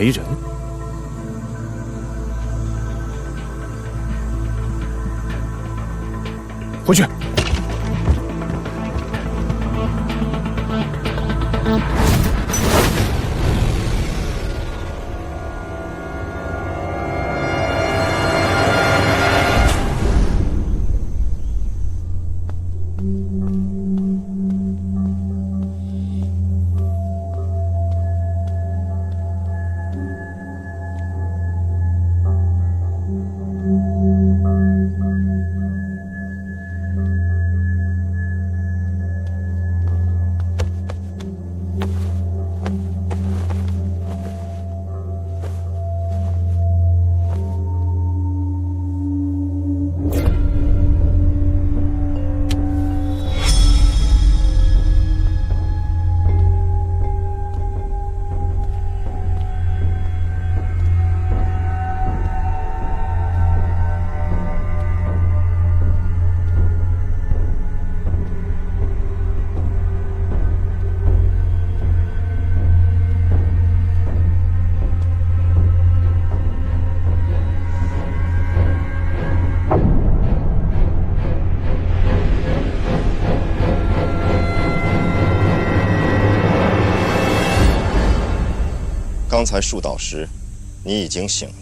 没人。回去。刚才树倒时，你已经醒了。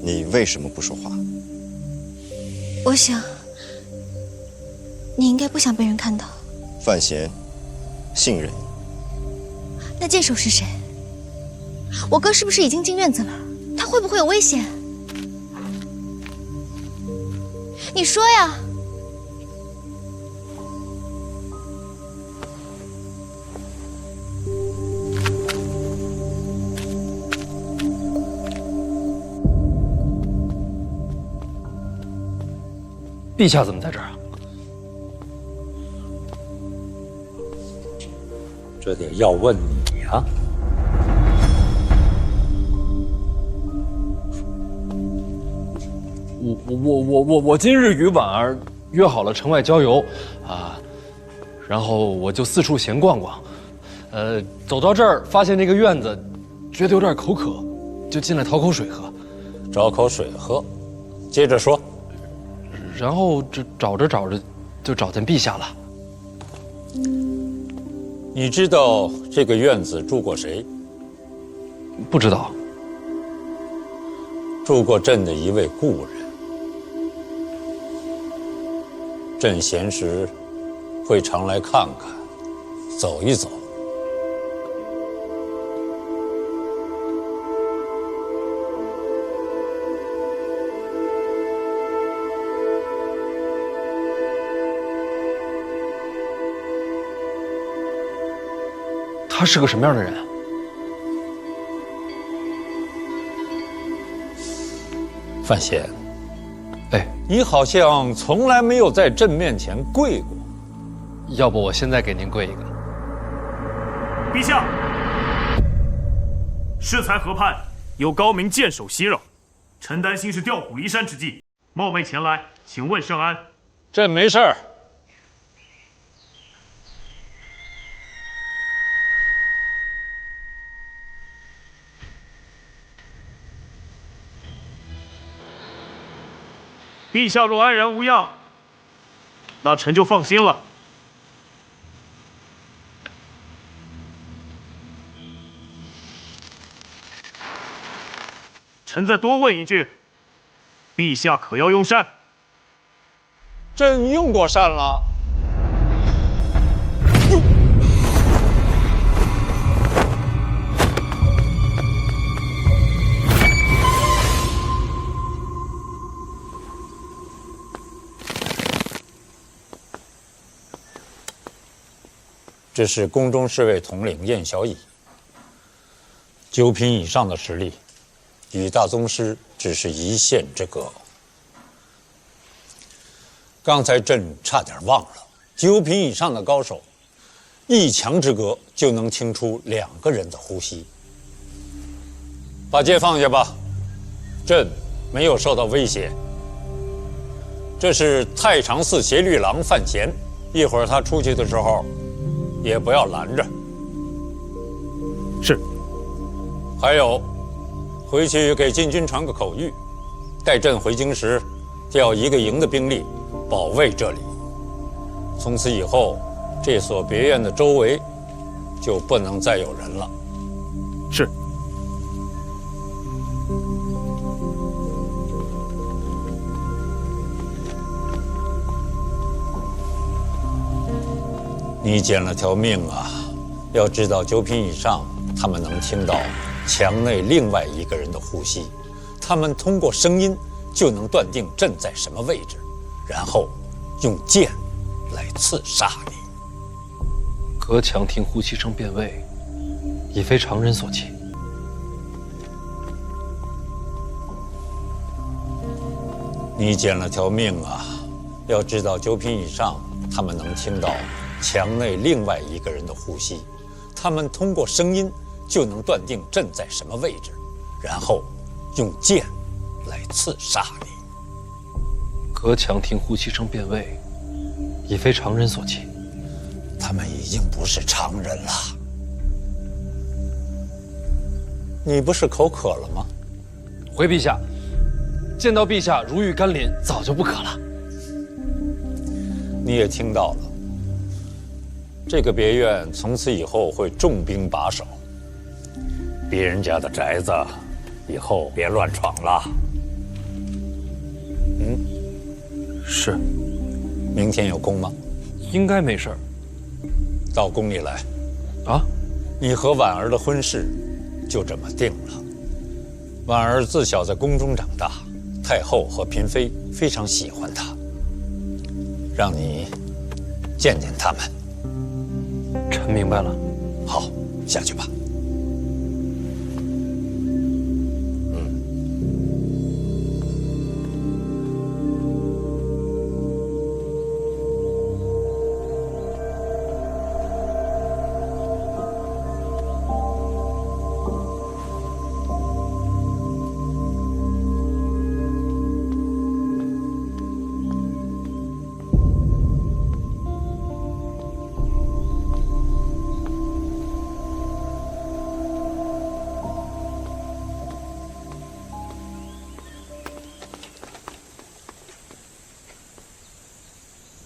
你为什么不说话？我想，你应该不想被人看到。范闲信任你。那剑手是谁？我哥是不是已经进院子了？他会不会有危险？你说呀！陛下怎么在这儿啊？这得要问你啊！我今日与婉儿约好了城外郊游，啊，然后我就四处闲逛逛，走到这儿发现这个院子，觉得有点口渴，就进来讨口水喝。找口水喝，接着说。然后这找着找着，就找见陛下了。你知道这个院子住过谁？不知道。住过朕的一位故人。朕闲时会常来看看，走一走。他是个什么样的人啊？范闲，哎，你好像从来没有在朕面前跪过。要不我现在给您跪一个。陛下，适才河畔有高明剑手袭扰，臣担心是调虎离山之计，冒昧前来，请问圣安。朕没事儿。陛下若安然无恙，那臣就放心了。臣再多问一句，陛下可要用膳？朕用过膳了。这是宫中侍卫统领燕小乙，9品以上的实力，与大宗师只是一线之隔。刚才朕差点忘了，9品以上的高手，一墙之隔就能清出2个人的呼吸。把剑放下吧，朕没有受到威胁。这是太常寺协律郎范闲，一会儿他出去的时候，也不要拦着。是。还有，回去给禁军传个口谕，待朕回京时，调1个营的兵力保卫这里。从此以后，这所别院的周围就不能再有人了。是。你捡了条命啊！要知道，9品以上，他们能听到墙内另外1个人的呼吸，他们通过声音就能断定朕在什么位置，然后用剑来刺杀你。隔墙听呼吸声辨位，已非常人所及。你捡了条命啊！要知道，9品以上，他们能听到墙内另外1个人的呼吸，他们通过声音就能断定朕在什么位置，然后用剑来刺杀你。隔墙听呼吸声辨位，已非常人所及。他们已经不是常人了。你不是口渴了吗？回陛下，见到陛下如遇甘霖，早就不渴了。你也听到了，这个别院从此以后会重兵把守，别人家的宅子，以后别乱闯了。是。明天有空吗？应该没事儿。到宫里来。啊？你和婉儿的婚事就这么定了。婉儿自小在宫中长大，太后和嫔妃非常喜欢她，让你见见他们。臣明白了。好，下去吧。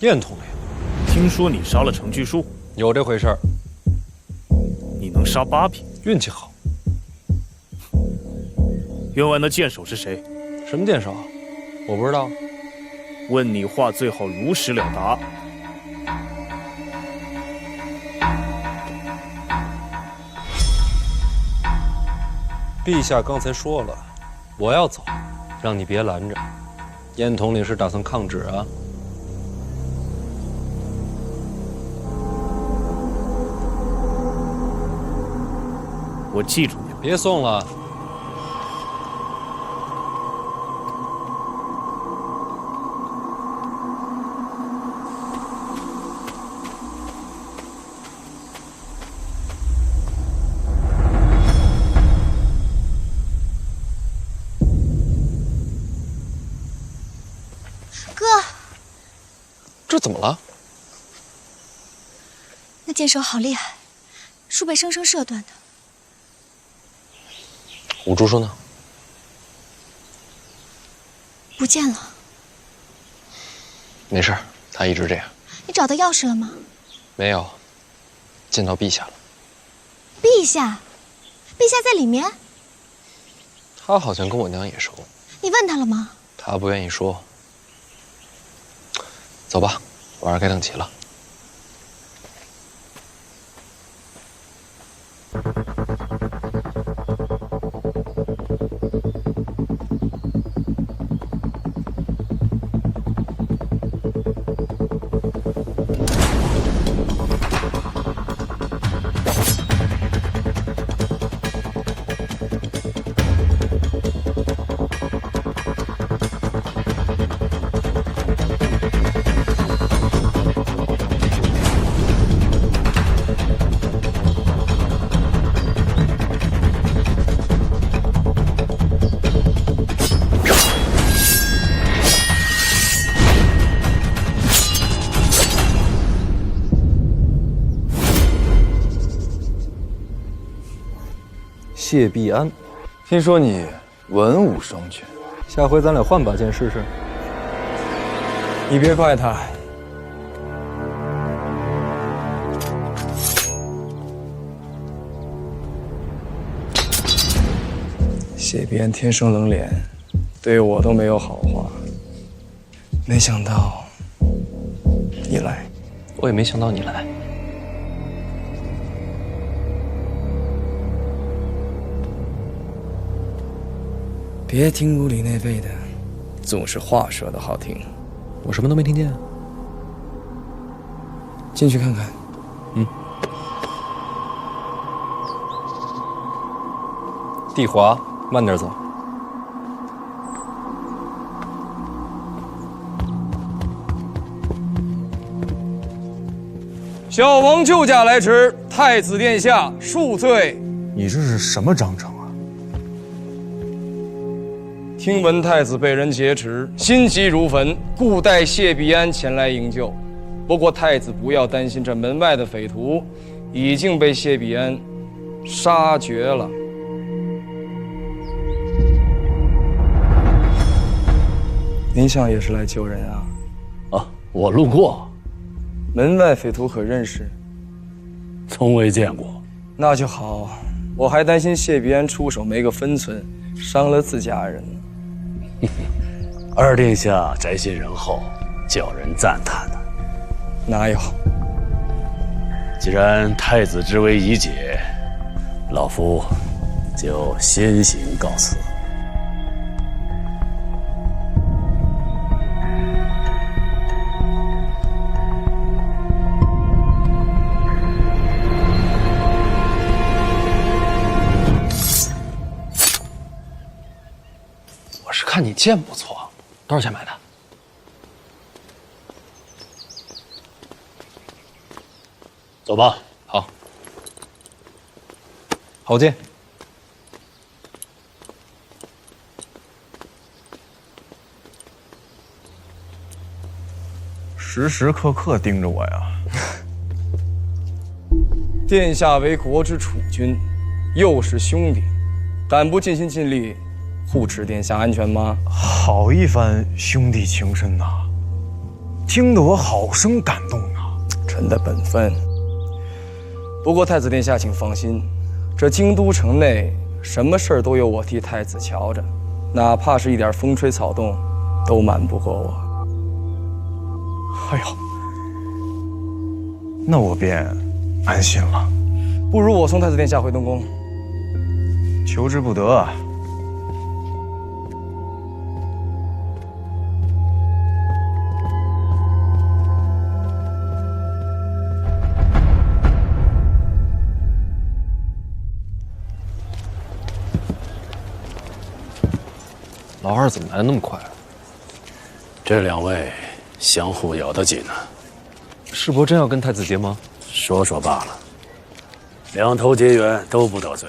燕统领，听说你杀了程居书，有这回事儿。你能杀8品，运气好。员外那剑手是谁？什么剑手？我不知道。问你话最好如实了答。陛下刚才说了，我要走，让你别拦着。燕统领是打算抗旨啊？我记住你了。别送了。哥，这怎么了？那箭手好厉害，树被生生射断的。五竹叔呢？不见了。没事，他一直这样。你找到钥匙了吗？没有，见到陛下了。陛下，陛下在里面。他好像跟我娘也熟。你问他了吗？他不愿意说。走吧，晚上该等齐了。谢必安。听说你文武双全，下回咱俩换把剑试试。你别怪他。谢必安天生冷脸，对我都没有好话。没想到你来，我也没想到你来。别听屋里那辈的，总是话说的好听。我什么都没听见。进去看看。地滑，慢点走。小王救驾来迟，太子殿下恕罪。你这是什么章程啊？听闻太子被人劫持，心急如焚，故带谢必安前来营救。不过太子不要担心，这门外的匪徒已经被谢必安杀绝了。您想也是来救人啊？啊，我路过，门外匪徒可认识？从未见过。那就好，我还担心谢必安出手没个分寸，伤了自家人呢。二殿下宅心仁厚，叫人赞叹呢。哪有？既然太子之危已解，老夫就先行告辞。我是看你剑不错，多少钱买的？走吧。好，好剑。时时刻刻盯着我呀！殿下为国之储君，又是兄弟，敢不尽心尽力护持殿下安全吗？好一番兄弟情深呐，听得我好生感动啊！臣的本分。不过太子殿下请放心，这京都城内什么事儿都有我替太子瞧着，哪怕是一点风吹草动，都瞒不过我。哎呦，那我便安心了。不如我送太子殿下回东宫。求之不得啊！老二怎么来的那么快？这两位相互咬得紧啊！世伯真要跟太子结吗？说说罢了，两头结缘都不得罪。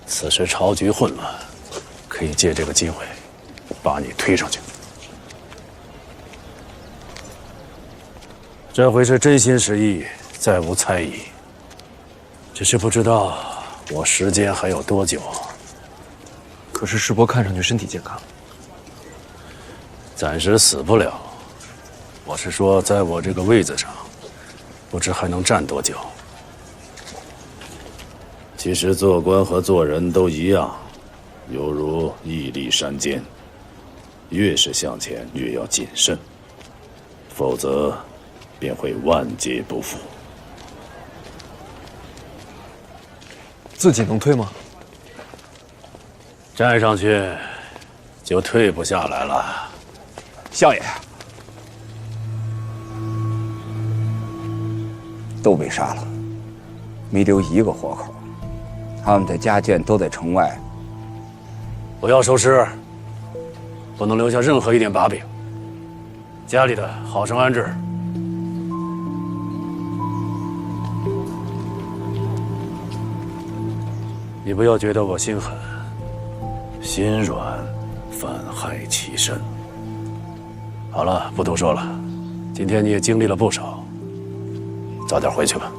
此时朝局混乱，可以借这个机会把你推上去。这回是真心实意，再无猜疑。只是不知道我时间还有多久。可是世伯看上去身体健康，暂时死不了。我是说，在我这个位子上，不知还能站多久。其实做官和做人都一样，犹如屹立山间，越是向前越要谨慎，否则便会万劫不复。自己能退吗？站上去就退不下来了。少爷，都被杀了，没留一个活口。他们的家眷都在城外。不要收尸，不能留下任何一点把柄。家里的好生安置。你不要觉得我心狠，心软反害其身。好了，不多说了，今天你也经历了不少，早点回去吧。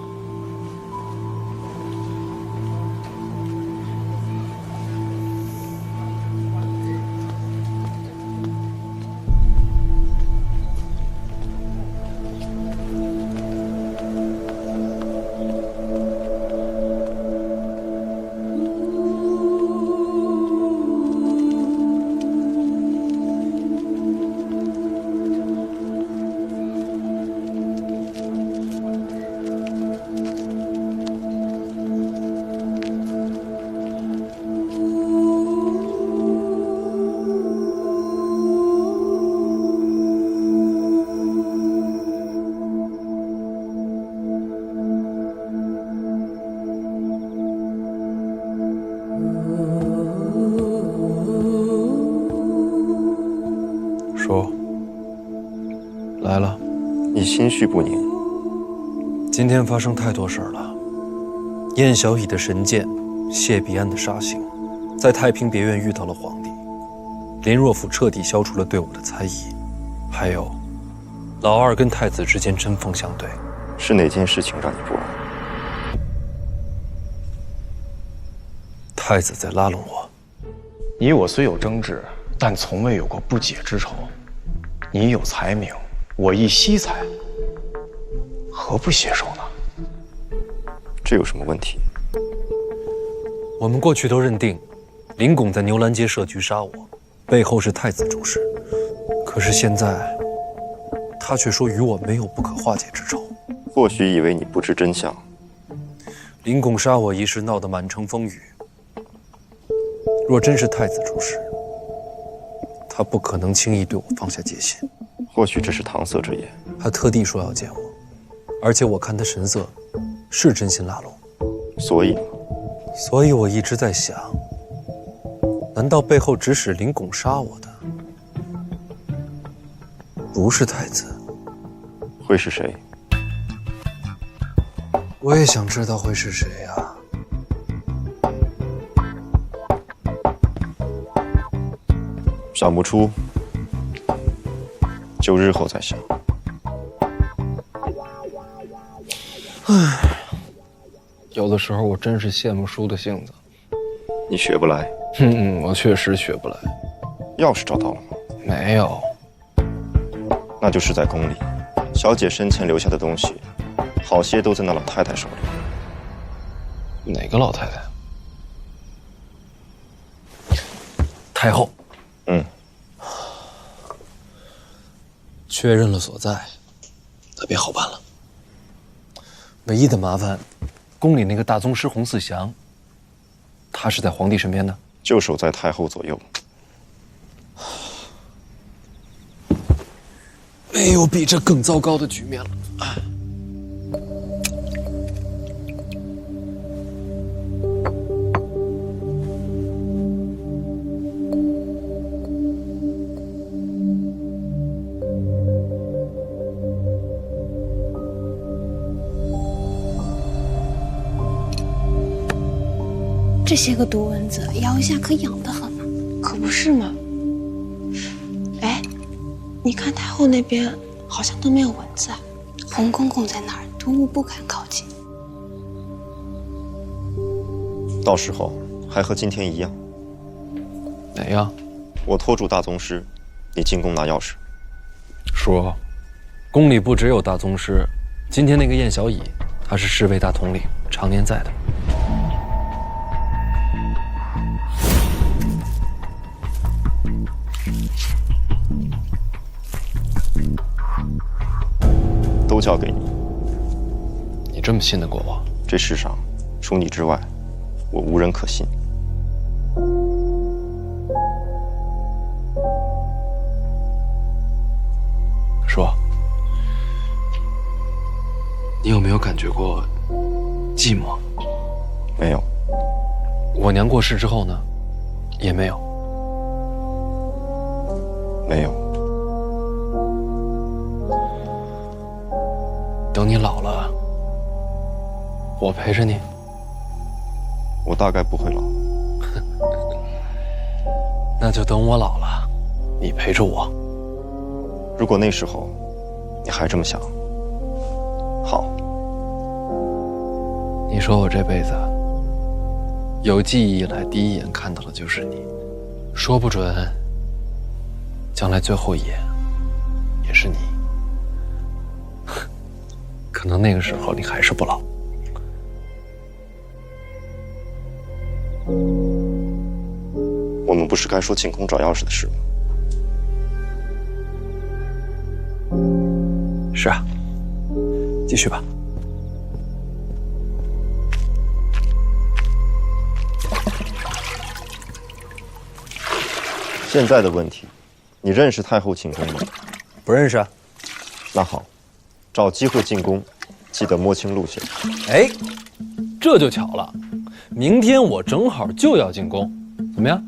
说。来了。你心绪不宁。今天发生太多事儿了。燕小乙的神剑，谢必安的杀行，在太平别院遇到了皇帝。林若甫彻底消除了对我的猜疑，还有，老二跟太子之间针锋相对。是哪件事情让你不安？太子在拉拢我。你我虽有争执，但从未有过不解之仇。你有才名，我亦惜才，何不携手呢？这有什么问题？我们过去都认定，林拱在牛栏街设局杀我，背后是太子主使。可是现在，他却说与我没有不可化解之仇。或许以为你不知真相。林拱杀我一事闹得满城风雨。若真是太子主使，他不可能轻易对我放下戒心。或许这是搪塞着眼。他特地说要见我，而且我看他神色，是真心拉拢。所以呢？所以我一直在想，难道背后指使林拱杀我的，不是太子？会是谁？我也想知道会是谁呀。想不出，就日后再想。唉，有的时候我真是羡慕书的性子。你学不来？我确实学不来。钥匙找到了吗？没有。那就是在宫里，小姐生前留下的东西，好些都在那老太太手里。哪个老太太？太后。确认了所在，那便好办了。唯一的麻烦，宫里那个大宗师洪四祥，他是在皇帝身边的，就守在太后左右。没有比这更糟糕的局面了。这些个毒蚊子咬一下可痒得很呢，可不是吗？哎，你看太后那边好像都没有蚊子啊，洪公公在那儿，毒物不敢靠近。到时候还和今天一样。哪样？我拖住大宗师，你进宫拿钥匙。说，宫里不只有大宗师，今天那个燕小乙，他是侍卫大统领，常年在的。都交给你。你这么信得过我？这世上，除你之外，我无人可信。说，你有没有感觉过寂寞？没有。我娘过世之后呢？也没有。没有。等你老了，我陪着你。我大概不会老。那就等我老了，你陪着我。如果那时候你还这么想，好。你说我这辈子有记忆以来第一眼看到的就是你，说不准将来最后一眼也是你。可能那个时候你还是不老。我们不是该说进宫找钥匙的事吗？是啊，继续吧。现在的问题，你认识太后进宫吗？不认识啊。那好，找机会进宫，记得摸清路线。哎，这就巧了，明天我正好就要进宫，怎么样？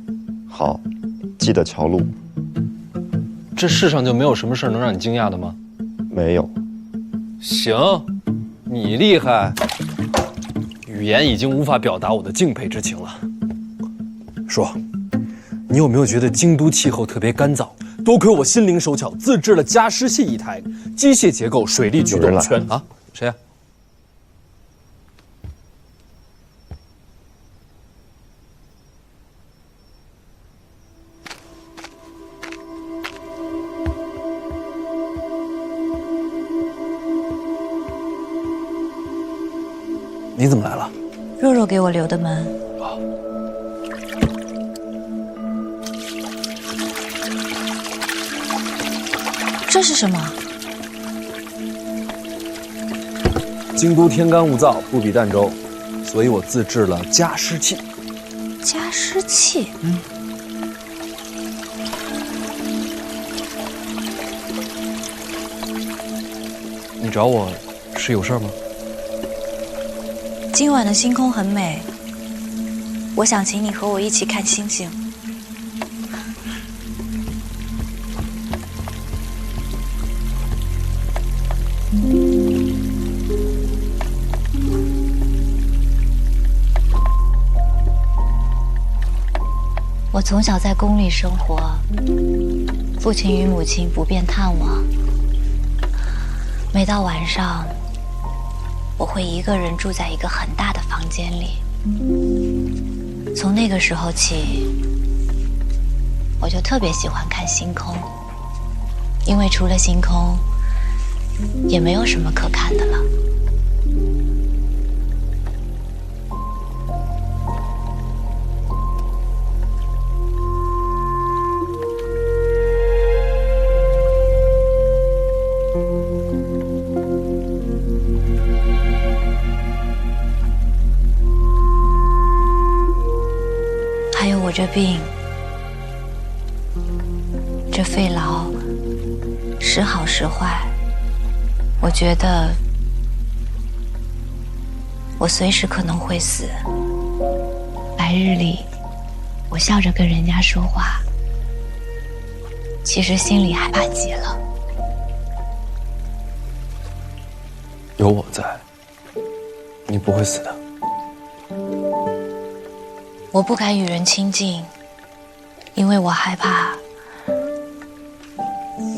好，记得瞧路。这世上就没有什么事能让你惊讶的吗？没有。行，你厉害，语言已经无法表达我的敬佩之情了。说，你有没有觉得京都气候特别干燥？多亏我心灵手巧，自制了加湿器一台，机械结构、水力驱动全啊？谁呀？你怎么来了？若若给我留的门。这是什么？京都天干物燥，不比儋州，所以我自制了加湿器。加湿器？你找我是有事吗？今晚的星空很美，我想请你和我一起看星星。我从小在宫里生活，父亲与母亲不便探望。每到晚上，我会一个人住在一个很大的房间里。从那个时候起，我就特别喜欢看星空，因为除了星空，也没有什么可看的了。还有我这病，这肺痨，时好时坏，我觉得我随时可能会死。白日里，我笑着跟人家说话，其实心里害怕极了。有我在，你不会死的。我不敢与人亲近，因为我害怕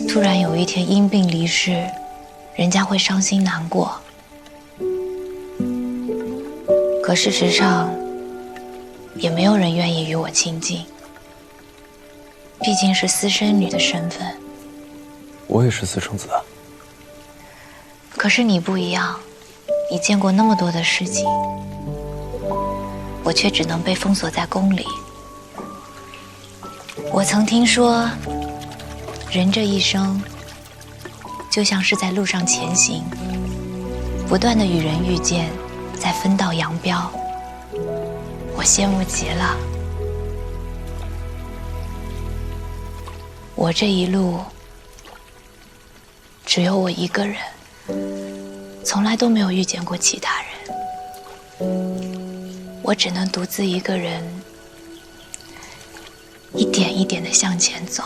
突然有一天因病离世，人家会伤心难过。可事实上，也没有人愿意与我亲近，毕竟是私生女的身份。我也是私生子啊。可是你不一样，你见过那么多的事情，我却只能被封锁在宫里。我曾听说，人这一生就像是在路上前行，不断的与人遇见，在分道扬镳。我羡慕极了。我这一路只有我一个人，从来都没有遇见过其他人。我只能独自一个人，一点一点地向前走。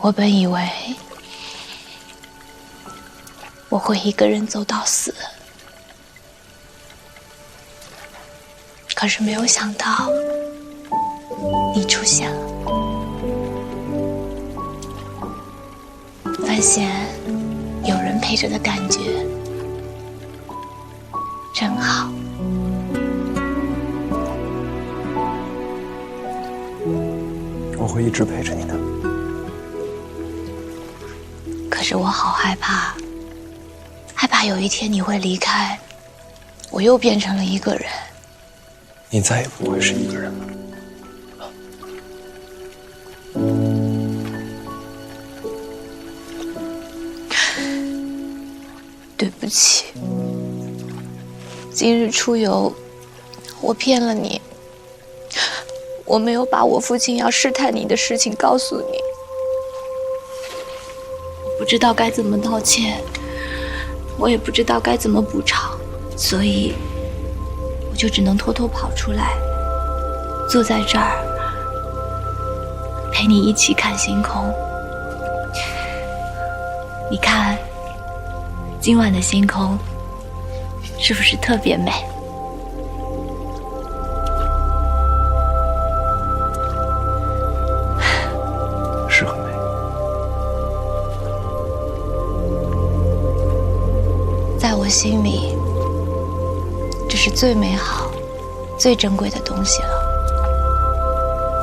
我本以为我会一个人走到死，可是没有想到你出现了，发现有人陪着的感觉真好。我会一直陪着你的。可是我好害怕，害怕有一天你会离开，我又变成了一个人。你再也不会是一个人了。对不起，今日出游，我骗了你，我没有把我父亲要试探你的事情告诉你。我不知道该怎么道歉，我也不知道该怎么补偿，所以我就只能偷偷跑出来，坐在这儿，陪你一起看星空。你看，今晚的星空是不是特别美？是很美。在我心里，这是最美好、最珍贵的东西了。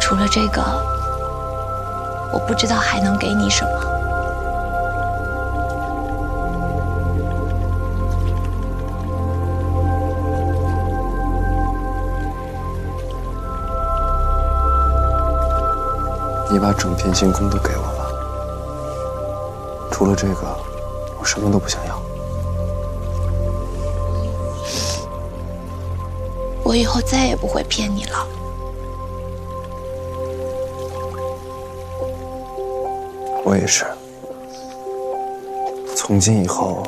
除了这个，我不知道还能给你什么。你把整片星空都给我了，除了这个，我什么都不想要。我以后再也不会骗你了。我也是，从今以后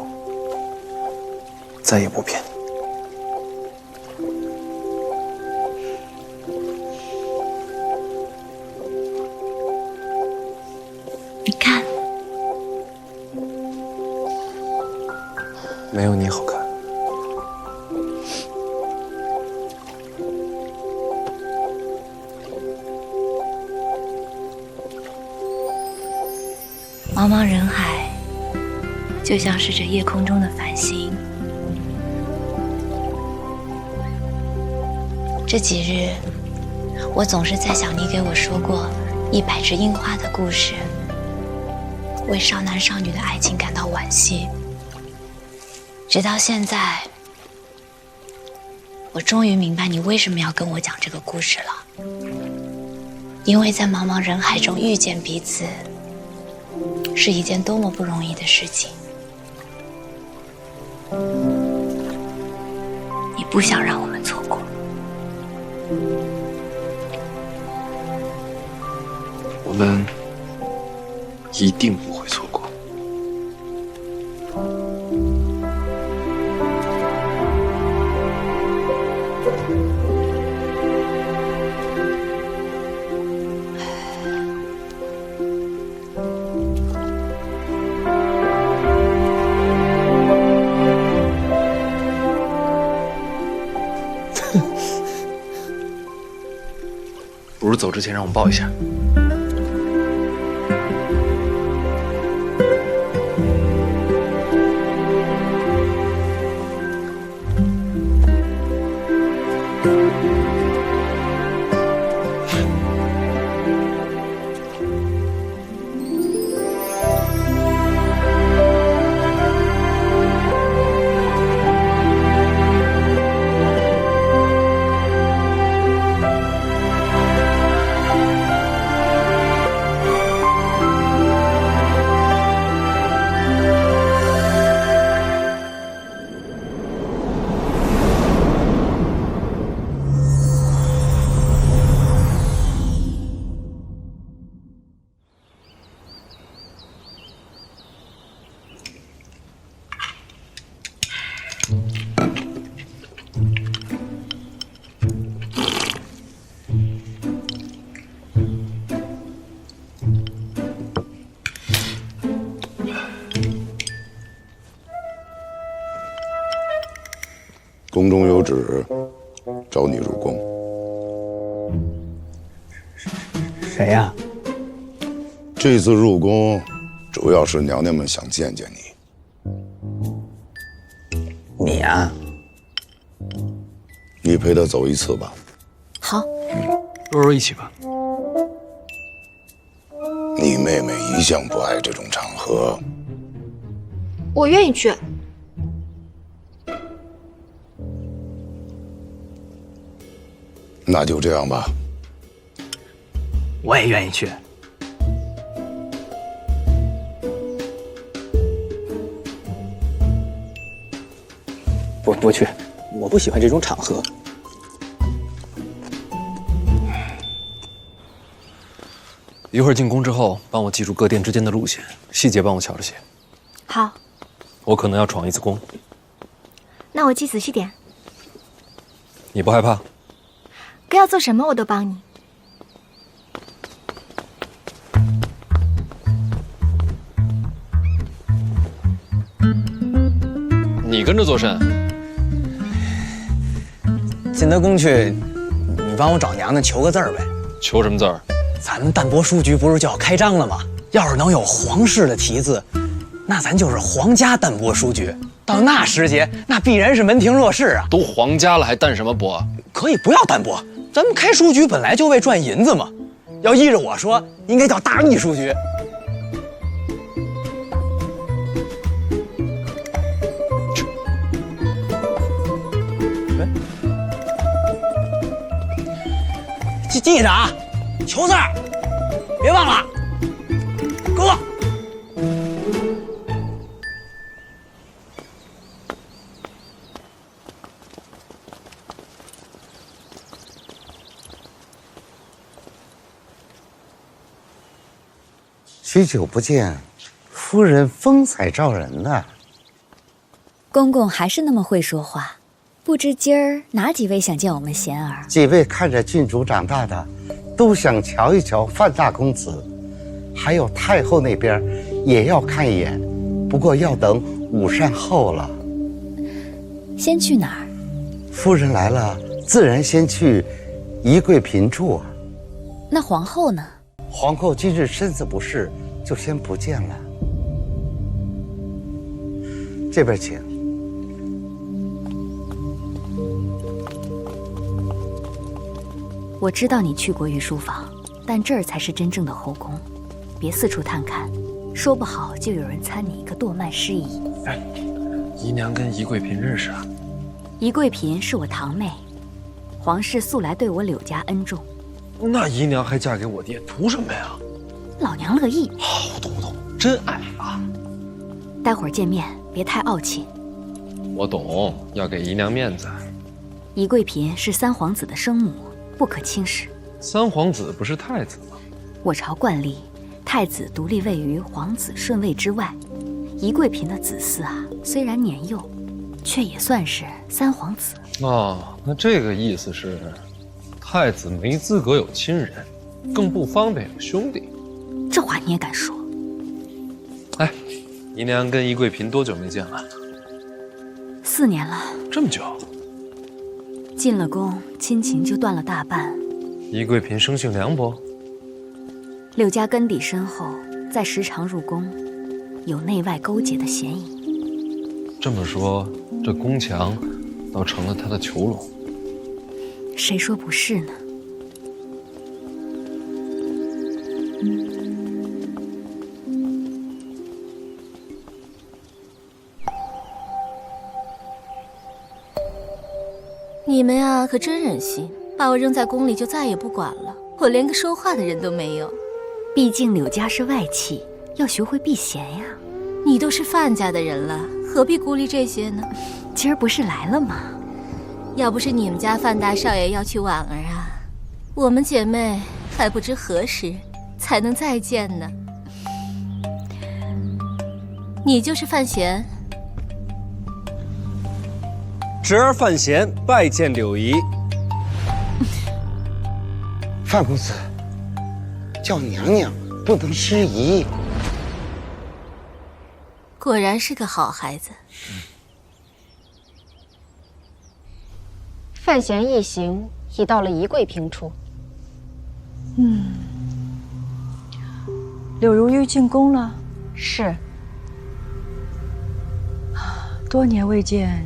再也不骗你。你看，没有你好看。茫茫人海，就像是这夜空中的繁星。这几日，我总是在想你给我说过100只樱花的故事，为少男少女的爱情感到惋惜。直到现在，我终于明白你为什么要跟我讲这个故事了。因为在茫茫人海中遇见彼此，是一件多么不容易的事情。你不想让我们错过。我们一定不会错过。不如走之前让我抱一下。宫中有旨，召你入宫。谁呀？这次入宫，主要是娘娘们想见见你。你呀？你陪她走一次吧。好。若若一起吧。你妹妹一向不爱这种场合。我愿意去。那就这样吧。我也愿意去。不去，我不喜欢这种场合。一会儿进宫之后，帮我记住各殿之间的路线，细节帮我瞧着些。好。我可能要闯一次宫。那我记仔细点。你不害怕？哥要做什么我都帮你。跟着做甚？进德宫去，你帮我找娘娘求个字儿呗。求什么字儿？咱们淡泊书局不是就要开张了吗？要是能有皇室的题字，那咱就是皇家淡泊书局。到那时节，那必然是门庭若市啊！都皇家了，还淡什么泊？可以不要淡泊，咱们开书局本来就为赚银子嘛。要依着我说，应该叫大秘书局。记着啊，求字儿，别忘了，给我。许久不见，夫人风采照人呐。公公还是那么会说话。不知今儿哪几位想见我们贤儿？几位看着郡主长大的，都想瞧一瞧范大公子，还有太后那边也要看一眼，不过要等午膳后了。先去哪儿？夫人来了，自然先去宜贵嫔处啊。那皇后呢？皇后今日身子不适，就先不见了。这边请。我知道你去过御书房，但这儿才是真正的后宫，别四处探看，说不好就有人参你一个堕慢失仪。哎，姨娘跟宜贵嫔认识啊？宜贵嫔是我堂妹，皇室素来对我柳家恩重。那姨娘还嫁给我爹，图什么呀？老娘乐意。我懂，真爱啊！待会儿见面别太傲气。我懂，要给姨娘面子。宜贵嫔是三皇子的生母，不可轻视。三皇子不是太子吗？我朝惯例，太子独立位于皇子顺位之外。宜贵嫔的子嗣啊，虽然年幼，却也算是三皇子。哦，那这个意思是，太子没资格有亲人，更不方便有兄弟。这话你也敢说？哎，姨娘跟宜贵嫔多久没见了？4年了。这么久？进了宫，亲情就断了大半。宜贵嫔生性凉薄，柳家根底深厚，再时常入宫，有内外勾结的嫌疑。这么说，这宫墙倒成了他的囚笼。谁说不是呢？你们啊，可真忍心，把我扔在宫里就再也不管了。我连个说话的人都没有。毕竟柳家是外戚，要学会避嫌呀。你都是范家的人了，何必顾虑这些呢？今儿不是来了吗？要不是你们家范大少爷要去婉儿啊，我们姐妹还不知何时才能再见呢。你就是范闲。侄儿范闲拜见柳姨。范公子，叫娘娘不能失仪。果然是个好孩子。范闲一行已到了宜贵嫔处。柳如玉进宫了？是。多年未见，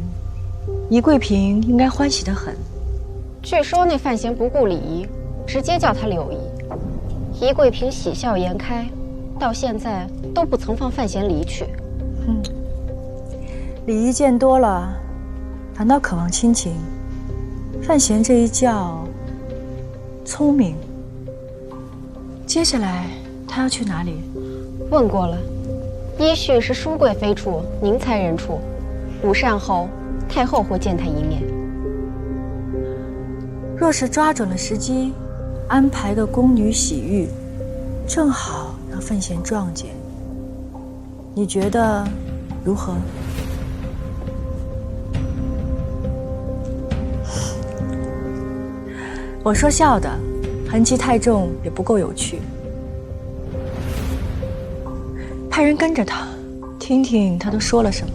宜贵嫔应该欢喜得很。据说那范闲不顾礼仪，直接叫他柳姨。宜贵嫔喜笑颜开，到现在都不曾放范闲离去。礼仪见多了，反倒渴望亲情。范闲这一叫聪明。接下来他要去哪里？问过了，依序是淑贵妃处、宁才人处。午膳后，太后会见他一面。若是抓准了时机，安排个宫女洗浴，正好让范闲撞见。你觉得如何？我说笑的，痕迹太重也不够有趣。派人跟着他，听听他都说了什么。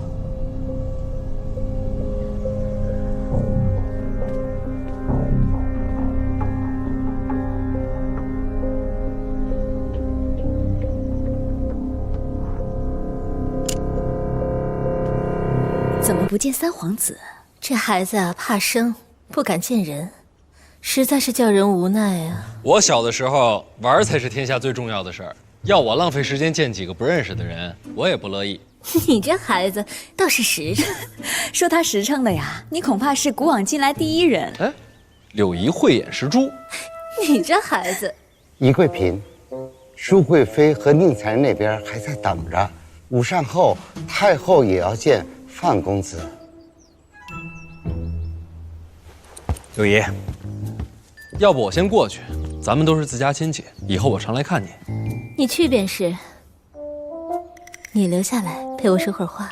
怎么不见三皇子？这孩子啊，怕生，不敢见人，实在是叫人无奈啊。我小的时候玩才是天下最重要的事儿，要我浪费时间见几个不认识的人，我也不乐意。你这孩子倒是实诚。说他实诚的呀，你恐怕是古往今来第一人。哎，柳姨慧眼识珠。你这孩子，宜贵嫔，淑贵妃和宁才人那边还在等着，午膳后太后也要见范公子。柳姨，要不我先过去，咱们都是自家亲戚，以后我常来看你。你去便是。你留下来陪我说会儿话。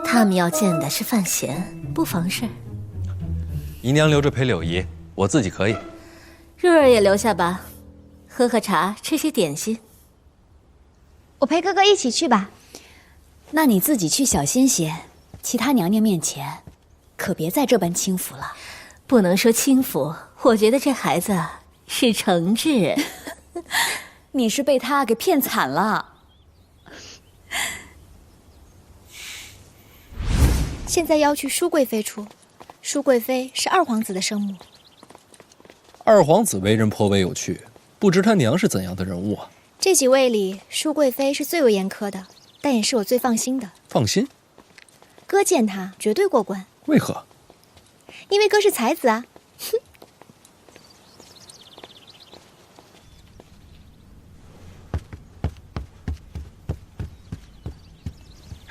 他们要见的是范闲，不妨事。姨娘留着陪柳姨，我自己可以。若儿也留下吧，喝喝茶，吃些点心。我陪哥哥一起去吧。那你自己去小心些，其他娘娘面前，可别再这般轻浮了。不能说轻浮，我觉得这孩子是诚挚。你是被他给骗惨了。现在要去淑贵妃处，淑贵妃是二皇子的生母。二皇子为人颇为有趣，不知他娘是怎样的人物啊？这几位里，淑贵妃是最为严苛的，但也是我最放心的。放心？哥见她绝对过关。为何？因为哥是才子啊。哼。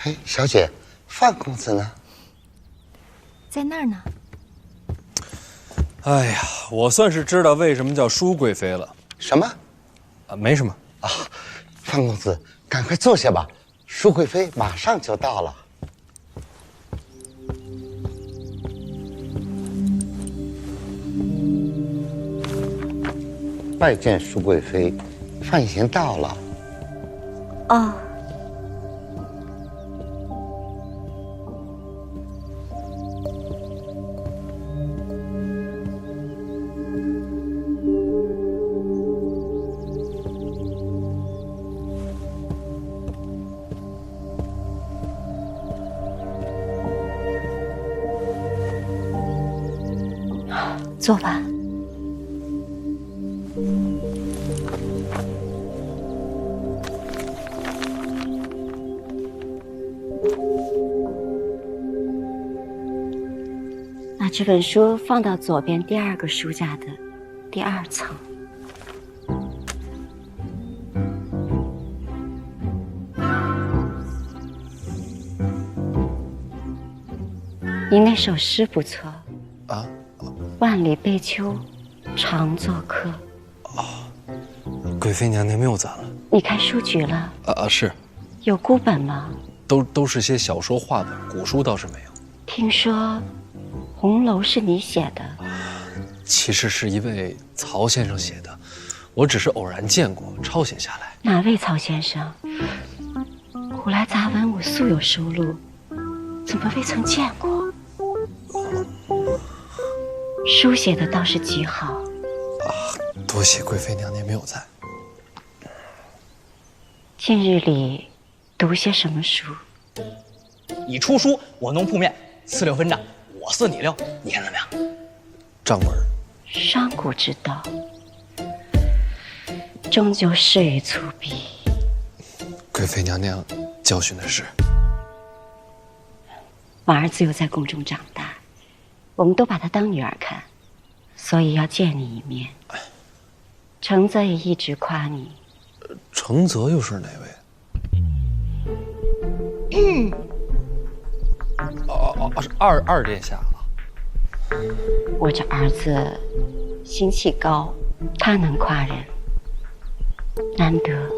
哎，小姐，范公子呢？在那儿呢。哎呀，我算是知道为什么叫淑贵妃了。什么？没什么啊。范公子，赶快坐下吧，淑贵妃马上就到了。拜见淑贵妃，范闲到了。哦。坐吧。把这本书放到左边第二个书架的第2层。你那首诗不错啊，万里悲秋常作客。贵妃娘娘谬赞了。你看书局了？是。有孤本吗？都是些小说话本，古书倒是没有。听说《红楼》是你写的？其实是一位曹先生写的，我只是偶然见过，抄写下来。哪位曹先生？古来杂文我素有收录，怎么未曾见过？书写的倒是极好。多谢贵妃娘娘谬赞。近日里读些什么书？你出书，我弄铺面，4-6分账，我4你6，你看怎么样？账本。商贾之道，终究事于粗鄙。贵妃娘娘教训的是。我儿子又在宫中长大，我们都把他当女儿看，所以要见你一面。承泽也一直夸你。承泽又是哪位？是二殿下了。我这儿子心气高，他能夸人，难得。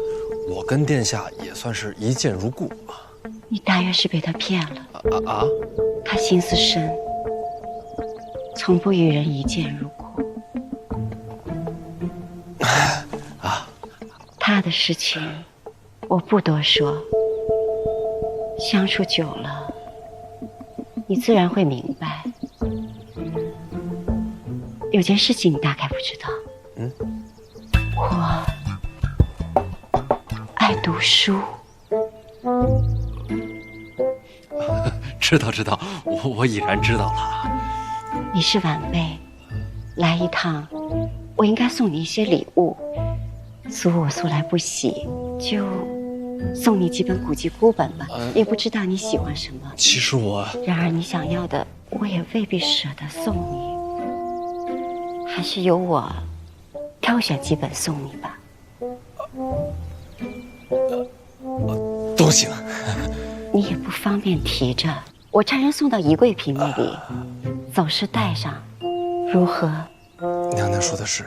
我跟殿下也算是一见如故啊。你大约是被他骗了。他心思深，从不与人一见如故。他的事情我不多说，相处久了，你自然会明白。有件事情你大概不知道。我爱读书。知道，我已然知道了。你是晚辈，来一趟，我应该送你一些礼物。苏我素来不喜，就送你几本古籍孤本吧。也不知道你喜欢什么。其实我……然而你想要的，我也未必舍得送你。还是由我挑选几本送你吧。都行。你也不方便提着，我差人送到宜贵嫔那里，走时带上，如何？娘娘说的是。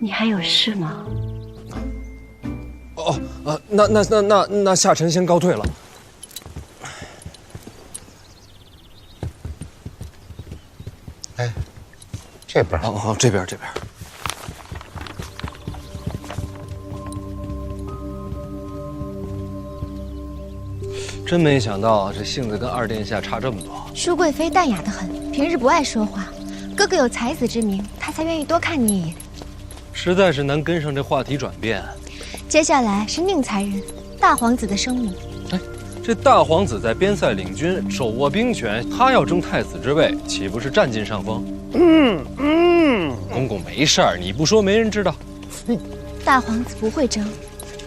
你还有事吗？那下臣先告退了。哎，这边。哦，这边。真没想到这性子跟二殿下差这么多。舒贵妃淡雅得很，平日不爱说话。哥哥有才子之名，她才愿意多看你一眼。实在是难跟上这话题转变。接下来是宁才人，大皇子的生母。哎，这大皇子在边塞领军，手握兵权，他要争太子之位，岂不是占尽上风？公公没事儿，你不说没人知道。大皇子不会争，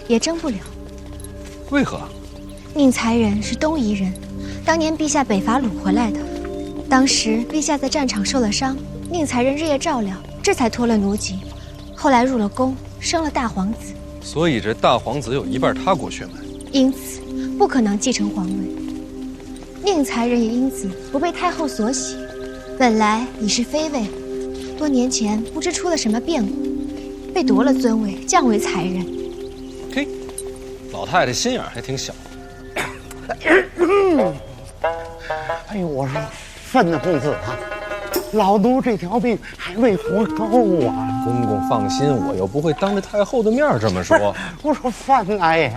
也争不了。为何？宁才人是东夷人，当年陛下北伐掳回来的。当时陛下在战场受了伤，宁才人日夜照料，这才脱了奴籍。后来入了宫，生了大皇子。所以这大皇子有一半他国血脉，因此不可能继承皇位。宁才人也因此不被太后所喜，本来已是妃位，多年前不知出了什么变故，被夺了尊位，降为才人。嘿，老太太心眼还挺小。哎呦，我说范大公子啊，老奴这条命还未活够啊！公公放心，我又不会当着太后的面这么说。我说范大爷，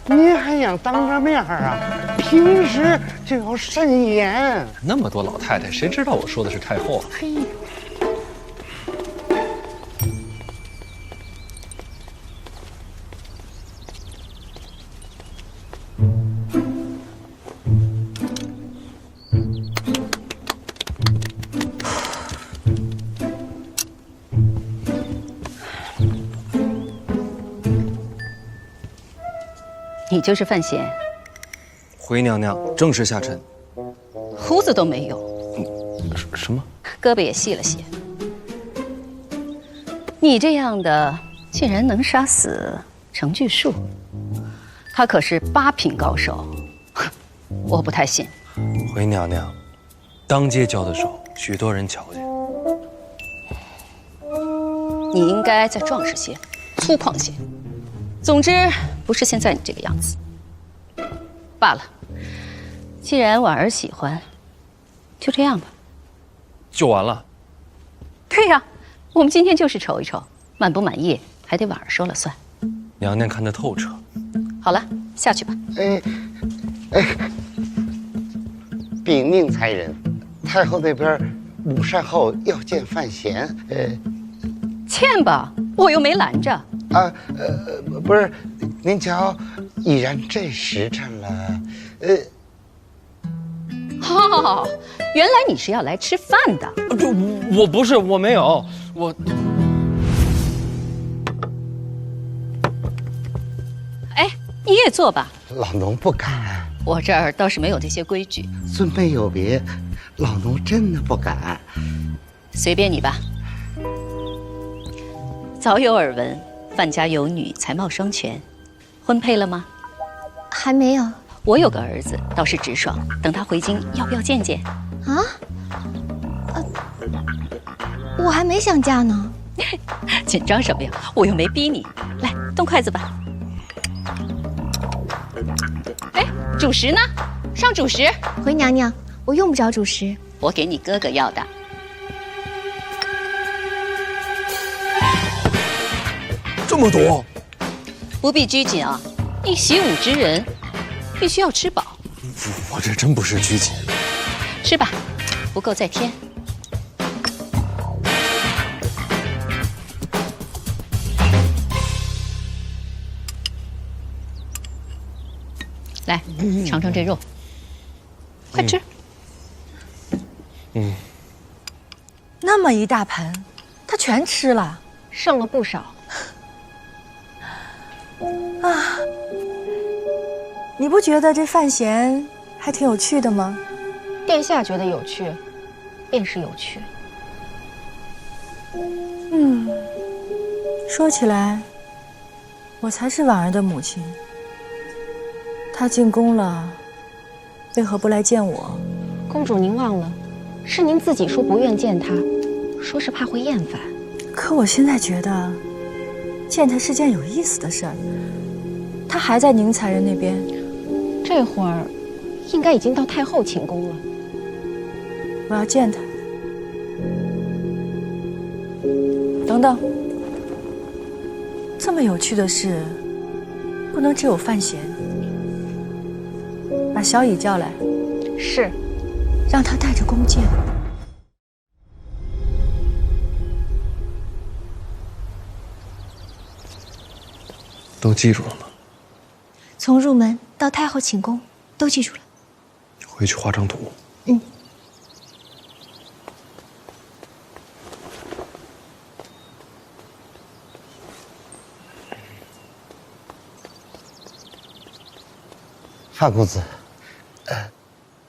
您还想当着面啊？平时就要慎言。那么多老太太，谁知道我说的是太后啊？嘿。你就是范闲。回娘娘，正是下臣。胡子都没有。什么？胳膊也细了些。你这样的竟然能杀死程巨树，他可是8品高手，我不太信。回娘娘，当街交的手，许多人瞧见。你应该再壮实些，粗犷些。总之，不是现在你这个样子。罢了，既然婉儿喜欢，就这样吧。就完了？对呀，我们今天就是瞅一瞅，满不满意还得婉儿说了算。娘娘看得透彻。好了，下去吧。禀宁才人，太后那边午膳后要见范闲。见吧，我又没拦着。不是，您瞧，已然这时辰了，哦，原来你是要来吃饭的。我不是，我没有，我。哎，你也坐吧。老奴不敢。我这儿倒是没有这些规矩。尊卑有别，老奴真的不敢。随便你吧。早有耳闻，范家有女，才貌双全，婚配了吗？还没有。我有个儿子，倒是直爽，等他回京，要不要见见？啊？我还没想嫁呢。紧张什么呀？我又没逼你。来，动筷子吧。哎，主食呢？上主食。回娘娘，我用不着主食。我给你哥哥要的。这么多，不必拘谨啊！一习武之人，必须要吃饱。我这真不是拘谨。吃吧，不够再添。来，尝尝这肉，快吃。那么一大盆，他全吃了，剩了不少。啊，你不觉得这范闲还挺有趣的吗？殿下觉得有趣，便是有趣。说起来，我才是婉儿的母亲。她进宫了，为何不来见我？公主，您忘了，是您自己说不愿见她，说是怕会厌烦。可我现在觉得，见她是件有意思的事儿。她还在宁采人那边，这会儿应该已经到太后寝宫了。我要见她。等等，这么有趣的事，不能只有范闲。把小乙叫来。是。让他带着弓箭。都记住了吗？从入门到太后寝宫，都记住了。回去画张图。范公子，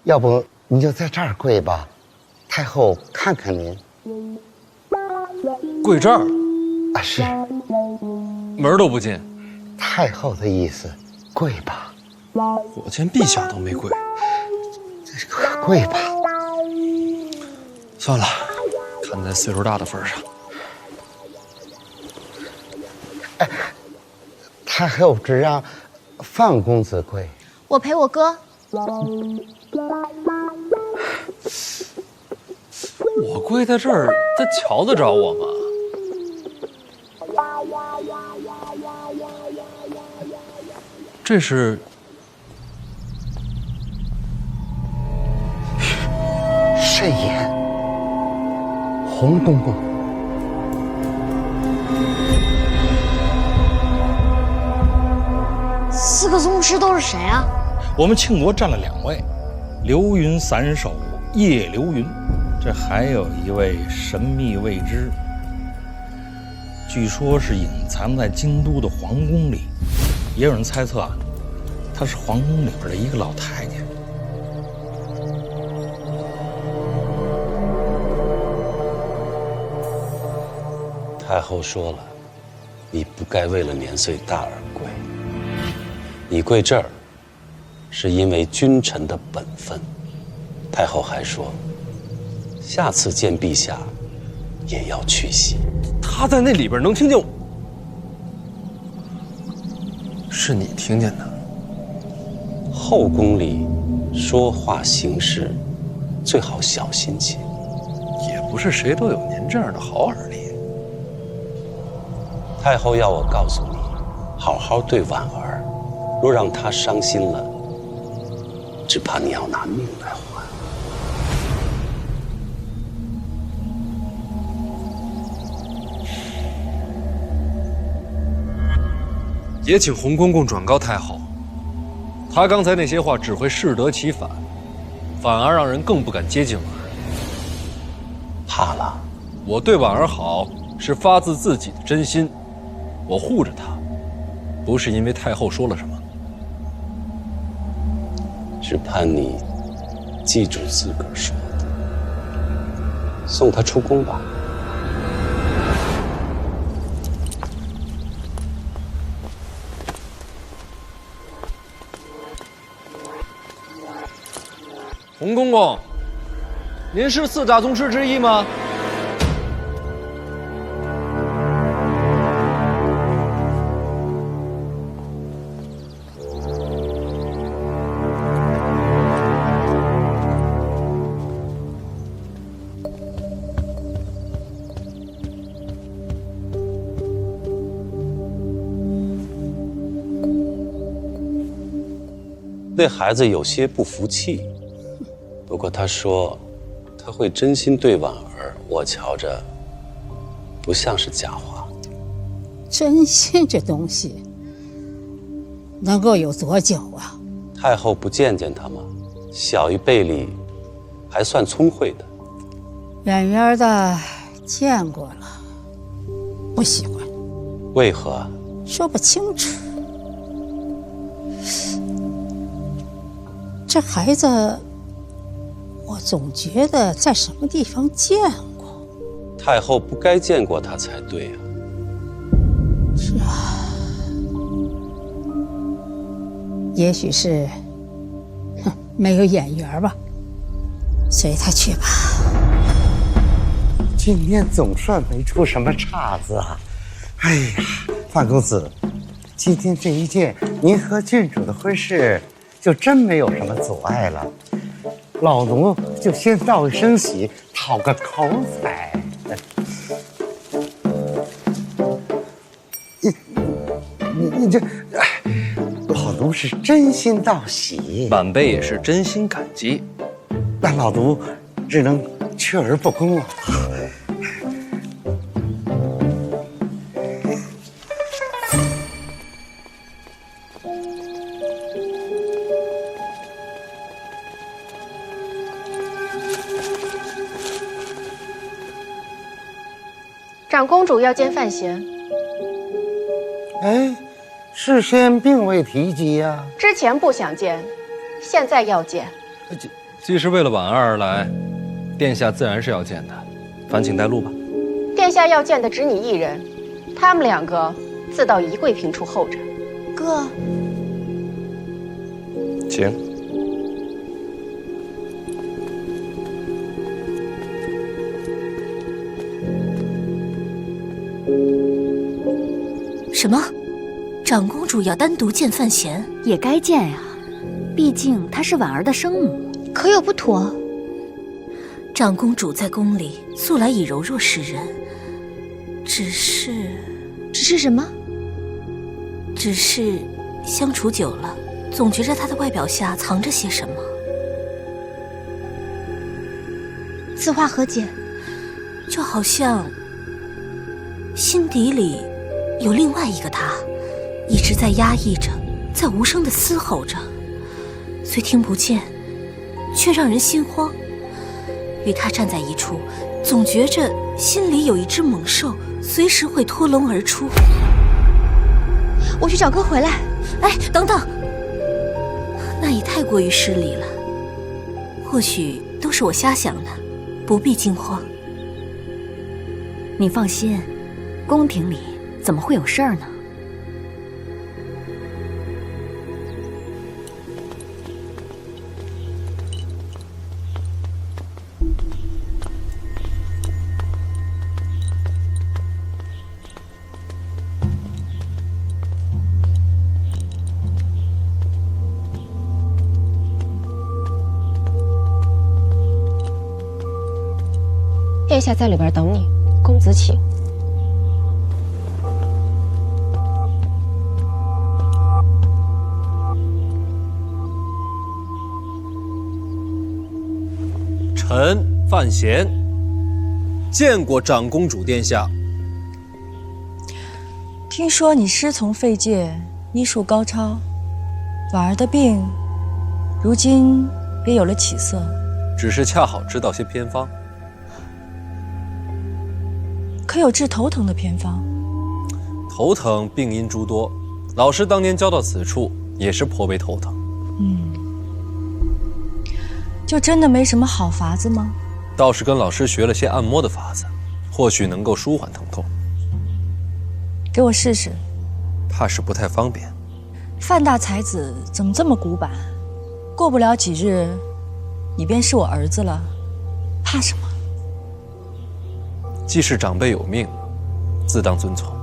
要不您就在这儿跪吧，太后看看您。跪这儿？啊，是。门都不进。太后的意思，跪吧。我见陛下都没跪。跪吧。算了，看在岁数大的份上。太后只让范公子跪。我陪我哥。我跪在这儿，他瞧得着我吗？这是慎言，洪公公。4个宗师都是谁啊？我们庆国占了2位，流云散手叶流云，这还有一位神秘未知，据说是隐藏在京都的皇宫里，也有人猜测啊，她是皇宫里边的一个老太监。太后说了，你不该为了年岁大而跪，你跪这儿是因为君臣的本分。太后还说，下次见陛下也要去席。他在那里边能听见我，是你听见的？后宫里说话行事最好小心些，也不是谁都有您这样的好耳力。太后要我告诉你，好好对婉儿，若让她伤心了，只怕你要拿命来换。也请洪公公转告太后，他刚才那些话只会适得其反，反而让人更不敢接近婉儿。怕了？我对婉儿好是发自自己的真心，我护着她，不是因为太后说了什么。只盼你记住自个儿说的，送她出宫吧。洪公公，您是4大宗师之一吗？那孩子有些不服气，不过他说他会真心对婉儿，我瞧着不像是假话。真心这东西能够有多久啊？太后不见见他吗？小于贝里，还算聪慧的。远远的见过了，不喜欢。为何？说不清楚。这孩子，我总觉得在什么地方见过。太后不该见过他才对啊。是啊，也许是，没有眼缘吧。随他去吧。今天总算没出什么岔子啊！哎呀，范公子，今天这一件，您和郡主的婚事就真没有什么阻碍了。老奴就先道个声喜，讨个口彩。你这，老奴是真心道喜，晚辈也是真心感激。那老奴只能却而不恭了。长公主要见范闲。哎，事先并未提及呀。之前不想见，现在要见。既是为了婉儿而来，殿下自然是要见的。烦请带路吧。殿下要见的只你一人，他们两个自到宜贵嫔处候着。哥，请。什么？长公主要单独见范闲？也该见呀，毕竟她是婉儿的生母。可有不妥？长公主在宫里素来以柔弱示人，只是什么？只是相处久了，总觉着她的外表下藏着些什么。此话何解？就好像心底里有另外一个他，一直在压抑着，在无声地嘶吼着，虽听不见，却让人心慌。与他站在一处，总觉着心里有一只猛兽，随时会脱笼而出。我去找哥回来。哎，等等，那也太过于失礼了。或许都是我瞎想的，不必惊慌。你放心，宫廷里怎么会有事儿呢？殿下在里边等你，公子请。臣范闲见过长公主殿下。听说你师从废界，医术高超，婉儿的病如今也有了起色。只是恰好知道些偏方。可有治头疼的偏方？头疼病因诸多，老师当年教到此处也是颇为头疼。就真的没什么好法子吗？倒是跟老师学了些按摩的法子，或许能够舒缓疼痛。给我试试。怕是不太方便。范大才子怎么这么古板？过不了几日，你便是我儿子了，怕什么？既是长辈有命，自当遵从。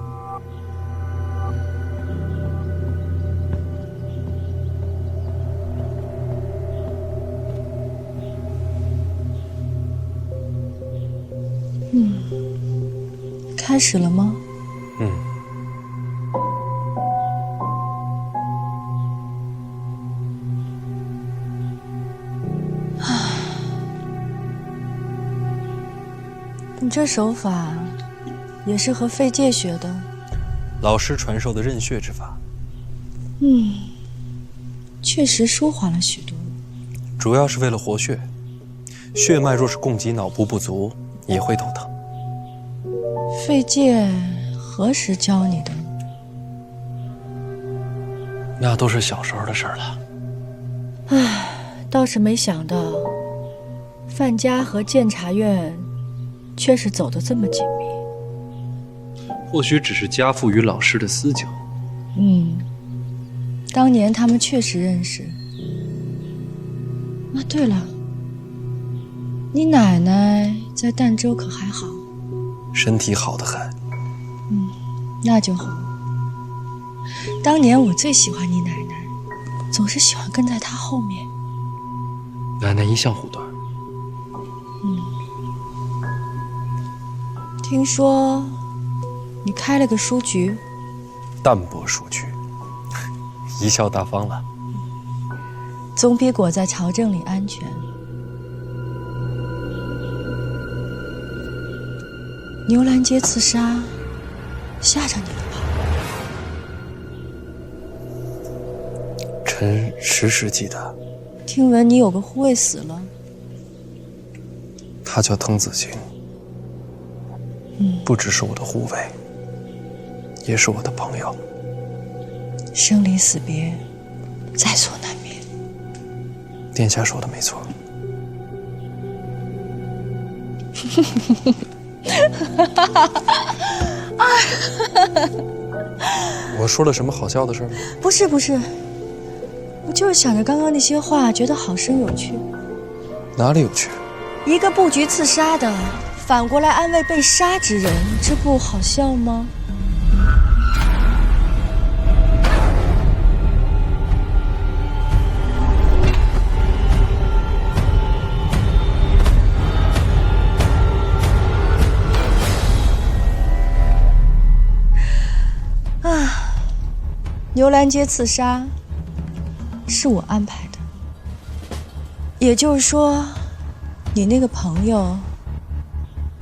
开始了吗？这手法也是和费介学的？老师传授的认血之法。确实舒缓了许多。主要是为了活血，血脉若是供给脑部不足，也会头疼。费介何时教你的？那都是小时候的事儿了。唉，倒是没想到，范家和监察院却是走得这么紧密。或许只是家父与老师的私交。当年他们确实认识。啊，对了，你奶奶在儋州可还好？身体好得很。那就好。当年我最喜欢你奶奶，总是喜欢跟在她后面。奶奶一向护短。听说你开了个书局。淡泊书局，贻笑大方了。总比裹在朝政里安全。牛栏街刺杀，吓着你了吧？臣时时记得。听闻你有个护卫死了。他叫滕子京，不只是我的护卫，也是我的朋友。生离死别，在所难免。殿下说的没错。我说了什么好笑的事吗？不是，我就是想着刚刚那些话，觉得好生有趣。哪里有趣？一个布局刺杀的，反过来安慰被杀之人，这不好笑吗？牛栏街刺杀是我安排的，也就是说，你那个朋友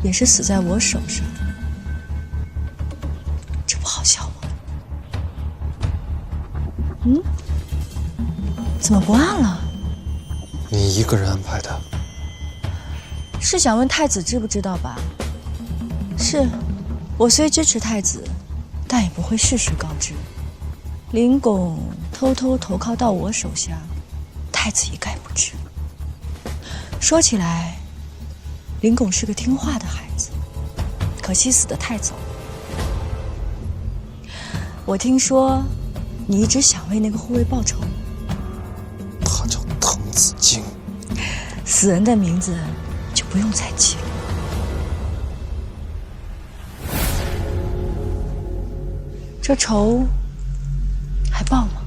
也是死在我手上，这不好笑吗？怎么不按了？你一个人安排的？是想问太子知不知道吧？是，我虽支持太子，但也不会事事告知。林拱偷偷投靠到我手下，太子一概不知。说起来，林拱是个听话的孩子，可惜死得太早。我听说，你一直想为那个护卫报仇。他叫滕子京，死人的名字就不用再记了。这仇还报吗？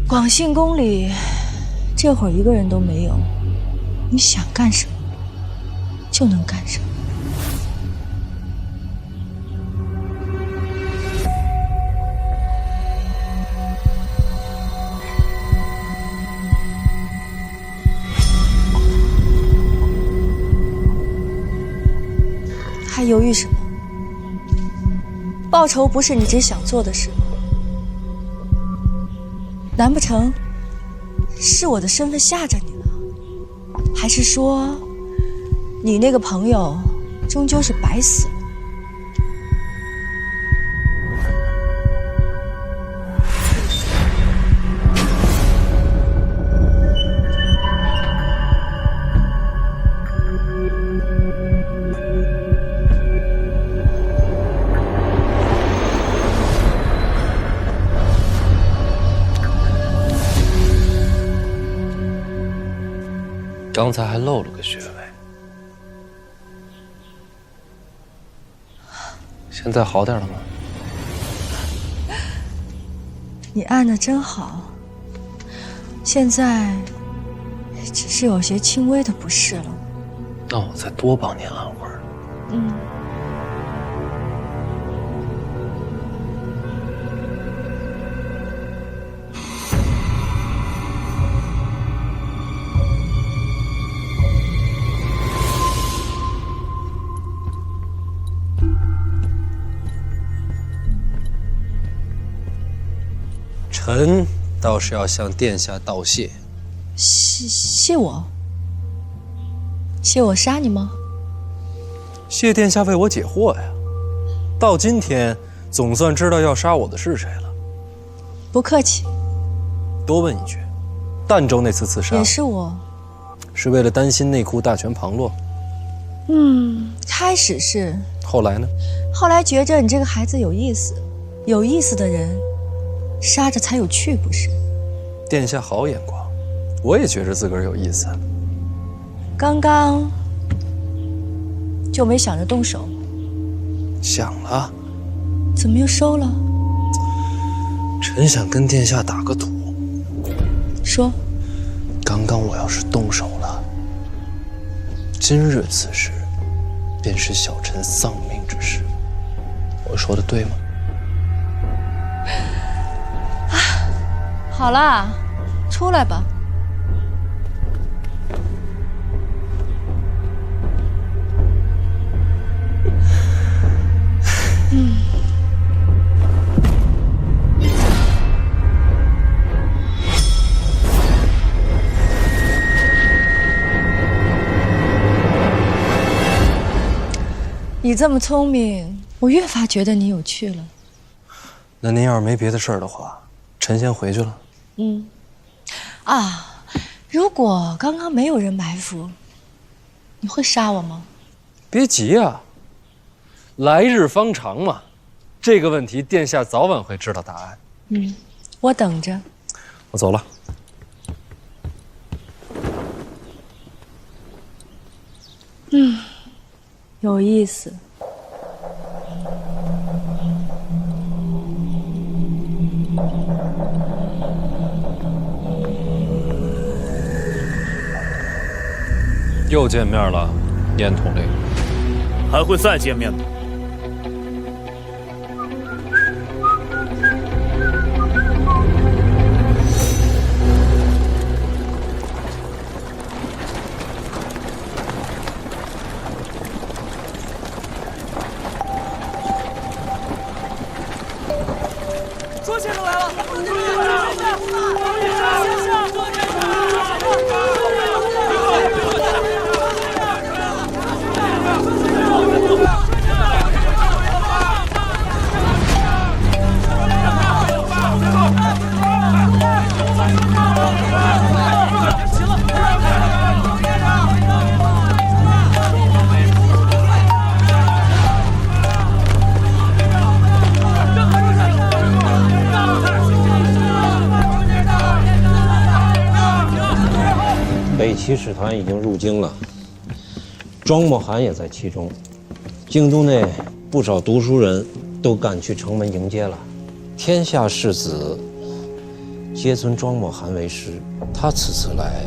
广信宫里这会儿一个人都没有，你想干什么就能干什么。还犹豫什么？报仇不是你只想做的事吗？难不成是我的身份吓着你了？还是说你那个朋友终究是白死了？刚才还漏了个穴位，现在好点了吗？你按得真好，现在只是有些轻微的不适了。那我再多帮您按会儿。臣倒是要向殿下道谢。谢我？谢我杀你吗？谢殿下为我解惑呀！到今天，总算知道要杀我的是谁了。不客气。多问一句，儋州那次刺杀也是我，是为了担心内库大权旁落？开始是。后来呢？后来觉着你这个孩子有意思，有意思的人，杀着才有趣，不是？殿下好眼光，我也觉着自个儿有意思。刚刚就没想着动手，想了。怎么又收了？臣想跟殿下打个赌。说。刚刚我要是动手了，今日此时便是小臣丧命之时。我说的对吗？好啦，出来吧。你这么聪明，我越发觉得你有趣了。那您要是没别的事儿的话，臣先回去了。如果刚刚没有人埋伏，你会杀我吗？别急呀，来日方长嘛。这个问题，殿下早晚会知道答案。我等着。我走了。有意思。又见面了，燕统领。还会再见面吗？周先生来了！北齐使团已经入京了，庄墨涵也在其中。京都内不少读书人都赶去城门迎接了。天下士子皆尊庄墨涵为师，他此次来，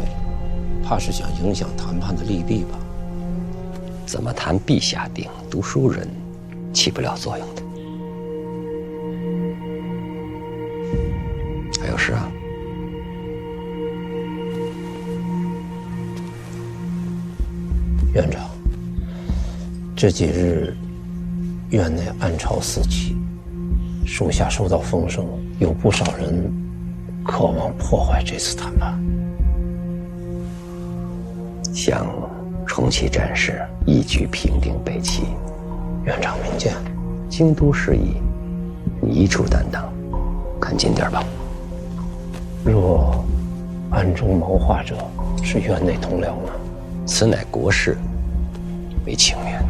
怕是想影响谈判的利弊吧？怎么谈陛下定，读书人起不了作用的。还有事啊？院长，这几日院内暗潮四起，属下收到风声，有不少人渴望破坏这次谈判，想重启战事，一举平定北齐。院长明鉴，京都事宜，你一处担当，看紧点吧。若暗中谋划者是院内同僚呢？此乃国事，为情面。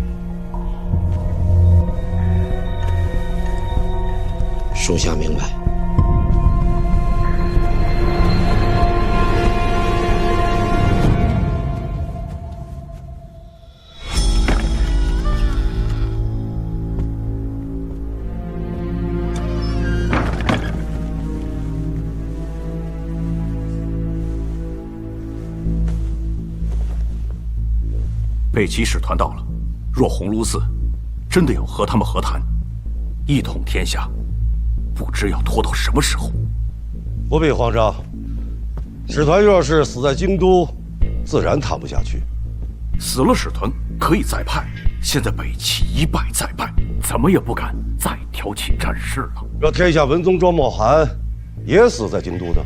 属下明白。北齐使团到了，若鸿胪寺真的要和他们和谈，一统天下，不知要拖到什么时候。不必慌张，使团若是死在京都，自然谈不下去。死了使团可以再派，现在北齐一败再败，怎么也不敢再挑起战事了。若天下文宗庄墨涵也死在京都的。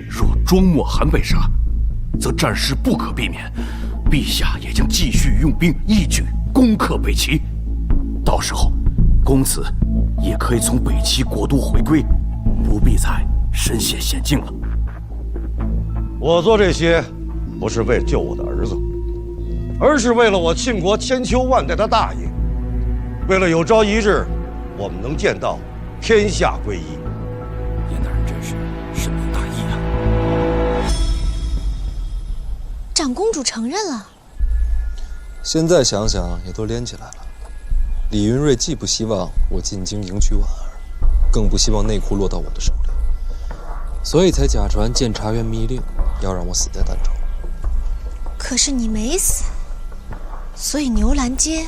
若庄墨寒被杀，则战事不可避免，陛下也将继续用兵，一举攻克北齐。到时候，公子也可以从北齐国都回归，不必再身陷险境了。我做这些，不是为救我的儿子，而是为了我庆国千秋万代的大业，为了有朝一日我们能见到天下归一。严大人真是深明大义啊！长公主承认了。现在想想也都连起来了。李云瑞既不希望我进京迎娶婉儿，更不希望内库落到我的手里，所以才假传监察院密令，要让我死在儋州。可是你没死，所以牛栏街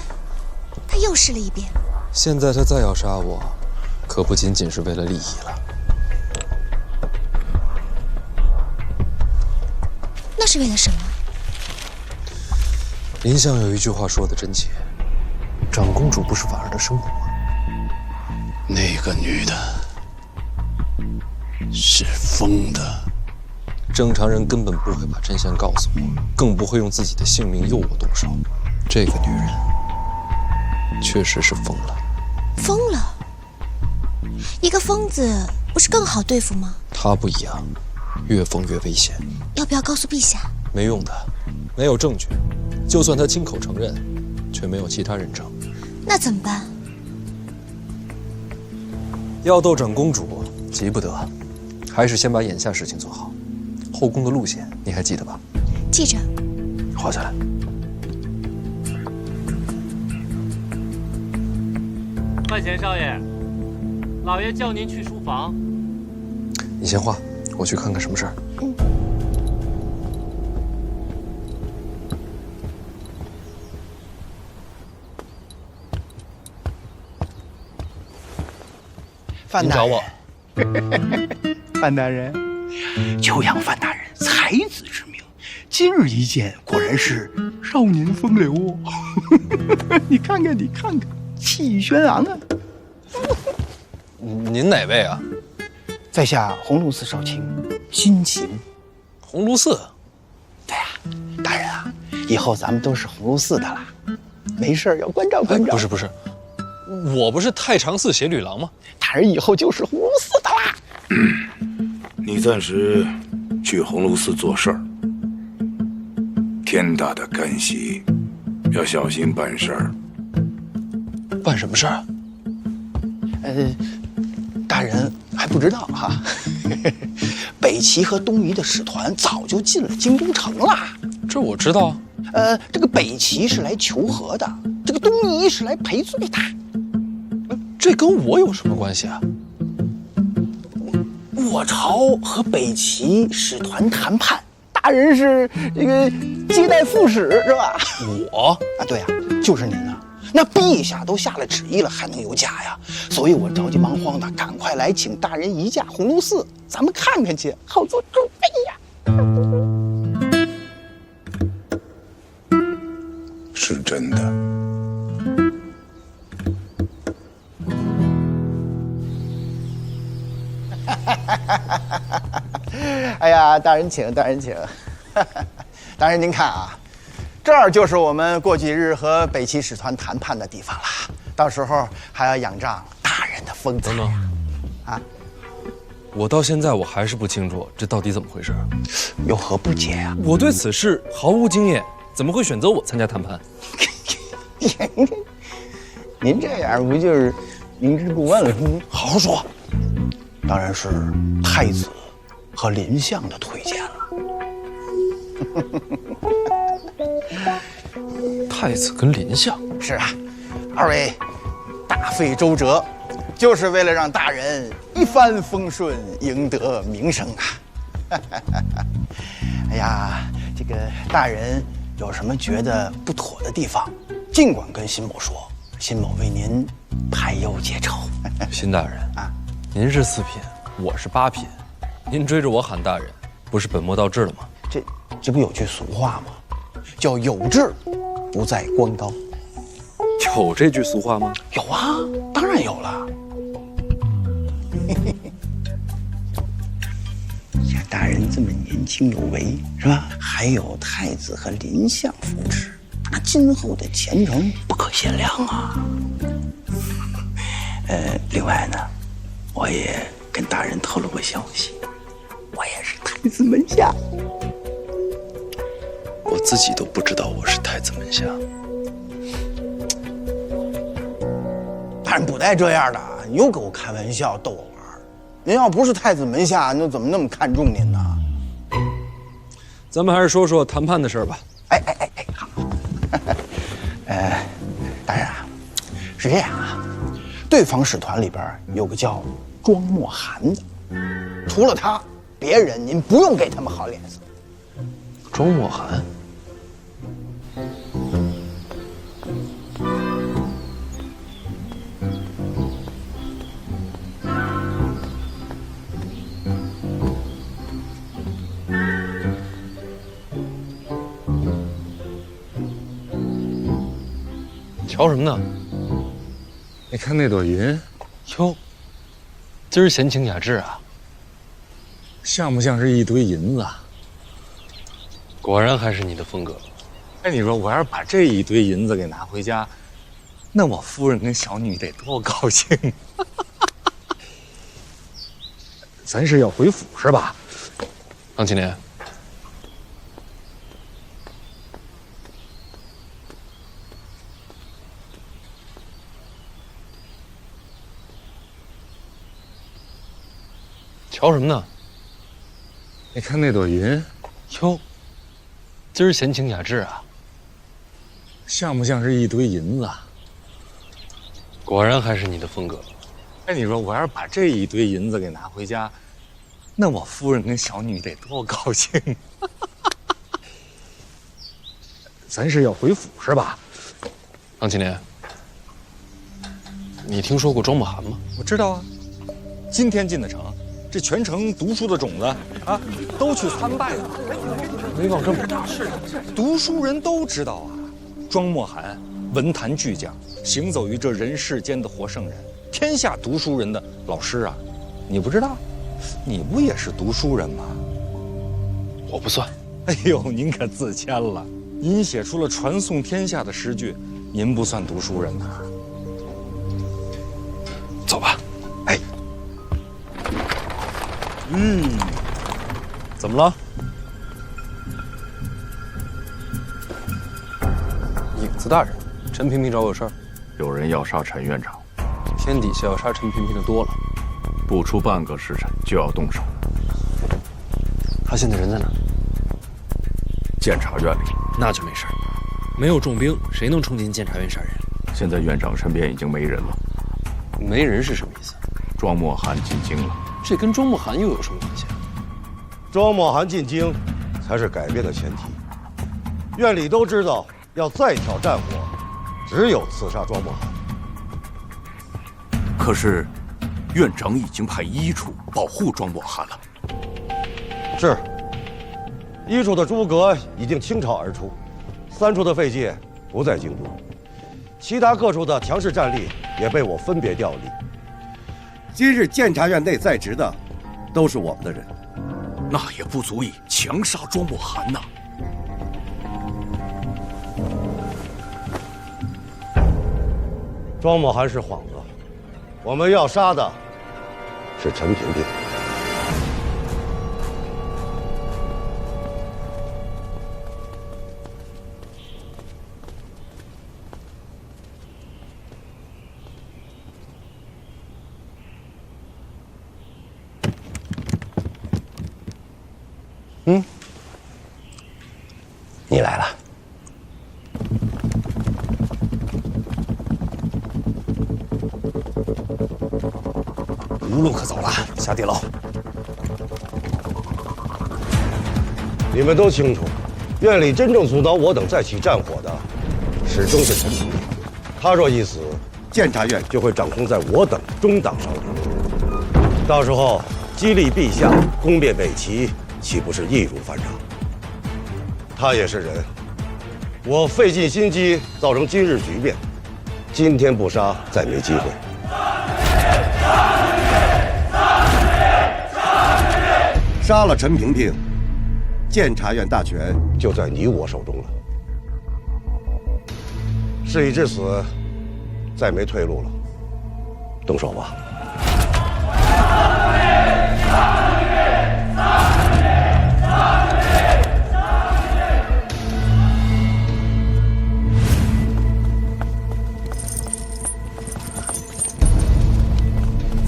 他又试了一遍。现在他再要杀我，可不仅仅是为了利益了。那是为了什么？林相有一句话说得真切：长公主不是婉儿的生母吗？那个女的是疯的。正常人根本不会把真相告诉我，更不会用自己的性命诱我动手。这个女人确实是疯了。疯了？一个疯子不是更好对付吗？她不一样，越疯越危险。要不要告诉陛下？没用的，没有证据。就算她亲口承认，却没有其他人证。那怎么办？要斗长公主，急不得，还是先把眼下事情做好。后宫的路线你还记得吧？记着。画下来。范闲少爷，老爷叫您去书房。你先画，我去看看什么事儿。范大人，范大人，久仰范大人才子之名，今日一见，果然是少年风流哦。你看看，你看看，气宇轩昂啊！您哪位啊？在下鸿胪寺少卿辛勤。鸿胪寺？对呀，大人啊，以后咱们都是鸿胪寺的啦，没事要关照关照。不是，我不是太常寺协律郎吗？大人以后就是鸿胪寺的啦。你暂时去鸿胪寺做事儿，天大的干系，要小心办事儿。办什么事儿啊？大人还不知道哈。北齐和东夷的使团早就进了京都城了。这我知道啊。这个北齐是来求和的，这个东夷是来赔罪的。这跟我有什么关系啊？我朝和北齐使团谈判，大人是这个接待副使是吧？我啊，对呀，就是您呐。那陛下都下了旨意了，还能有假呀？所以我着急忙慌的，赶快来请大人移驾鸿胪寺，咱们看看去，好做准备呀。是真的。哎呀，大人请，大人请。大人您看啊，这儿就是我们过几日和北齐使团谈判的地方了。到时候还要仰仗大人的风采呀。啊，我到现在我还是不清楚这到底怎么回事。有何不解呀？我对此事毫无经验，怎么会选择我参加谈判？您这样不就是明知故问了？好好说。当然是太子和林相的推荐了。太子跟林相？是啊，二位大费周折，就是为了让大人一帆风顺，赢得名声啊！哎呀，这个大人有什么觉得不妥的地方，尽管跟辛某说，辛某为您排忧解愁。辛大人啊，您是4品，我是8品，您追着我喊大人，不是本末倒置了吗？这不有句俗话吗？叫有志不在官高。有这句俗话吗？有啊，当然有了。人这么年轻有为，是吧？还有太子和林相扶持，那今后的前程不可限量啊。另外呢，我也跟大人透露过消息，我也是太子门下。我自己都不知道我是太子门下。大人不带这样的，你又跟我开玩笑逗我玩。您要不是太子门下，那怎么那么看重您呢？咱们还是说说谈判的事儿吧。好。大人啊，是这样啊，对方使团里边有个叫庄墨涵的，除了他，别人您不用给他们好脸色。庄墨涵。瞧什么呢？你看那朵云，哟，今儿闲情雅致啊，像不像是一堆银子？果然还是你的风格。哎，你说我要是把这一堆银子给拿回家，那我夫人跟小女得多高兴！咱是要回府是吧？唐青莲，瞧什么呢？你看那朵云，哟，今儿闲情雅致啊，像不像是一堆银子？果然还是你的风格。哎，你说我要是把这一堆银子给拿回家，那我夫人跟小女得多高兴！咱是要回府是吧？唐青莲，你听说过庄墨涵吗？我知道啊，今天进的城，这全城读书的种子啊，都去参拜了。没往这么大，读书人都知道啊，庄墨涵文坛巨匠，行走于这人世间的活圣人，天下读书人的老师啊，你不知道？你不也是读书人吗？我不算。哎呦，您可自谦了，您写出了传颂天下的诗句，您不算读书人呐。走吧。哎，怎么了？影子大人，陈萍萍找我有事儿。有人要杀陈院长，天底下要杀陈萍萍的多了，不出半个时辰就要动手。他现在人在哪？监察院里。那就没事儿，没有重兵，谁能冲进监察院杀人？现在院长身边已经没人了。没人是什么意思？庄墨涵进京了。这跟庄墨涵又有什么关系？庄墨涵进京，才是改变的前提。院里都知道，要再挑战我，只有刺杀庄墨涵。可是，院长已经派一处保护庄墨涵了。是，一处的诸葛已经倾巢而出，三处的废界不在京都，其他各处的强势战力也被我分别调离。今日监察院内在职的，都是我们的人，那也不足以强杀庄墨涵呐。庄墨涵是幌子，我们要杀的是陈萍萍。你来了。无路可走了，下地牢。你们都清楚，院里真正阻挠我等再起战火的，始终是陈萍萍。他若一死，监察院就会掌控在我等中党手里。到时候激励陛下攻灭北齐，岂不是易如反掌？他也是人，我费尽心机造成今日局面，今天不杀，再没机会。杀了陈萍萍，监察院大权就在你我手中了。事已至此，再没退路了，动手吧。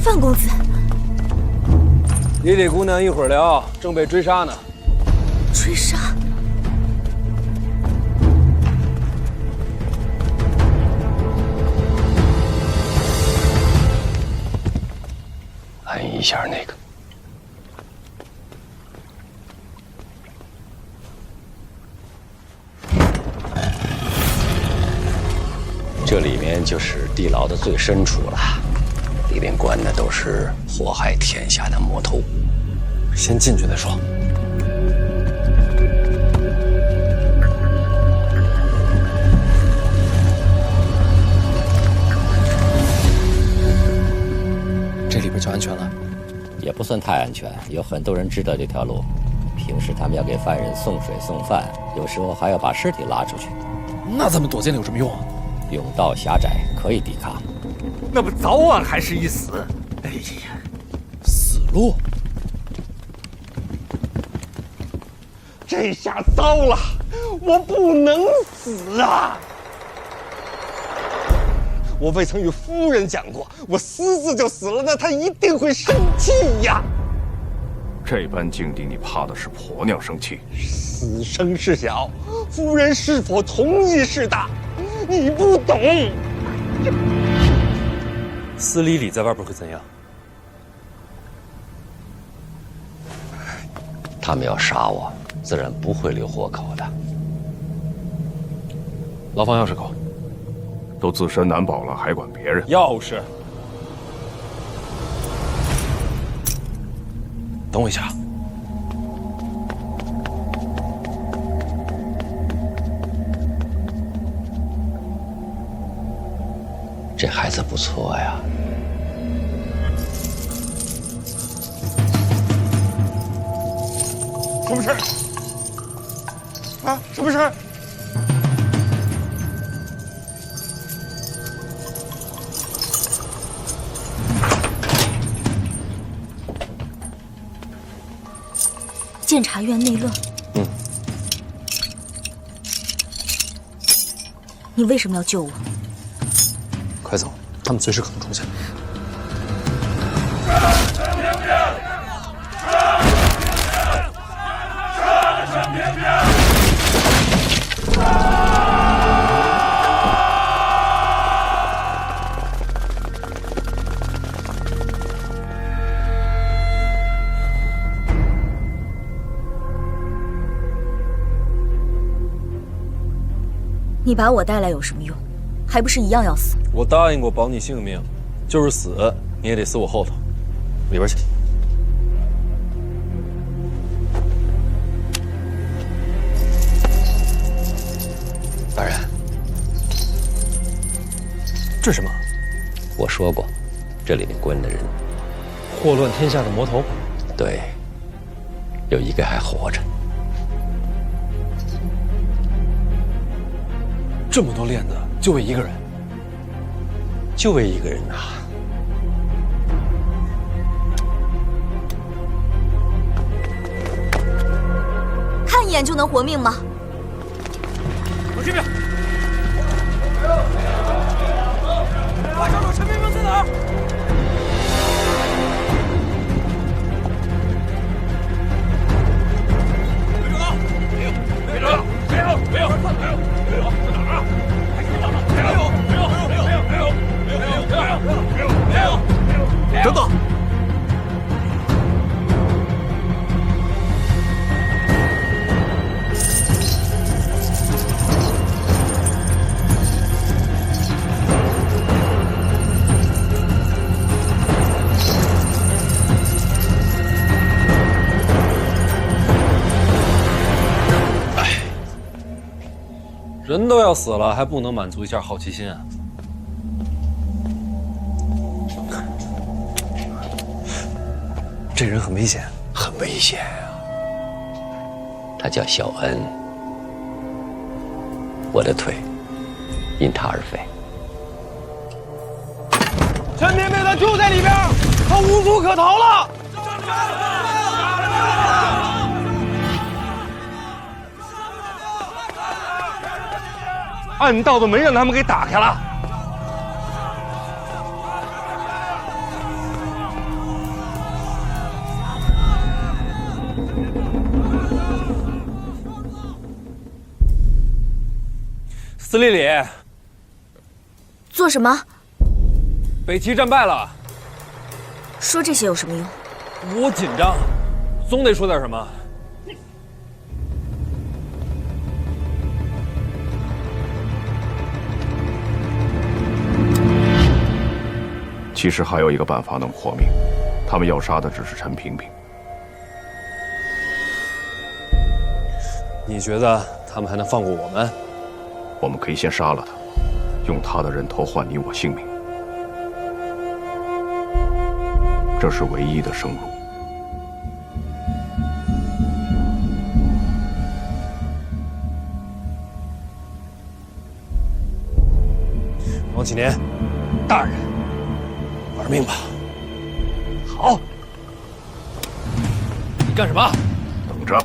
范公子，李李姑娘一会儿聊，正被追杀呢。追杀？按一下那个。这里面就是地牢的最深处了。里面关的都是祸害天下的魔头，先进去再说。这里边就安全了？也不算太安全，有很多人知道这条路。平时他们要给犯人送水送饭，有时候还要把尸体拉出去。那咱们躲进来有什么用啊？甬道狭窄，可以抵抗。那不早晚还是一死？哎呀，死路！这下糟了，我不能死啊！我未曾与夫人讲过，我私自就死了，那她一定会生气呀。这般境地，你怕的是婆娘生气？死生事小，夫人是否同意事大，你不懂。司礼礼在外边会怎样？他们要杀我，自然不会留活口的。牢房钥匙口，都自身难保了，还管别人？钥匙。等我一下。这孩子不错呀。什么事？啊，什么事？监察院内乱。你为什么要救我？快走，他们随时可能出现。你把我带来有什么用？还不是一样要死？我答应过保你性命，就是死你也得死我后头。里边去。大人，这是什么？我说过，这里面关的人，祸乱天下的魔头。对，有一个还活着。这么多链子，就为一个人？就为一个人啊！看一眼就能活命吗？往这边！快找找陈冰冰在哪儿？没找到！没有！没有！没有！没有！没有！在哪儿啊？没有！没有！没有！没有！没有！没有！没有！没有！没有！没有！等等！人都要死了，还不能满足一下好奇心啊？这人很危险，很危险啊。他叫小恩，我的腿因他而废。陈平平他就在里边，他无处可逃了。暗道的门让他们给打开了。司令里，做什么？北齐战败了。说这些有什么用？我紧张，总得说点什么。其实还有一个办法能活命，他们要杀的只是陈萍萍。你觉得他们还能放过我们？我们可以先杀了他，用他的人头换你我性命，这是唯一的生路。王启年，大人，玩命吧！好，你干什么？等着。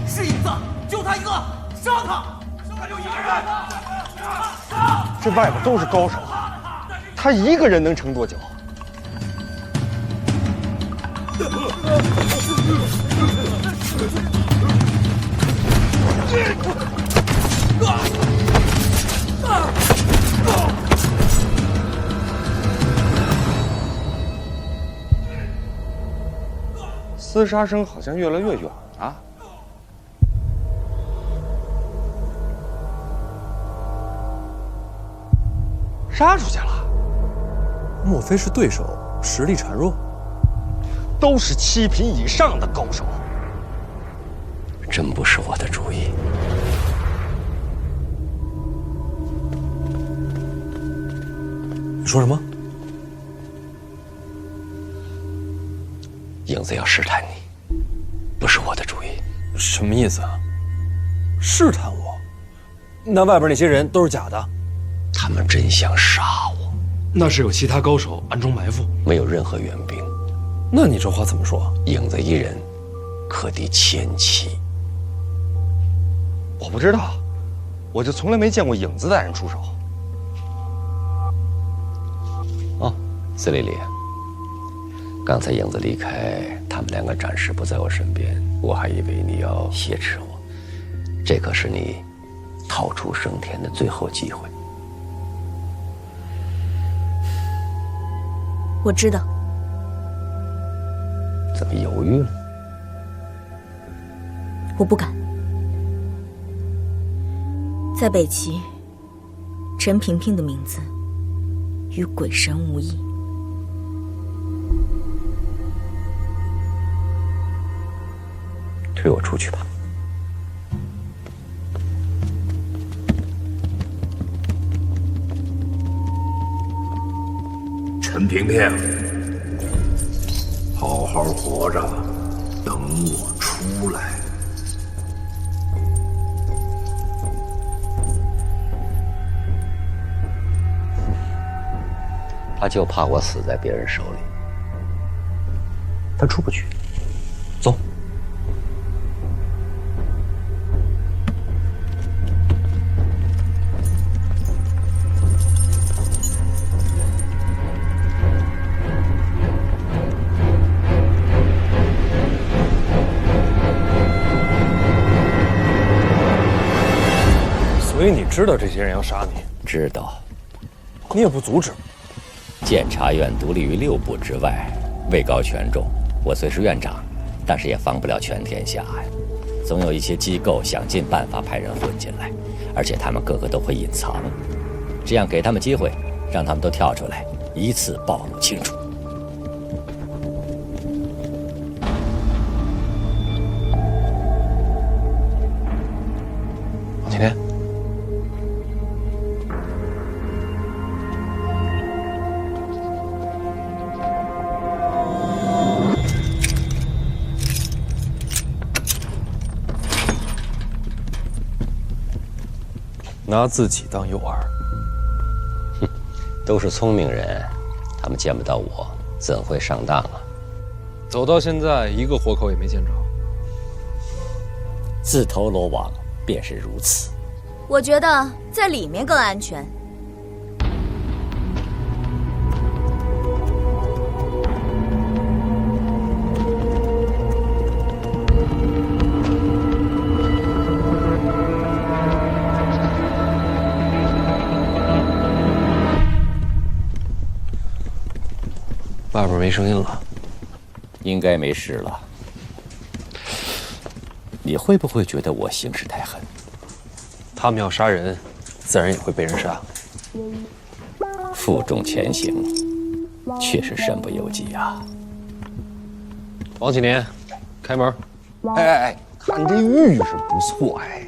是影子，就他一个，杀他！他就一个人。这外边都是高手，他一个人能撑多久？厮杀声好像越来越远了。杀出去了，莫非是对手实力孱弱？都是7品以上的高手。真不是我的主意。你说什么？影子要试探你，不是我的主意。什么意思啊？试探我？那外边那些人都是假的？他们真想杀我。那是有其他高手暗中埋伏？没有任何援兵。那你这话怎么说？影子一人可敌1000骑。我不知道，我就从来没见过影子带人出手。哦，司令里，刚才影子离开，他们2个暂时不在我身边，我还以为你要挟持我。这可是你逃出升天的最后机会。我知道。怎么犹豫了？我不敢。在北齐，陈萍萍的名字与鬼神无异。推我出去吧。陈萍萍，好好活着，等我出来。他就怕我死在别人手里，他出不去。走。所以你知道这些人要杀你？知道。你也不阻止。监察院独立于6部之外，位高权重。我虽是院长，但是也防不了全天下呀。总有一些机构想尽办法派人混进来，而且他们个个都会隐藏。这样给他们机会，让他们都跳出来，一次暴露清楚。王启年。拿自己当诱饵。哼，都是聪明人，他们见不到我，怎会上当啊？走到现在，一个活口也没见着。自投罗网，便是如此。我觉得在里面更安全。外边没声音了，应该没事了。你会不会觉得我行事太狠？他们要杀人，自然也会被人杀。负重前行，确实身不由己啊。王启年，开门。哎，看这玉是不错哎。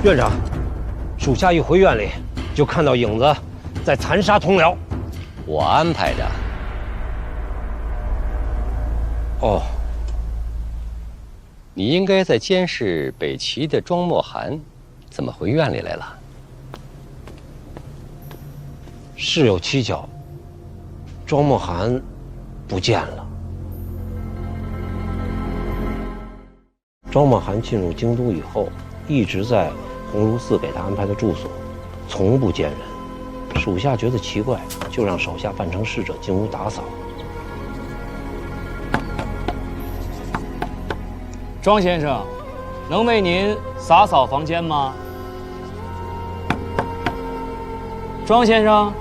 院长，属下一回院里，就看到影子在残杀同僚。我安排的。哦，你应该在监视北齐的庄墨涵，怎么回院里来了？事有蹊跷，庄墨涵不见了。庄墨涵进入京都以后，一直在鸿胪寺给他安排的住所，从不见人。属下觉得奇怪，就让手下扮成侍者进屋打扫。庄先生，能为您洒扫房间吗？庄先生。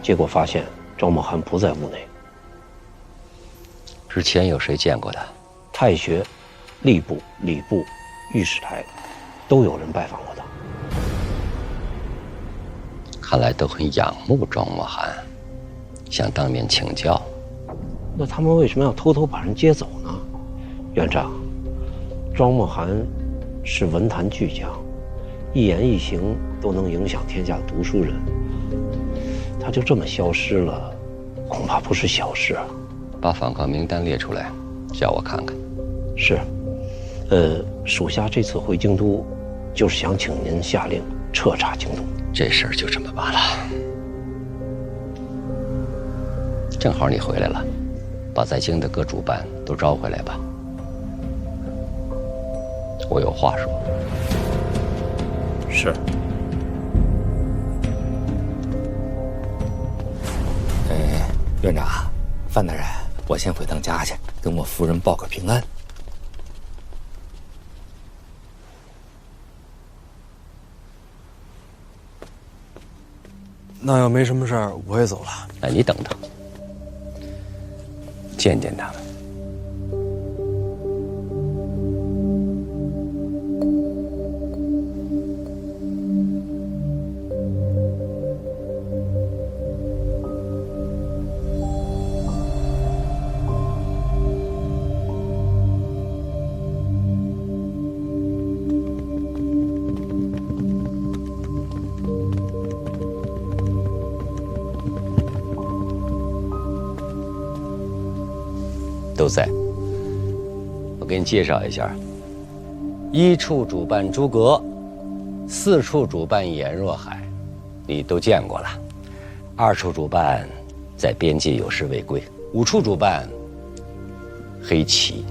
结果发现庄墨涵不在屋内。之前有谁见过他？太学、吏部、礼部、御史台，都有人拜访过他。看来都很仰慕庄墨涵，想当面请教。那他们为什么要偷偷把人接走呢？院长，庄墨涵是文坛巨匠，一言一行都能影响天下的读书人。他就这么消失了，恐怕不是小事啊。把访客名单列出来，叫我看看。是，属下这次回京都，就是想请您下令彻查京都。这事儿就这么办了。正好你回来了，把在京的各主办都招回来吧。我有话说。是。院长，范大人，我先回趟家去，跟我夫人报个平安。那要没什么事儿，我也走了。那你等等，见见他们。都在。我给你介绍一下：1处主办诸葛，4处主办颜若海，你都见过了。2处主办在边界有失未归，5处主办黑旗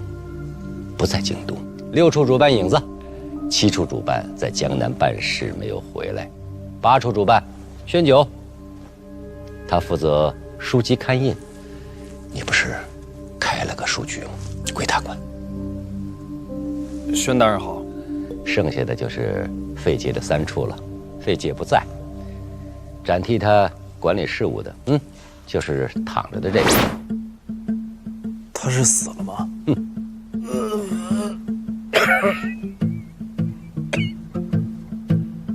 不在京都，6处主办影子7处主办在江南办事没有回来，8处主办宣九，他负责书籍刊印。你不是开了个书局吗？归他管。宣大人好。剩下的就是费杰的3处了，费杰不在，暂替他管理事务的，就是躺着的这个。他是死了吗？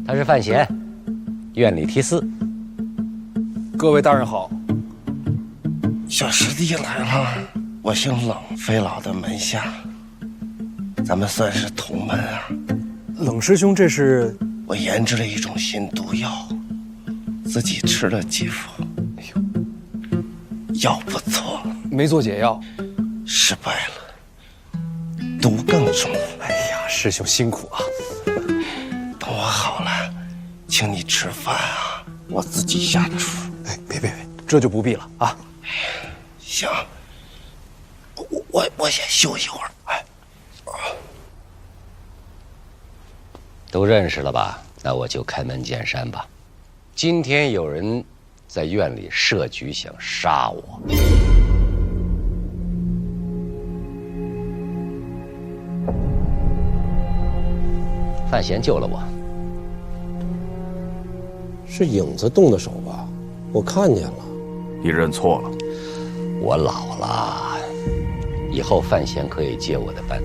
他是范闲，院里题司。各位大人好。小师弟来了，我姓冷，费老的门下，咱们算是同门啊。冷师兄，这是我研制了一种新毒药，自己吃了几副，哎呦，药不错，没做解药，失败了，毒更重。哎呀，师兄辛苦啊！等我好了，请你吃饭啊，我自己下厨。哎，别，这就不必了啊。行，我先休息会儿。哎，都认识了吧？那我就开门见山吧。今天有人在院里设局想杀我。范闲救了我。是影子动的手吧？我看见了。你认错了。我老了，以后范闲可以接我的班，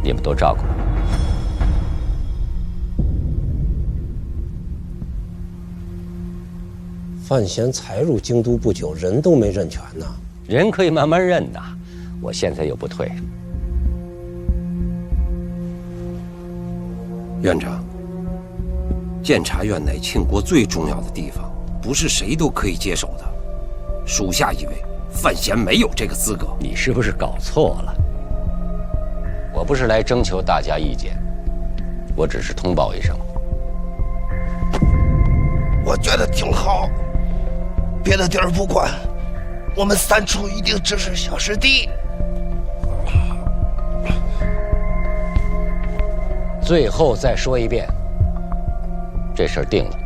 你们多照顾。范闲才入京都不久，人都没认全呢。人可以慢慢认呐，我现在又不退。院长，监察院乃庆国最重要的地方，不是谁都可以接手的。属下以为范闲没有这个资格。你是不是搞错了？我不是来征求大家意见，我只是通报一声。我觉得挺好，别的地儿不管，我们3处一定支持小师弟。最后再说一遍，这事儿定了，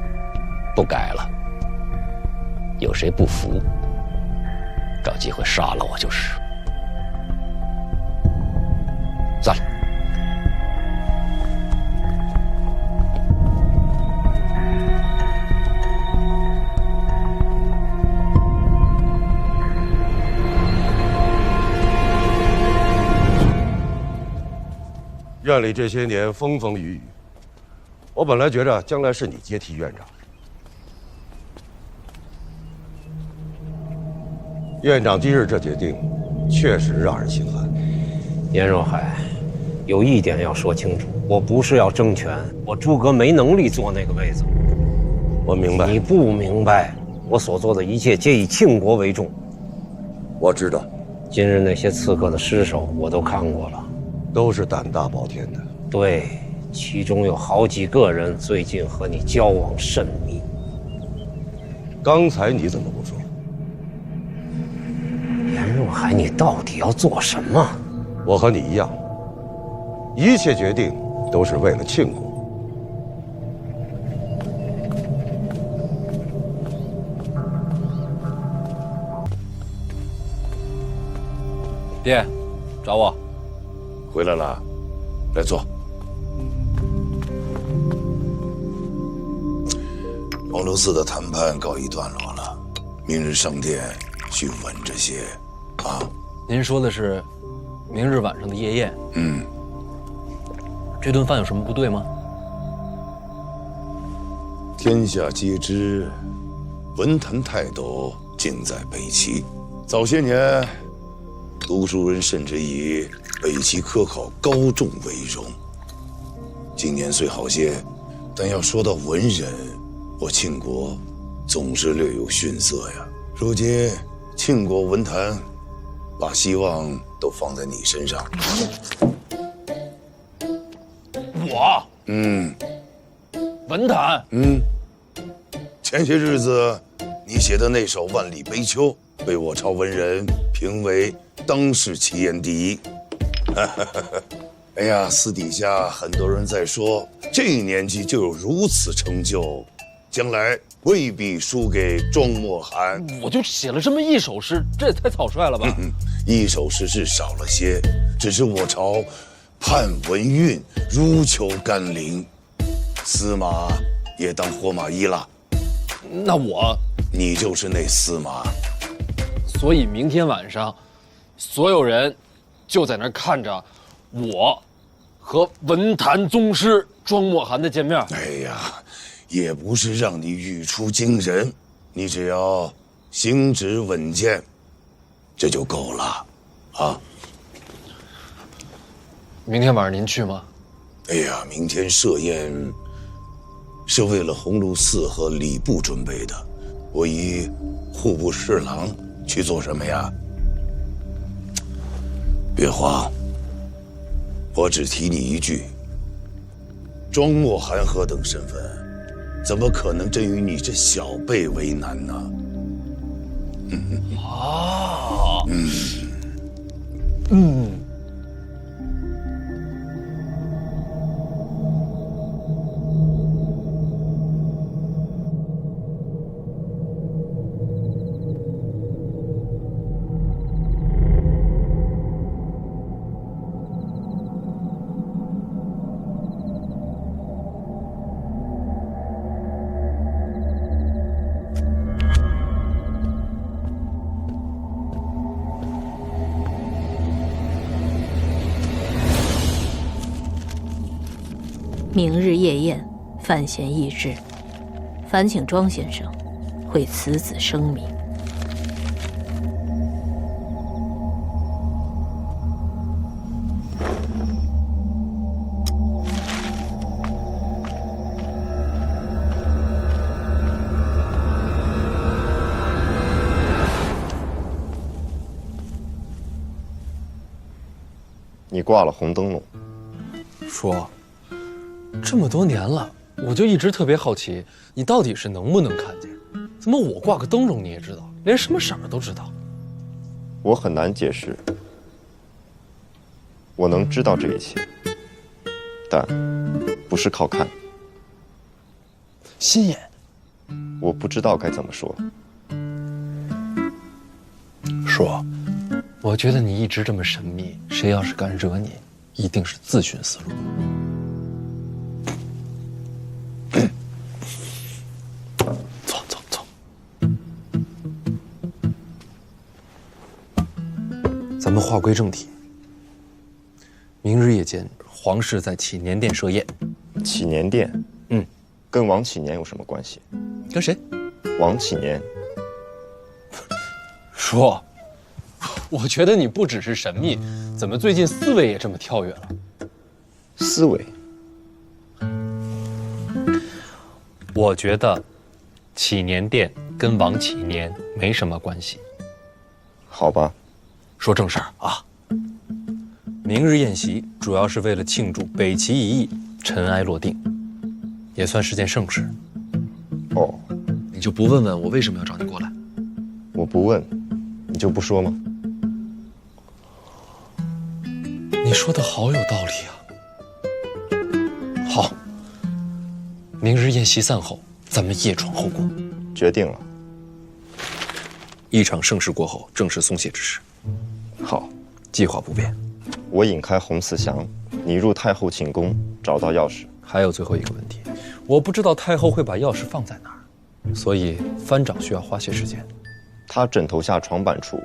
不改了。有谁不服，找机会杀了我就是。散了。院里这些年风风雨雨，我本来觉着将来是你接替院长。院长今日这决定，确实让人心寒。严若海，有一点要说清楚，我不是要争权，我诸葛没能力坐那个位子。我明白。你不明白，我所做的一切皆以庆国为重。我知道。今日那些刺客的尸首我都看过了。都是胆大包天的。对，其中有好几个人最近和你交往甚密。刚才你怎么不说？严若海，你到底要做什么？我和你一样，一切决定都是为了庆国。爹，找我。回来了，来坐。黄楼寺的谈判告一段落了，明日上殿去稳这些，啊。您说的是明日晚上的夜宴？嗯。这顿饭有什么不对吗？天下皆知，文坛泰斗尽在北齐。早些年，读书人甚至以北齐科考高中为荣。今年虽好些，但要说到文人，我庆国总是略有逊色呀。如今庆国文坛把希望都放在你身上。我？文坛？前些日子你写的那首《万里悲秋》被我朝文人评为当世奇言第一。哎呀，私底下很多人在说，这年纪就有如此成就，将来未必输给庄墨涵。我就写了这么一首诗，这也太草率了吧？一首诗是少了些，只是我朝盼文韵，如求甘霖。司马也当活马医了。那你就是那司马。所以明天晚上，所有人就在那儿看着我和文坛宗师庄墨涵的见面。哎呀，也不是让你语出惊人，你只要行止稳健，这就够了，啊。明天晚上您去吗？哎呀，明天设宴是为了鸿胪寺和礼部准备的，我以户部侍郎去做什么呀？别慌，我只提你一句：庄墨涵何等身份，怎么可能真与你这小辈为难呢？明日夜宴，范闲议之，烦请庄先生为此子声明。你挂了红灯笼，说。这么多年了，我就一直特别好奇，你到底是能不能看见？怎么我挂个灯笼你也知道，连什么色儿都知道？我很难解释。我能知道这一切，但不是靠看。心眼。我不知道该怎么说。说，我觉得你一直这么神秘，谁要是敢惹你，一定是自寻死路。咱们话归正题。明日夜间，皇室在启年殿设宴。启年殿，跟王启年有什么关系？跟谁？王启年。说，我觉得你不只是神秘，怎么最近思维也这么跳跃了？思维？我觉得，启年殿跟王启年没什么关系。好吧。说正事儿啊！明日宴席主要是为了庆祝北齐一役尘埃落定，也算是件盛事。哦，你就不问问我为什么要找你过来？我不问，你就不说吗？你说的好有道理啊！好，明日宴席散后，咱们夜闯后宫。决定了。一场盛事过后，正是松懈之时。好，计划不变。我引开洪慈祥，你入太后寝宫，找到钥匙。还有最后一个问题，我不知道太后会把钥匙放在哪儿，所以翻找需要花些时间。她枕头下床板处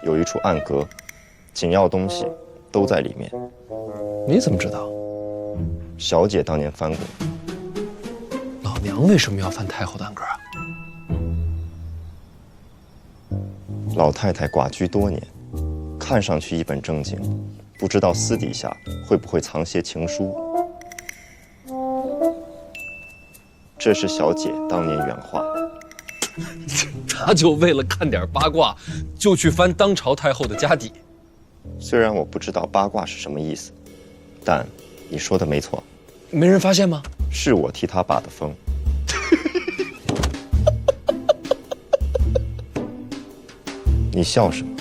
有一处暗格，紧要东西都在里面。你怎么知道？小姐当年翻过。老娘为什么要翻太后的暗格啊？老太太寡居多年，看上去一本正经，不知道私底下会不会藏些情书。这是小姐当年原话。她就为了看点八卦，就去翻当朝太后的家底。虽然我不知道八卦是什么意思，但你说的没错。没人发现吗？是我替她把的风。你笑什么？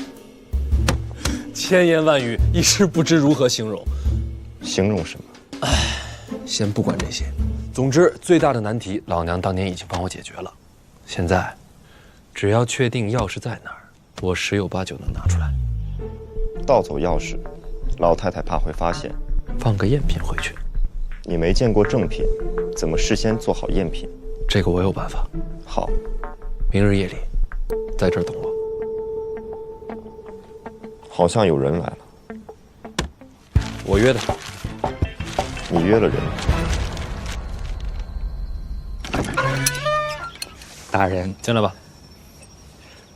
千言万语，一时不知如何形容。形容什么？先不管这些，总之最大的难题，老娘当年已经帮我解决了。现在，只要确定钥匙在哪儿，我十有八九能拿出来。盗走钥匙，老太太怕会发现，放个赝品回去。你没见过正品，怎么事先做好赝品？这个我有办法。好，明日夜里，在这儿等我。好像有人来了。我约的。你约了人？大人，进来吧。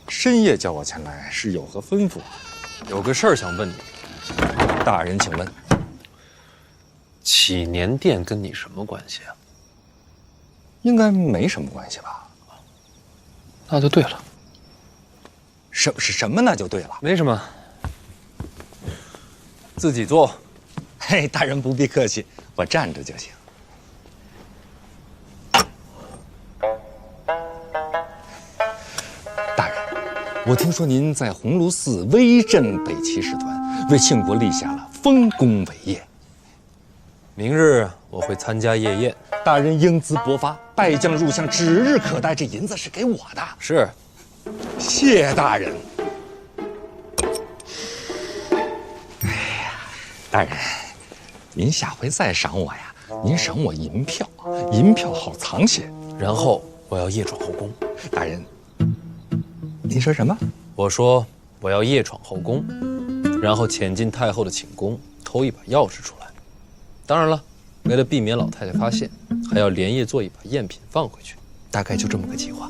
深夜叫我前来，是有何吩咐？有个事儿想问你。大人，请问。祈年殿跟你什么关系啊？应该没什么关系吧？那就对了。什么那就对了？没什么。自己做。嘿，大人不必客气，我站着就行。大人，我听说您在鸿胪寺威震北齐使团，为庆国立下了丰功伟业。明日我会参加夜宴，大人英姿勃发，败将入相，指日可待。这银子是给我的。是，谢大人。哎呀，大人，您下回再赏我呀，您赏我银票，银票好藏些。然后我要夜闯后宫。大人，您说什么？我说我要夜闯后宫，然后潜进太后的寝宫，偷一把钥匙出来。当然了，为了避免老太太发现，还要连夜做一把赝品放回去，大概就这么个计划。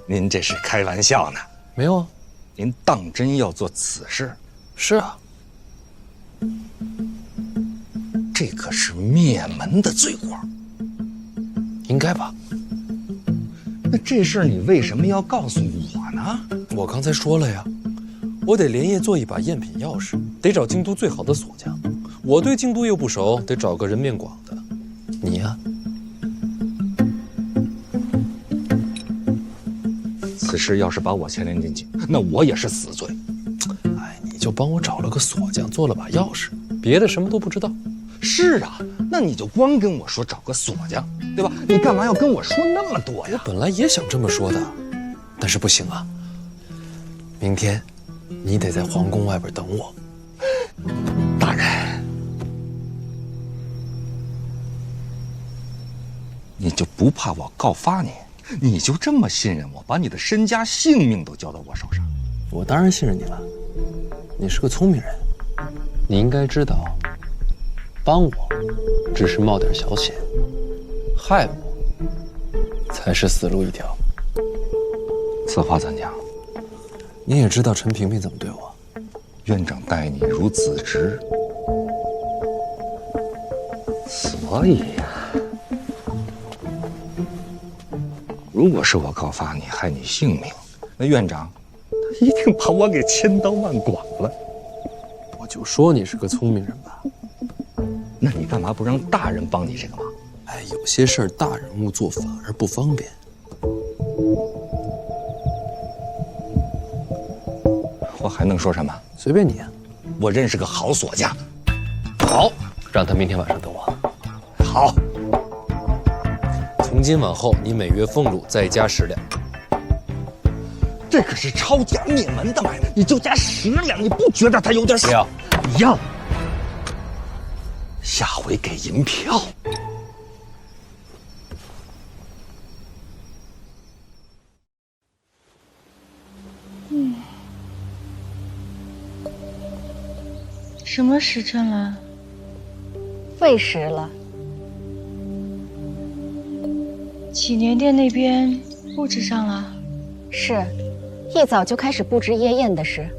您这是开玩笑呢？没有啊，您当真要做此事？是啊，这可是灭门的罪过。应该吧？那这事儿你为什么要告诉我呢？我刚才说了呀，我得连夜做一把赝品钥匙，得找京都最好的锁匠。我对京都又不熟，得找个人面广的。你呀，此事要是把我牵连进去，那我也是死罪。哎，你就帮我找了个锁匠，做了把钥匙，别的什么都不知道。是啊，那你就光跟我说找个锁匠，对吧？你干嘛要跟我说那么多呀？我本来也想这么说的，但是不行啊。明天，你得在皇宫外边等我。大人，你就不怕我告发你？你就这么信任我，把你的身家性命都交到我手上？我当然信任你了。你是个聪明人，你应该知道，帮我只是冒点小险，害我才是死路一条。此话怎讲？你也知道陈萍萍怎么对我。院长待你如子侄，所以呀，如果是我告发你，害你性命，那院长他一定把我给千刀万剐了。我就说你是个聪明人吧。那你干嘛不让大人帮你这个忙？哎，有些事儿大人物做反而不方便。我还能说什么？随便你啊。我认识个好锁匠。好，让他明天晚上等我。好。从今往后，你每月俸禄再加10两。这可是抄家灭门的买卖，你就加10两，你不觉得他有点少？要。下回给银票。什么时辰了？未时了。祈年殿那边布置上了？是，一早就开始布置夜宴的事。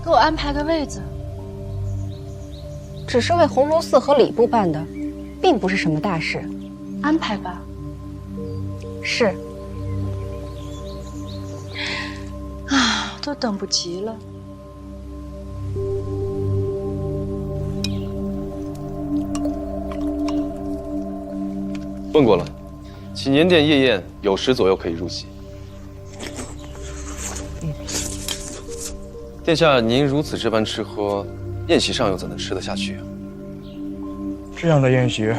给我安排个位子。只是为鸿胪寺和礼部办的，并不是什么大事。安排吧。是。啊，都等不及了。问过了，祈年殿夜宴有10左右可以入席。殿下您如此这般吃喝，宴席上又怎能吃得下去啊？这样的宴席，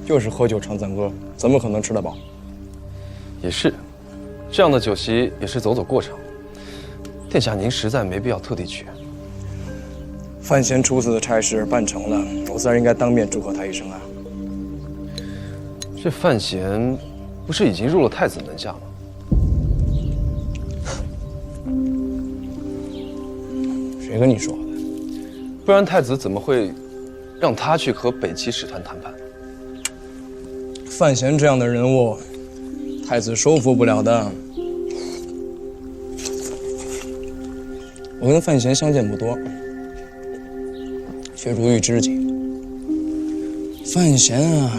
就是喝酒唱赞歌，怎么可能吃得饱？也是，这样的酒席也是走走过场。殿下您实在没必要特地去。范闲出此的差事办成了，我自然应该当面祝贺他一声啊。这范闲不是已经入了太子门下吗？谁跟你说的？不然太子怎么会让他去和北齐使团谈判？范闲这样的人物，太子收服不了的。我跟范闲相见不多，却如遇知己。范闲啊，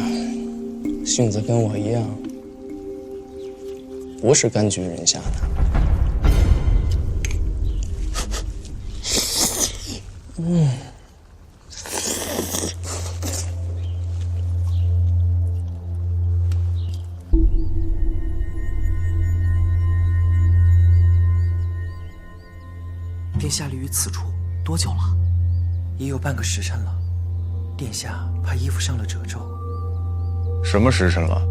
性子跟我一样，不是甘居人下的。殿下立于此处多久了？也有半个时辰了。殿下怕衣服上了褶皱。什么时辰了？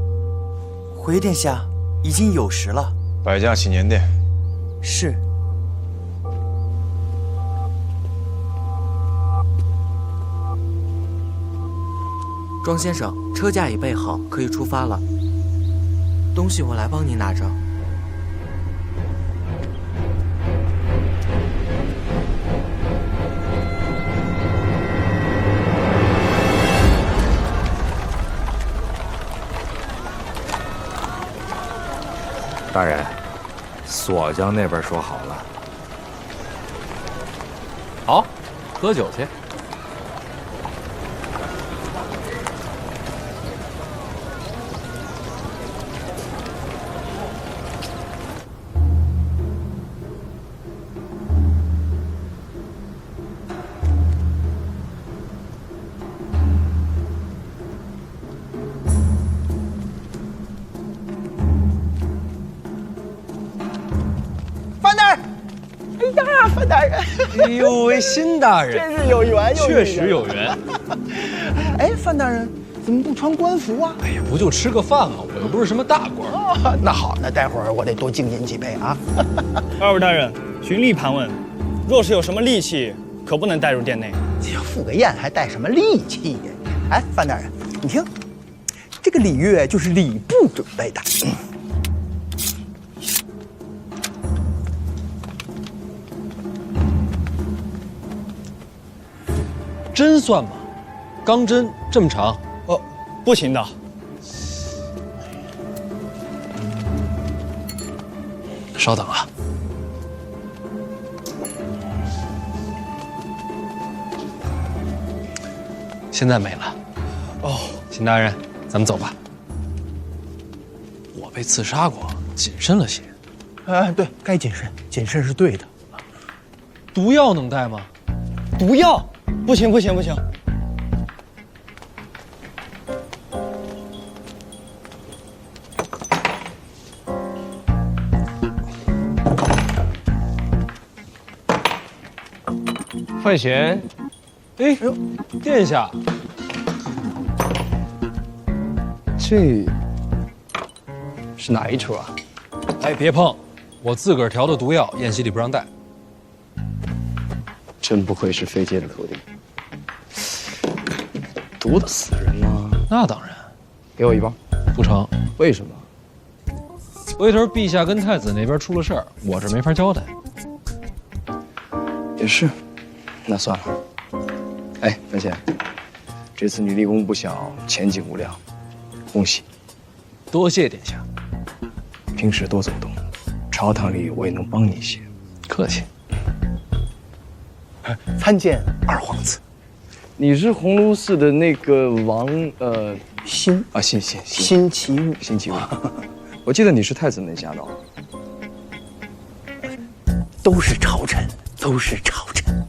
回殿下，已经有时了。摆驾祈年殿。是。庄先生，车驾已备好，可以出发了。东西我来帮您拿着。大人，锁将那边说好了。好，喝酒去。范大人，哎呦喂，辛大人，真是有缘，确实有缘。哎，范大人怎么不穿官服啊？哎呀，不就吃个饭吗？我又不是什么大官。哦，那好，那待会儿我得多敬您几杯啊。二位大人，循例盘问，若是有什么利器，可不能带入殿内。赴个宴还带什么利器呀？哎，范大人，你听，这个礼乐就是礼部准备的。针算吗？钢针这么长？哦，不行的。稍等啊。现在没了。哦，辛大人，咱们走吧。我被刺杀过，谨慎了些。哎，对，该谨慎，谨慎是对的。毒药能带吗？毒药？不行不行不行！范闲，哎呦，殿下，这是哪一出啊？哎，别碰，我自个儿调的毒药，宴席里不让带。真不愧是飞阶的徒弟，毒得死人吗？那当然。给我一包。不成。为什么？回头陛下跟太子那边出了事儿，我这没法交代。也是，那算了。哎，范闲，这次你立功不小，前景无量，恭喜！多谢殿下。平时多走动，朝堂里我也能帮你一些。客气。参见二皇子。你是鸿胪寺的那个辛啊，辛其物，辛其物。我记得你是太子门下的哦。都是朝臣，都是朝臣。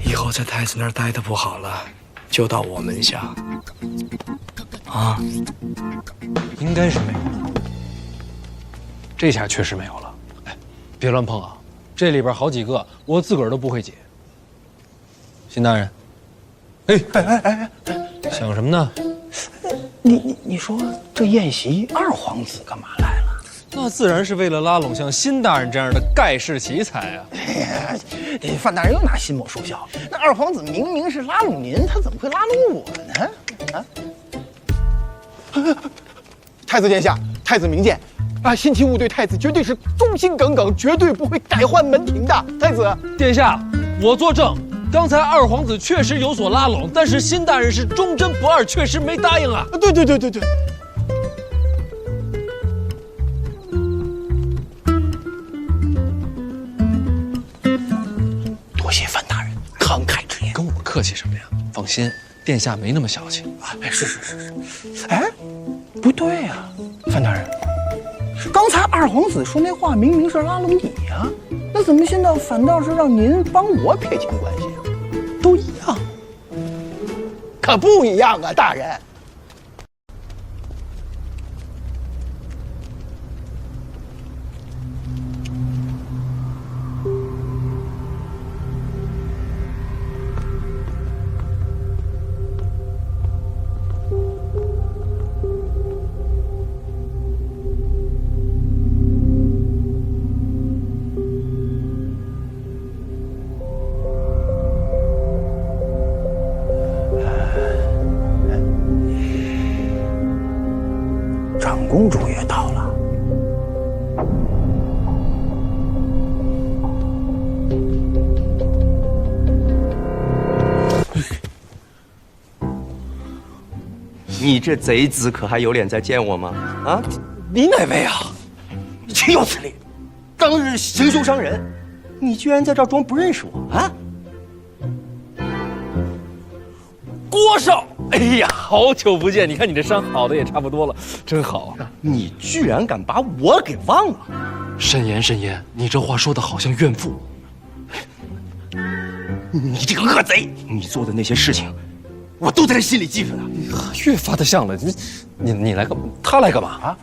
以后在太子那儿待的不好了，就到我门下。啊，应该是没有了。这下确实没有了。哎，别乱碰啊！这里边好几个我自个儿都不会解。辛大人，想什么呢？你说这宴席二皇子干嘛来了？那自然是为了拉拢像辛大人这样的盖世奇才啊！范大人又拿新墨说笑，那二皇子明明是拉拢您，他怎么会拉拢我呢？太子殿下，太子明鉴，新奇物对太子绝对是忠心耿耿，绝对不会改换门庭的。太子殿下，我作证，刚才二皇子确实有所拉拢，但是辛大人是忠贞不二，确实没答应啊。对。多谢范大人慷慨之言。跟我客气什么呀？放心，殿下没那么小气啊。是。哎，不对呀，范大人，刚才二皇子说那话明明是拉拢你呀，那怎么现在反倒是让您帮我撇清关系啊？都一样，可不一样啊，大人。公主也到了。你这贼子可还有脸再见我吗？啊，你哪位啊？岂有此理！当日行凶伤人，你居然在这儿装不认识我啊？郭少，哎呀，好久不见！你看你这伤好的也差不多了，真好。你居然敢把我给忘了！慎言，你这话说的好像怨妇。你这个恶贼，你做的那些事情，我都在心里记着呢。越发的像了，你来干嘛？他来干嘛啊？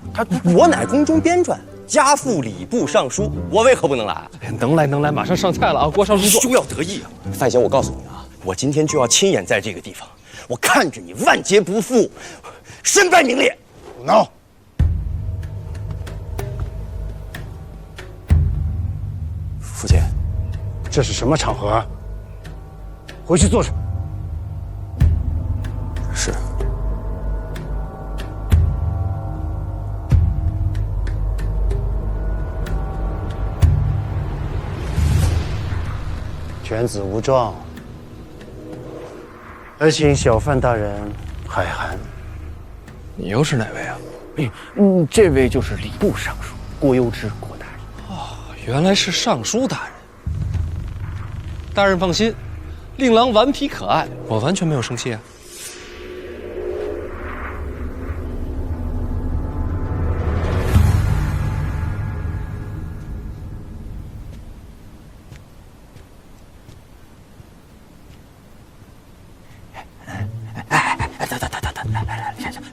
我乃宫中编撰，家父礼部尚书，我为何不能来？能来，马上上菜了啊！郭少入座。休要得意啊！范闲，我告诉你啊，我今天就要亲眼在这个地方，我看着你万劫不复，身败名裂。闹！父亲，这是什么场合？回去坐着。是。犬子无状，还请小范大人海涵。你又是哪位啊？这位就是礼部尚书郭攸之郭大人。哦，原来是尚书大人。大人放心，令郎顽皮可爱，我完全没有生气啊。来，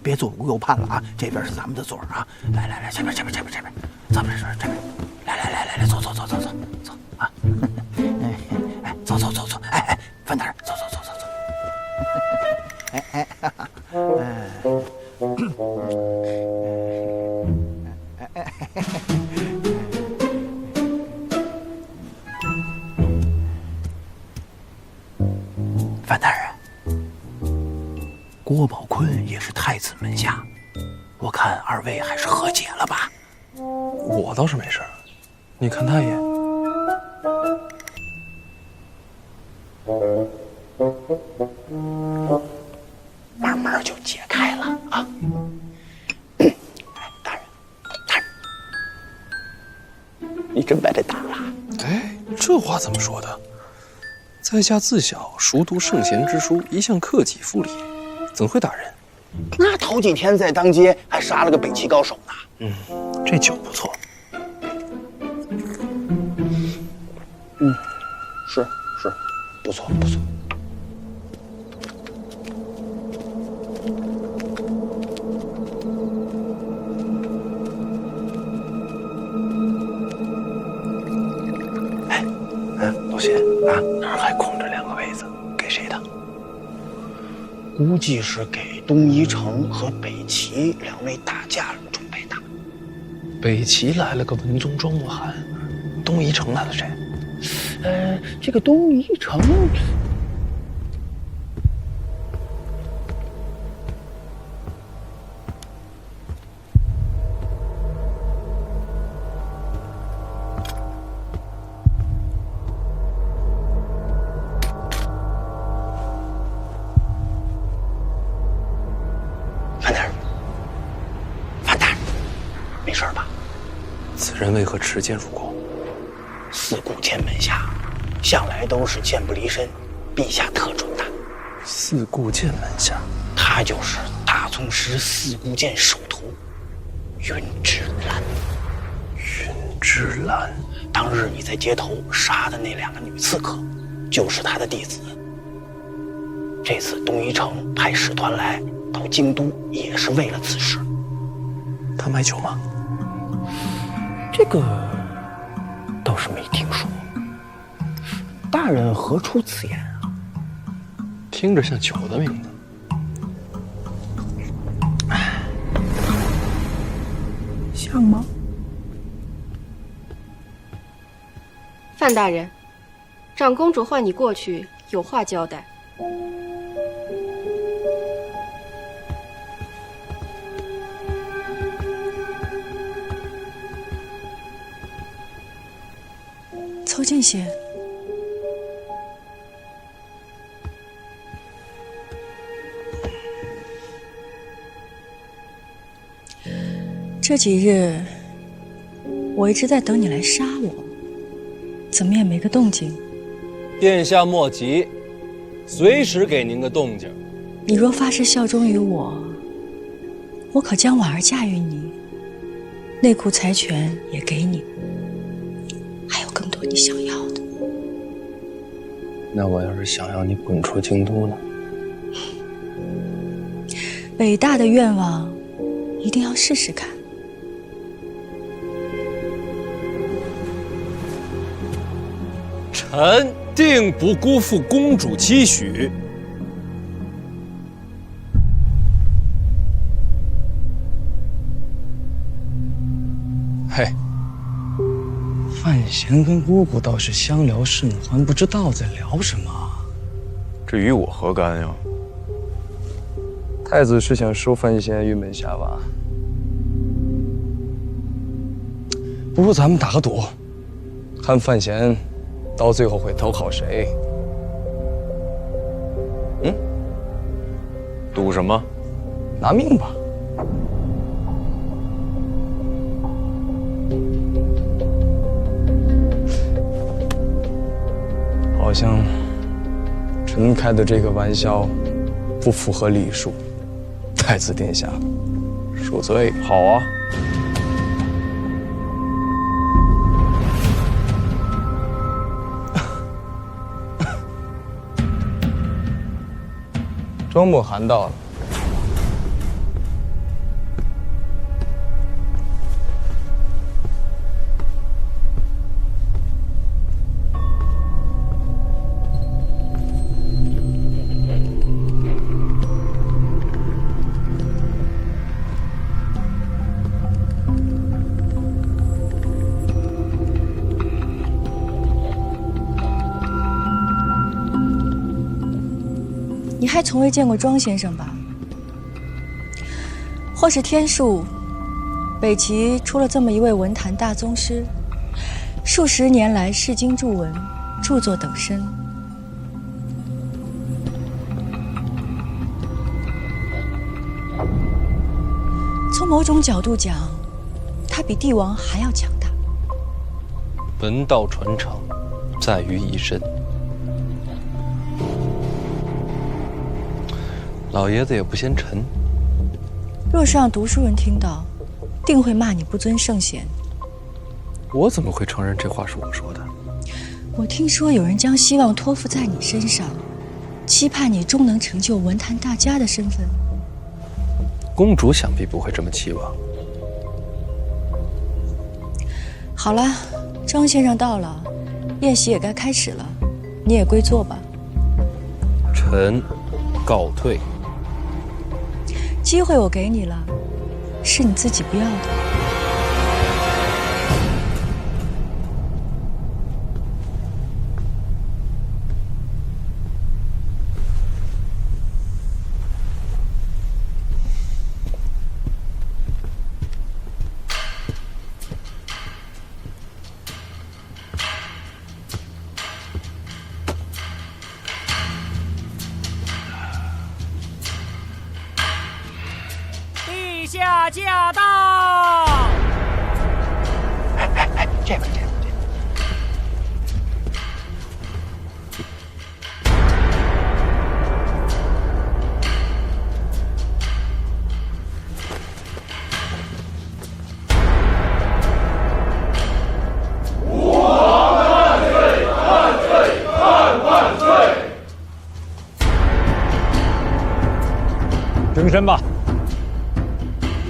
别坐无右畔了啊！这边是咱们的座啊！来，这边，咱们这边，来，走啊！走，哎，范大人，走，范大人。郭宝坤也是太子门下，我看二位还是和解了吧。我倒是没事，你看他一眼。慢慢就解开了啊。大人，你真把这打了？哎，这话怎么说的？在下自小熟读圣贤之书，一向克己复礼。怎会打人？那头几天在当街还杀了个北齐高手呢。这酒不错。是，不错。哎，先啊，那儿还空着2个位子，给谁的？估计是给东夷城和北齐2位大家准备的。北齐来了个文宗庄莫涵，东夷城来了谁？这个东夷城，范大人，没事吧？此人为何持剑入宫？四顾剑门下，向来都是剑不离身，陛下特准的。四顾剑门下，他就是大宗师四顾剑首徒云之兰。云之兰，当日你在街头杀的那2个女刺客，就是他的弟子。这次东夷城派使团来到京都，也是为了此事。他卖酒吗？这个倒是没听说。大人何出此言啊？听着像酒的名字。像吗？范大人，长公主唤你过去，有话交代。凑近些。这几日，我一直在等你来杀我，怎么也没个动静。殿下莫急，随时给您个动静。你若发誓效忠于我，我可将婉儿嫁与你，内库财权也给你，还有更多你想要的。那我要是想要你滚出京都呢？北大的愿望，一定要试试看。臣定不辜负公主期许。嘿，范闲跟姑姑倒是相聊甚欢，不知道在聊什么。这与我何干呀？太子是想收范闲于门下吧？不如咱们打个赌，看范闲到最后会投靠谁？赌什么？拿命吧！好像臣开的这个玩笑不符合礼数，太子殿下恕罪。好啊。庄莫涵到了。你还从未见过庄先生吧？或是天数，北齐出了这么一位文坛大宗师，数十年来视经著文，著作等身。从某种角度讲，他比帝王还要强大。文道传承，在于一身。老爷子也不嫌沉。若是让读书人听到，定会骂你不尊圣贤。我怎么会承认这话是我说的？我听说有人将希望托付在你身上，期盼你终能成就文坛大家的身份。公主想必不会这么期望。好了，庄先生到了，宴席也该开始了，你也归坐吧。臣告退。机会我给你了，是你自己不要的。陛下驾到！这边。đứng身吧。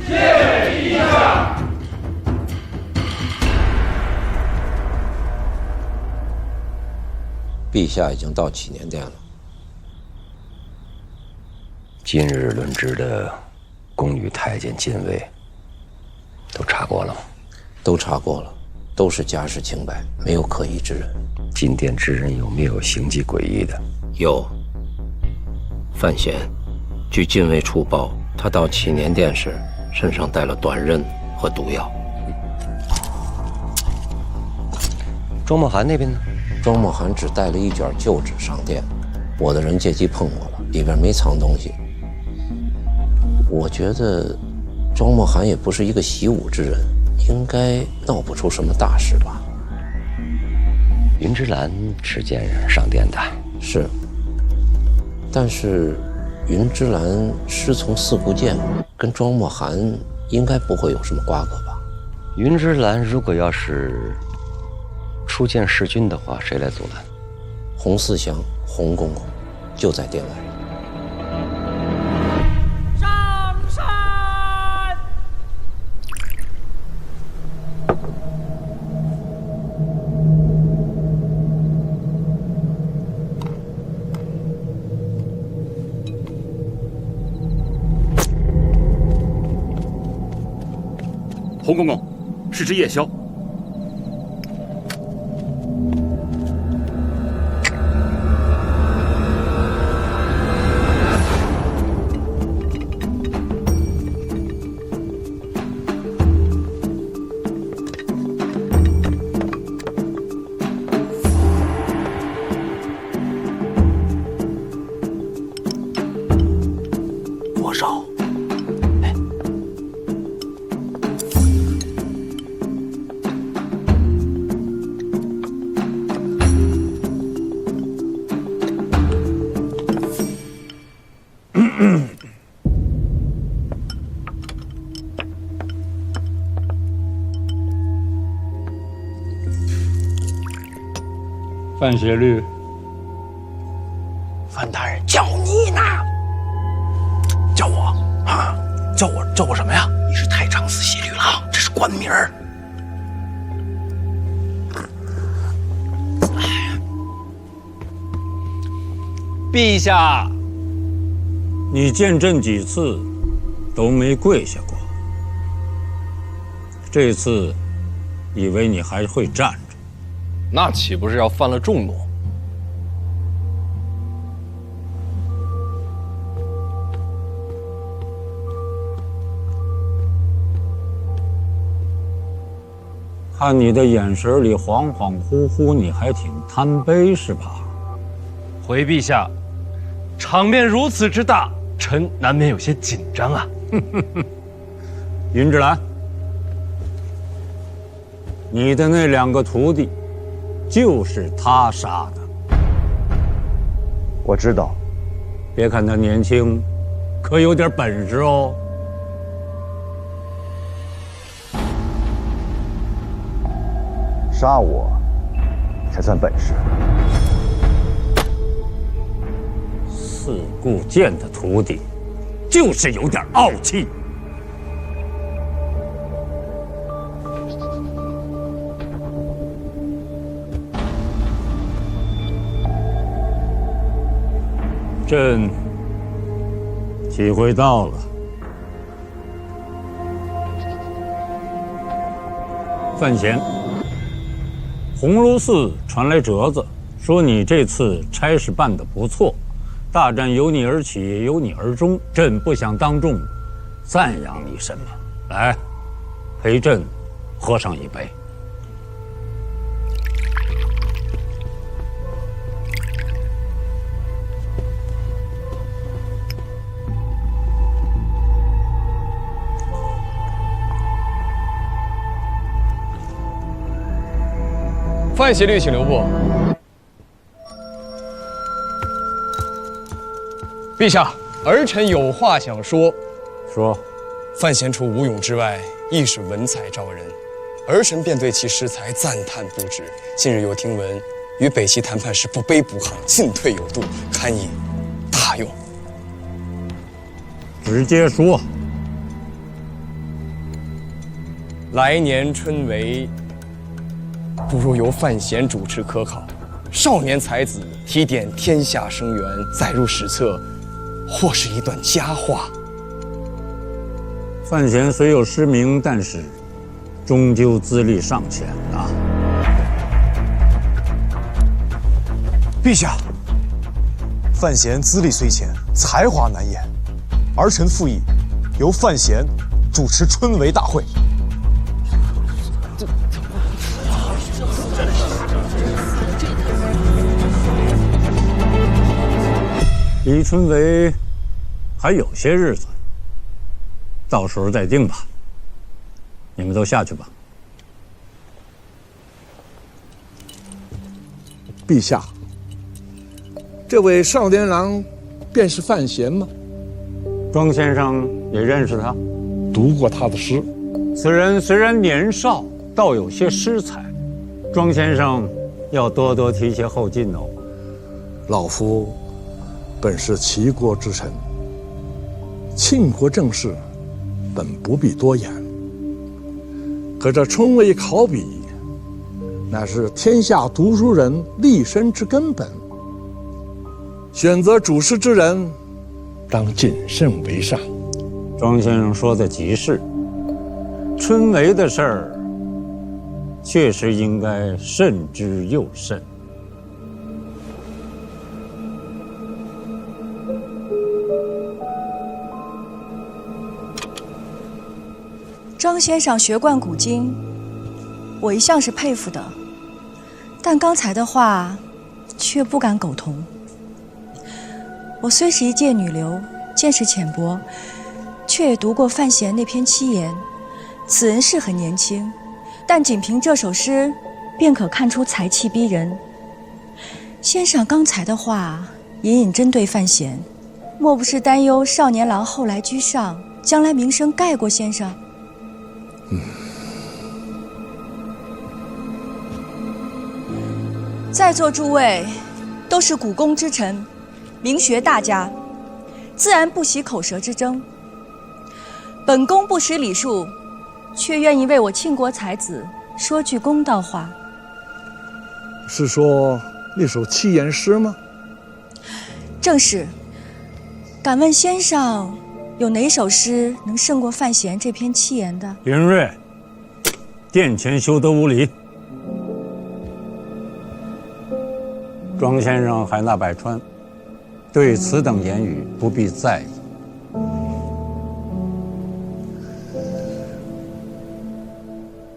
谢陛下。陛下已经到祈年殿了。今日论职的宫女太监禁卫都查过了吗？都查过了，都是家世清白，没有可疑之人。进殿之人有没有行迹诡异的？有。范闲，据禁卫处报，他到祈年殿时身上带了短刃和毒药。庄墨涵那边呢？庄墨涵只带了一卷旧纸上殿，我的人借机碰过了，里边没藏东西。我觉得庄墨涵也不是一个习武之人，应该闹不出什么大事吧。云之兰持剑上殿的，是。但是云之兰师从四顾剑，跟庄墨涵应该不会有什么瓜葛吧？云之兰如果要是出见弑君的话，谁来阻拦？洪四祥、洪公公就在殿外。上山！洪公公，是只夜枭。左手。范协律，范大人叫你呢，叫我啊，叫我什么呀？你是太常寺协律郎，这是官名儿。陛下，你见朕几次都没跪下过，这次以为你还会站着。那岂不是要犯了众怒？看你的眼神里恍恍惚惚，你还挺贪杯是吧？回陛下，场面如此之大，臣难免有些紧张啊。云之兰，你的那2个徒弟就是他杀的。我知道。别看他年轻，可有点本事哦。杀我才算本事。四顾剑的徒弟，就是有点傲气。朕体会到了。范闲，鸿胪寺传来折子，说你这次差事办得不错，大战由你而起，也由你而终。朕不想当众赞扬你什么，来，陪朕喝上一杯。范协律，请留步。陛下，儿臣有话想说。说，范闲除武勇之外，亦是文采照人，儿臣便对其诗才赞叹不止。近日又听闻，与北齐谈判时不卑不亢，进退有度，堪以大用。直接说。来年春闱，不如由范闲主持科考，少年才子提点天下生源，载入史册，或是一段佳话。范闲虽有诗名，但是终究资历尚浅啊。陛下，范闲资历虽浅，才华难掩，儿臣附议由范闲主持春闱大会。离春闱还有些日子，到时候再定吧。你们都下去吧。陛下，这位少年郎便是范闲吗？庄先生也认识他，读过他的诗。此人虽然年少，倒有些诗才，庄先生要多多提携后进哦。老夫本是齐国之臣，庆国政事本不必多言。可这春闱考比，乃是天下读书人立身之根本。选择主事之人，当谨慎为上。庄先生说的极是，春闱的事儿，确实应该慎之又慎。张先生学贯古今，我一向是佩服的，但刚才的话却不敢苟同。我虽是一介女流，见识浅薄，却也读过范闲那篇七言。此人是很年轻，但仅凭这首诗便可看出才气逼人。先生刚才的话隐隐针对范闲，莫不是担忧少年郎后来居上，将来名声盖过先生？在座诸位都是古公之臣，名学大家，自然不喜口舌之争。本宫不识礼数，却愿意为我庆国才子说句公道话。是说那首七言诗吗？正是。敢问先生，有哪首诗能胜过范闲这篇七言的？林睿，殿前休得无礼。庄先生海纳百川，对此等言语不必在意。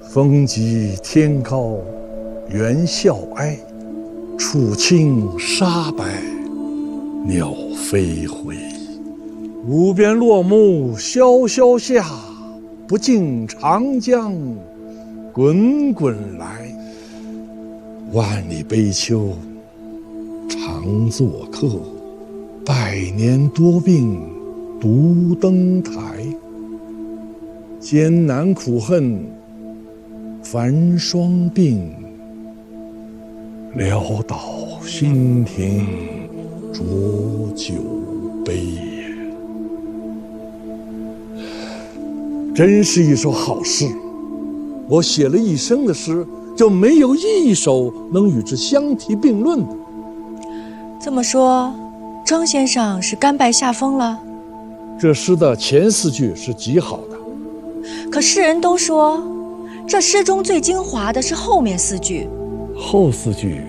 风急天高猿啸哀，楚清沙白鸟飞回。无边落木萧萧下，不尽长江滚滚来。万里悲秋常作客，百年多病独登台。艰难苦恨繁霜鬓，潦倒新停浊酒杯。真是一首好诗，我写了一生的诗，就没有一首能与之相提并论的。这么说，庄先生是甘拜下风了？这诗的前4句是极好的，可世人都说，这诗中最精华的是后面4句。后4句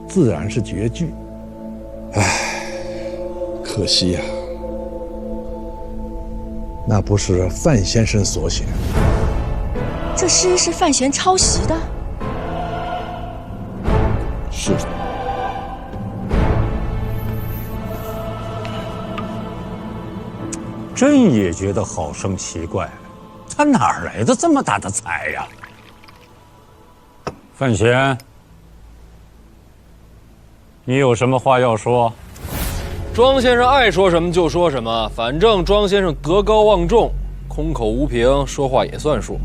自然是绝句。唉，可惜呀，那不是范先生所写。这诗是范闲抄袭的？是的。朕也觉得好生奇怪，他哪儿来的这么大的才呀？范闲，你有什么话要说？庄先生爱说什么就说什么，反正庄先生德高望重，空口无凭，说话也算数。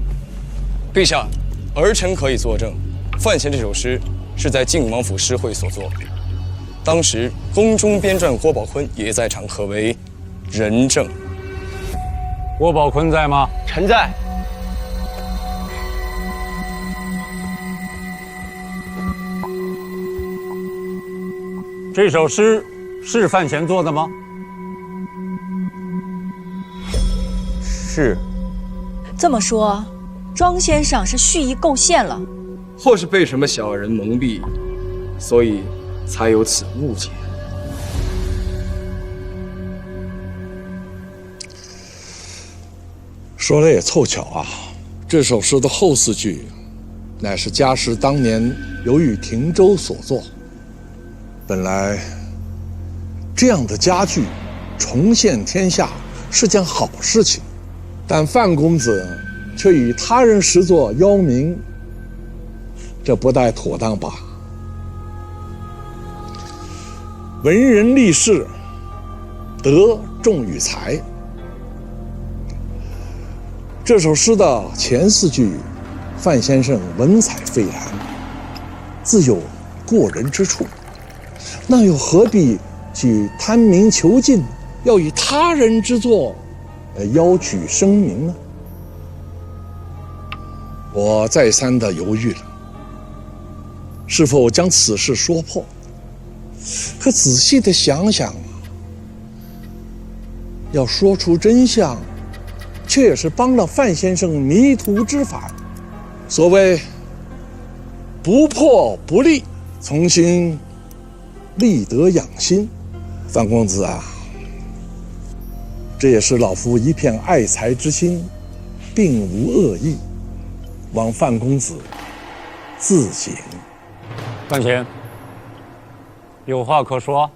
陛下，儿臣可以作证，范闲这首诗是在靖王府诗会所作，当时宫中编撰郭宝坤也在场，可为人证。郭宝坤在吗？臣在。这首诗是范闲做的吗？是。这么说，庄先生是蓄意构陷了，或是被什么小人蒙蔽，所以才有此误解。说来也凑巧啊，这首诗的后4句，乃是家师当年由于停舟所作。本来，这样的佳句重现天下是件好事情，但范公子却以他人诗作邀名，这不太妥当吧？文人立世，德重于才。这首诗的前4句，范先生文采斐然，自有过人之处，那又何必去贪名求进，要以他人之作邀取声名呢？我再三的犹豫了，是否将此事说破？可仔细的想想，要说出真相，却也是帮了范先生迷途知返。所谓不破不立，重新立德养心。范公子啊，这也是老夫一片爱才之心，并无恶意，望范公子自省。范闲，有话可说。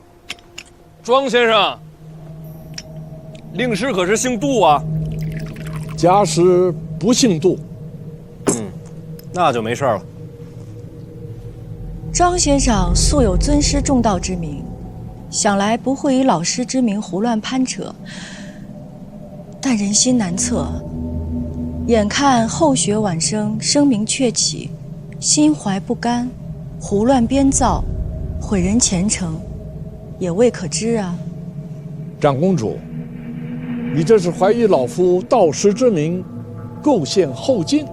庄先生，令师可是姓杜啊？家师不姓杜。那就没事了。庄先生素有尊师重道之名，想来不会以老师之名胡乱攀扯。但人心难测，眼看后学晚生声名鹊起，心怀不甘，胡乱编造，毁人前程，也未可知啊。长公主，你这是怀疑老夫道师之名，构陷后晋？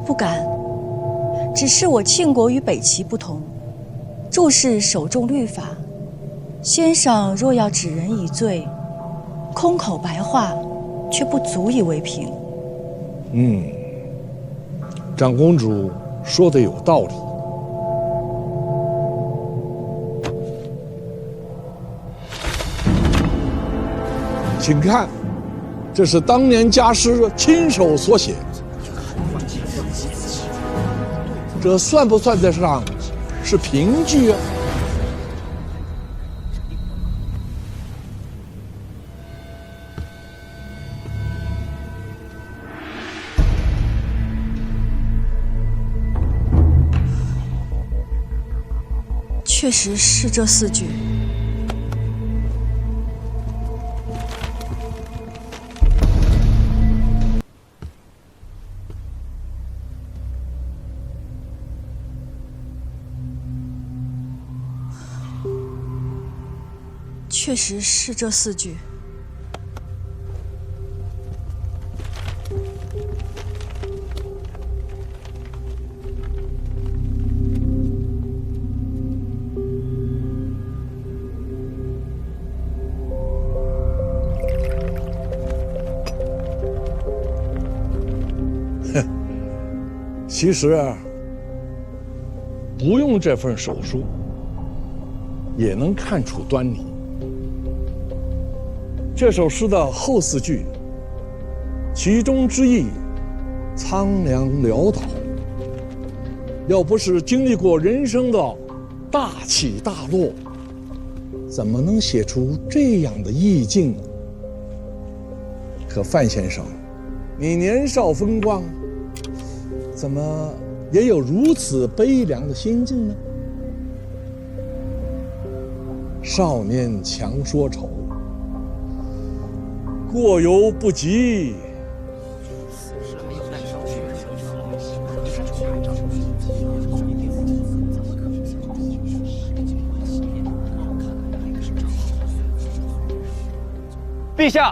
不敢，只是我庆国与北齐不同，注释首重律法。先生若要指人以罪，空口白话却不足以为凭。长公主说的有道理。请看，这是当年家师亲手所写，这算不算得上是凭据啊？确实是这4句。确实是这4句。其实啊，不用这份手书，也能看出端倪。这首诗的后四句，其中之意苍凉潦倒，要不是经历过人生的大起大落，怎么能写出这样的意境呢？可范先生，你年少风光，怎么也有如此悲凉的心境呢？少年强说愁，过犹不及。陛下，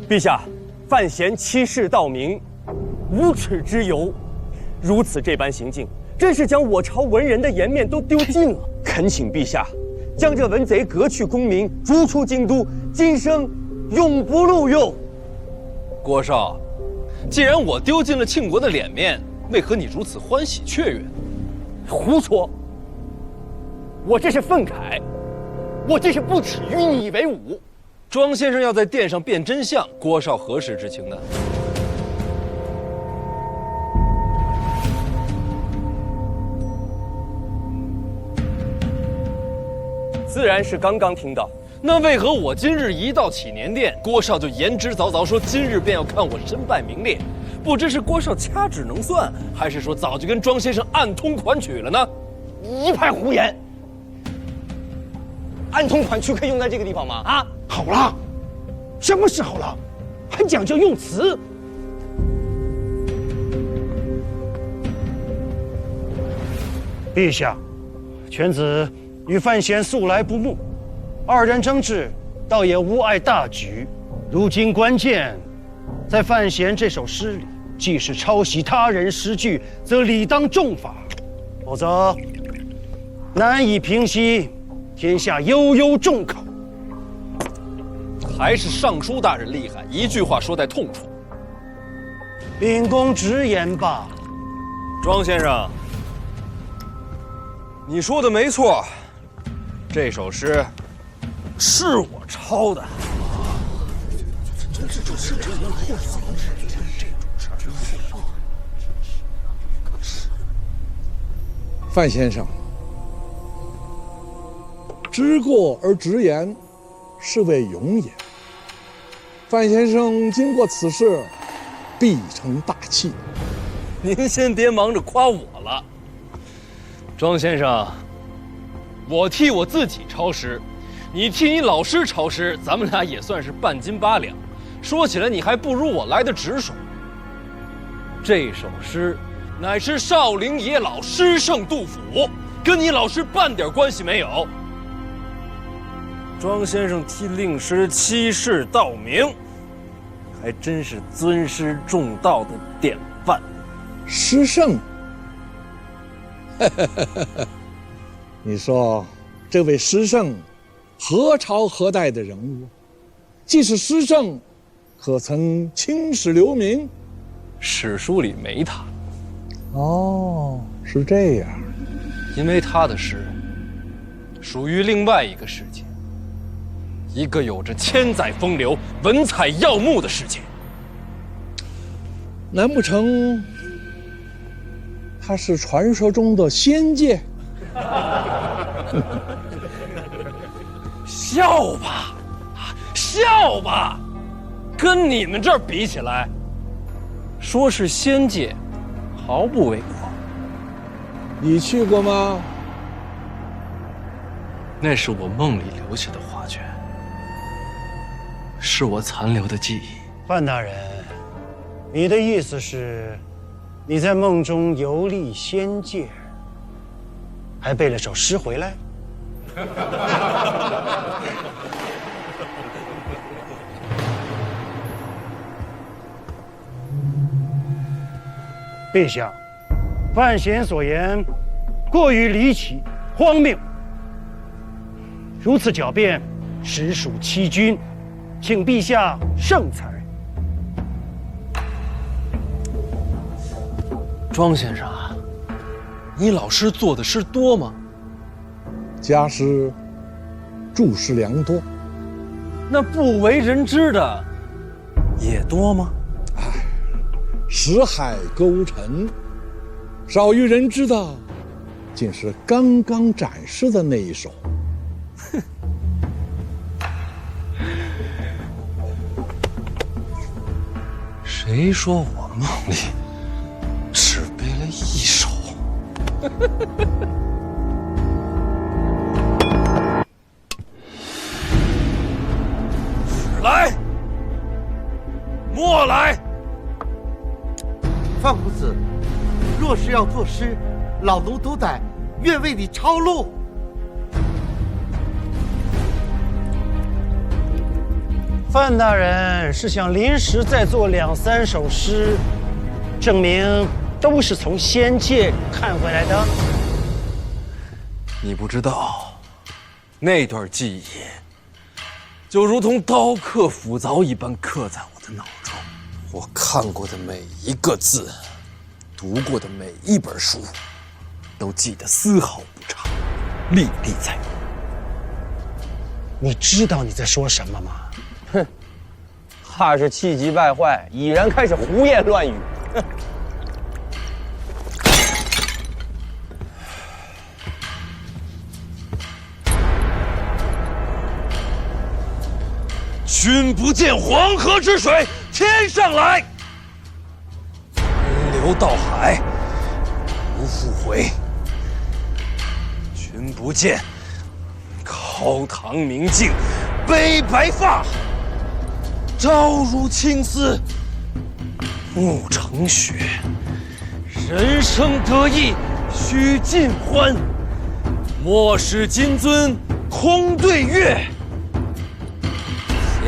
陛下，范闲欺世盗名，无耻之尤，如此这般行径，真是将我朝文人的颜面都丢尽了。恳请陛下，将这文贼革去功名，逐出京都，今生永不录用。郭少，既然我丢尽了庆国的脸面，为何你如此欢喜雀跃？胡说！我这是愤慨，我这是不耻与你为伍。庄先生要在殿上辨真相，郭少何时知情的？自然是刚刚听到。那为何我今日一到启年殿，郭少就言之凿凿说今日便要看我身败名裂？不知是郭少掐指能算，还是说早就跟庄先生暗通款曲了呢？一派胡言！暗通款曲可以用在这个地方吗？啊，好了，什么时候了，还讲究用词？陛下，犬子与范闲素来不睦，二人争执，倒也无碍大局。如今关键在范闲这首诗里，既是抄袭他人诗句，则理当重罚，否则难以平息天下悠悠众口。还是尚书大人厉害，一句话说在痛处。秉公直言吧。庄先生，你说的没错，这首诗是我抄的。范先生，知过而直言，是谓勇也。范先生经过此事，必成大器。您先别忙着夸我了，庄先生，我替我自己抄诗，你替你老师抄诗，咱们俩也算是半斤八两。说起来，你还不如我来的直爽。这首诗乃是少陵野老诗圣杜甫，跟你老师半点关系没有。庄先生替令师欺世盗名，还真是尊师重道的典范。诗圣，你说这位诗圣何朝何代的人物？既是诗圣，可曾青史留名？史书里没他。哦，是这样。因为他的诗属于另外一个世界，一个有着千载风流、文采耀目的世界。难不成他是传说中的仙界？笑吧，笑吧，跟你们这儿比起来，说是仙界，毫不为过。你去过吗？那是我梦里留下的画卷，是我残留的记忆。范大人，你的意思是，你在梦中游历仙界，还背了首诗回来？陛下，范闲所言过于离奇荒谬，如此狡辩，实属欺君。请陛下圣裁。庄先生啊，你老师做的诗多吗？家师著诗良多。那不为人知的也多吗？识海勾陈，少于人知的，竟是刚刚展示的那一首。哼。谁说我梦里只背了一首？来，莫来！范公子，若是要作诗，老奴斗胆，愿为你抄录。范大人是想临时再做2、3首诗，证明都是从仙界看回来的。你不知道，那段记忆就如同刀刻斧凿一般刻在我的脑中。我看过的每一个字，读过的每一本书，都记得丝毫不差，历历在目。你知道你在说什么吗？哼，怕是气急败坏，已然开始胡言乱语。哼。君不见黄河之水天上来，奔流到海不复回。君不见高堂明镜悲白发，朝如青丝暮成雪。人生得意须尽欢，莫使金樽空对月。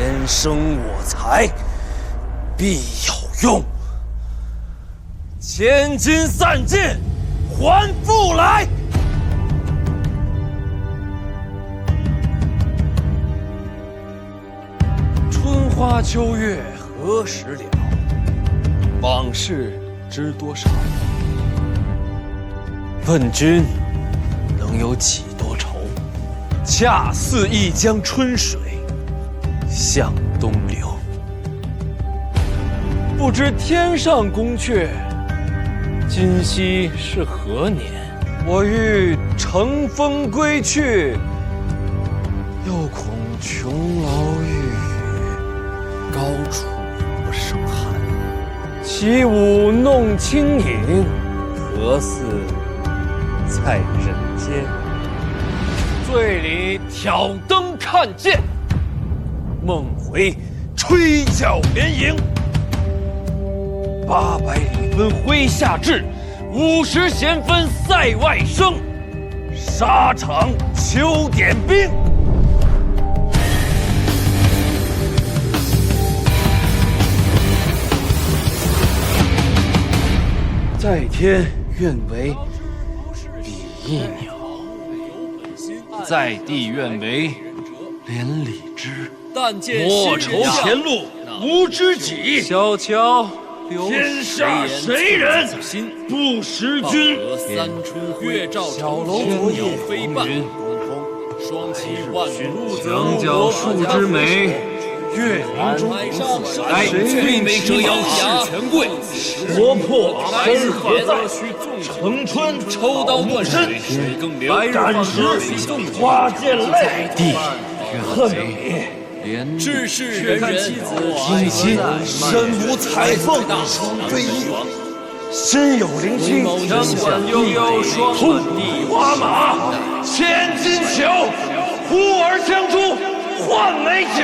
天生我材必有用，千金散尽还复来。春花秋月何时了？往事知多少？问君能有几多愁？恰似一江春水向东流。不知天上宫阙，今夕是何年？我欲乘风归去，又恐琼楼玉宇，高处不胜寒。起舞弄清影，何似在人间？醉里挑灯看剑，梦回吹角连营。800里分麾下炙，50弦分塞外声。沙场秋点兵。在天愿为比翼鸟，在地愿为连理枝。莫愁前路无知己，小桥天下谁人不识君？三春月照小楼鸟飞半，双栖万物墙角数枝梅，月明中哎，最美者摇下权贵，国破身何在？城春抽刀断身，斩石花溅泪，地恨你。志士仁人，今夕身无彩凤双飞翼，身有灵犀枪管悠悠双满地，花马千金裘，呼儿将出换美酒。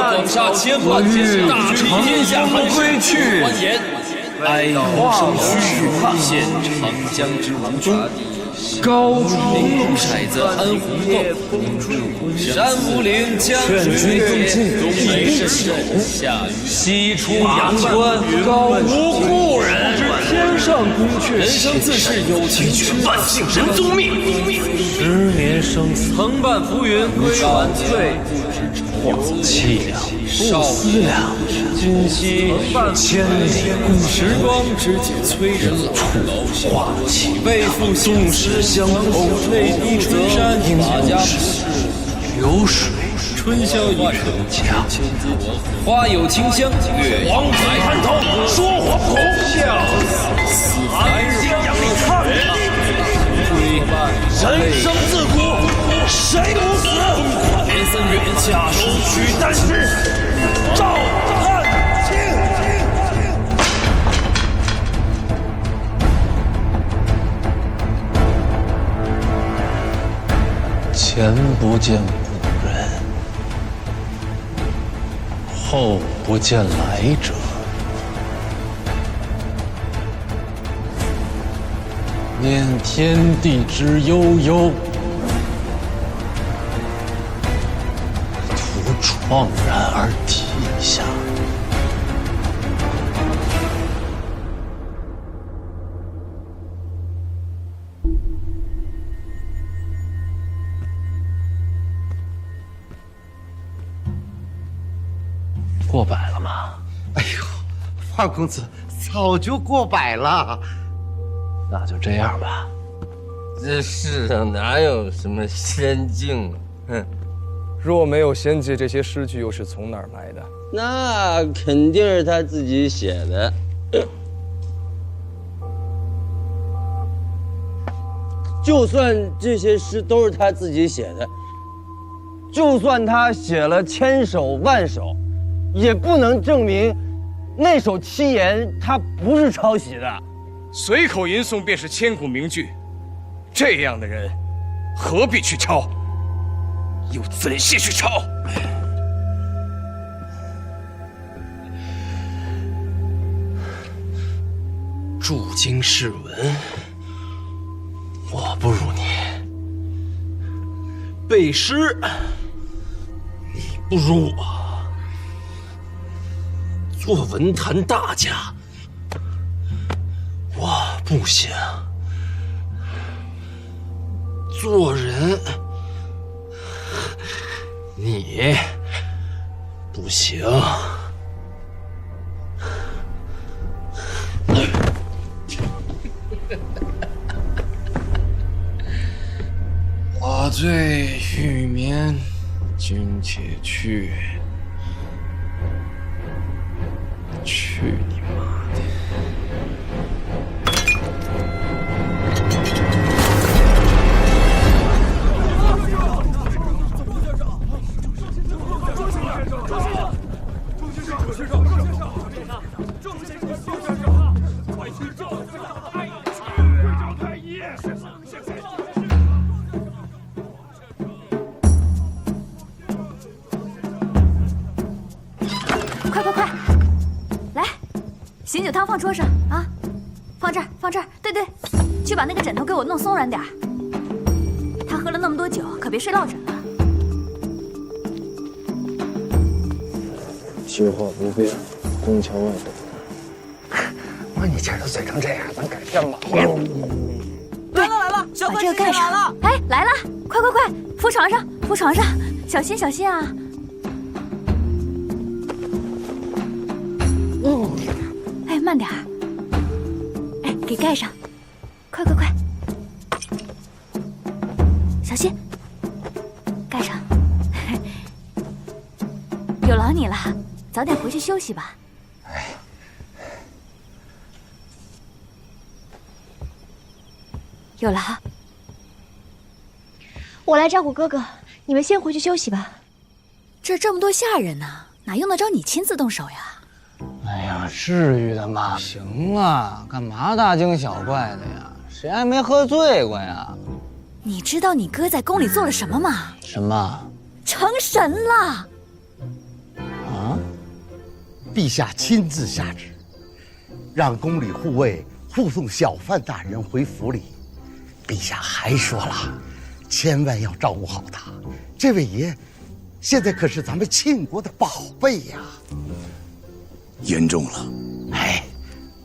广厦千万，大治天下寒归去，哀鸿生虚，现长江之无中。高处骰子安红豆，山无陵江水月，东北神兽下雨，西出阳关高无故人，天上宫阙，人生自是有情趣，万幸人宗灭。10年生死，曾伴浮云归晚醉，不知愁凄凉，不思量。今夕千里共时光，只解催人老化气。为赋纵使相逢，泪滴春山，马家不是流水。春宵一程，千字文，花有清香，月黄海滩头，说惶恐，笑死寒日阳里看人生自古谁不死？天3月下手取丹师，赵汉卿。前不见古人，后不见来者。念天地之悠悠，徒怆然而涕下。过百了吗？哎呦，花公子早就过百了。那就这样吧。这世上哪有什么仙境啊？哼！若没有仙界，这些诗句又是从哪儿来的？那肯定是他自己写的。就算这些诗都是他自己写的，就算他写了千首万首，也不能证明那首七言他不是抄袭的。随口吟诵便是千古名句，这样的人何必去抄？又怎些去抄？注经释文，我不如你；背诗，你不如我；做文坛大家，我不行；做人，你不行。我醉欲眠，君且去。去你妈的！快快快，来，醒酒汤放桌上啊，放这儿，放这儿。对对，去把那个枕头给我弄松软点儿。他喝了那么多酒，可别睡落枕了。虚话不便，宫墙外等。我你今儿都醉成这样，咱改天吧。来了来了，小哥这个盖上了。哎，来了，快快快，扶床上，扶床上，小心小心啊。哎，慢点儿。哎，给盖上，快快快，小心，盖上。有劳你了，早点回去休息吧。有劳。我来照顾哥哥，你们先回去休息吧。这么多下人呢，哪用得着你亲自动手呀？哎呀，至于的吗？行了，干嘛大惊小怪的呀？谁还没喝醉过呀？你知道你哥在宫里做了什么吗？什么？成神了！啊？陛下亲自下旨，让宫里护卫护送小范大人回府里。陛下还说了，千万要照顾好他。这位爷，现在可是咱们庆国的宝贝呀。言重了。哎，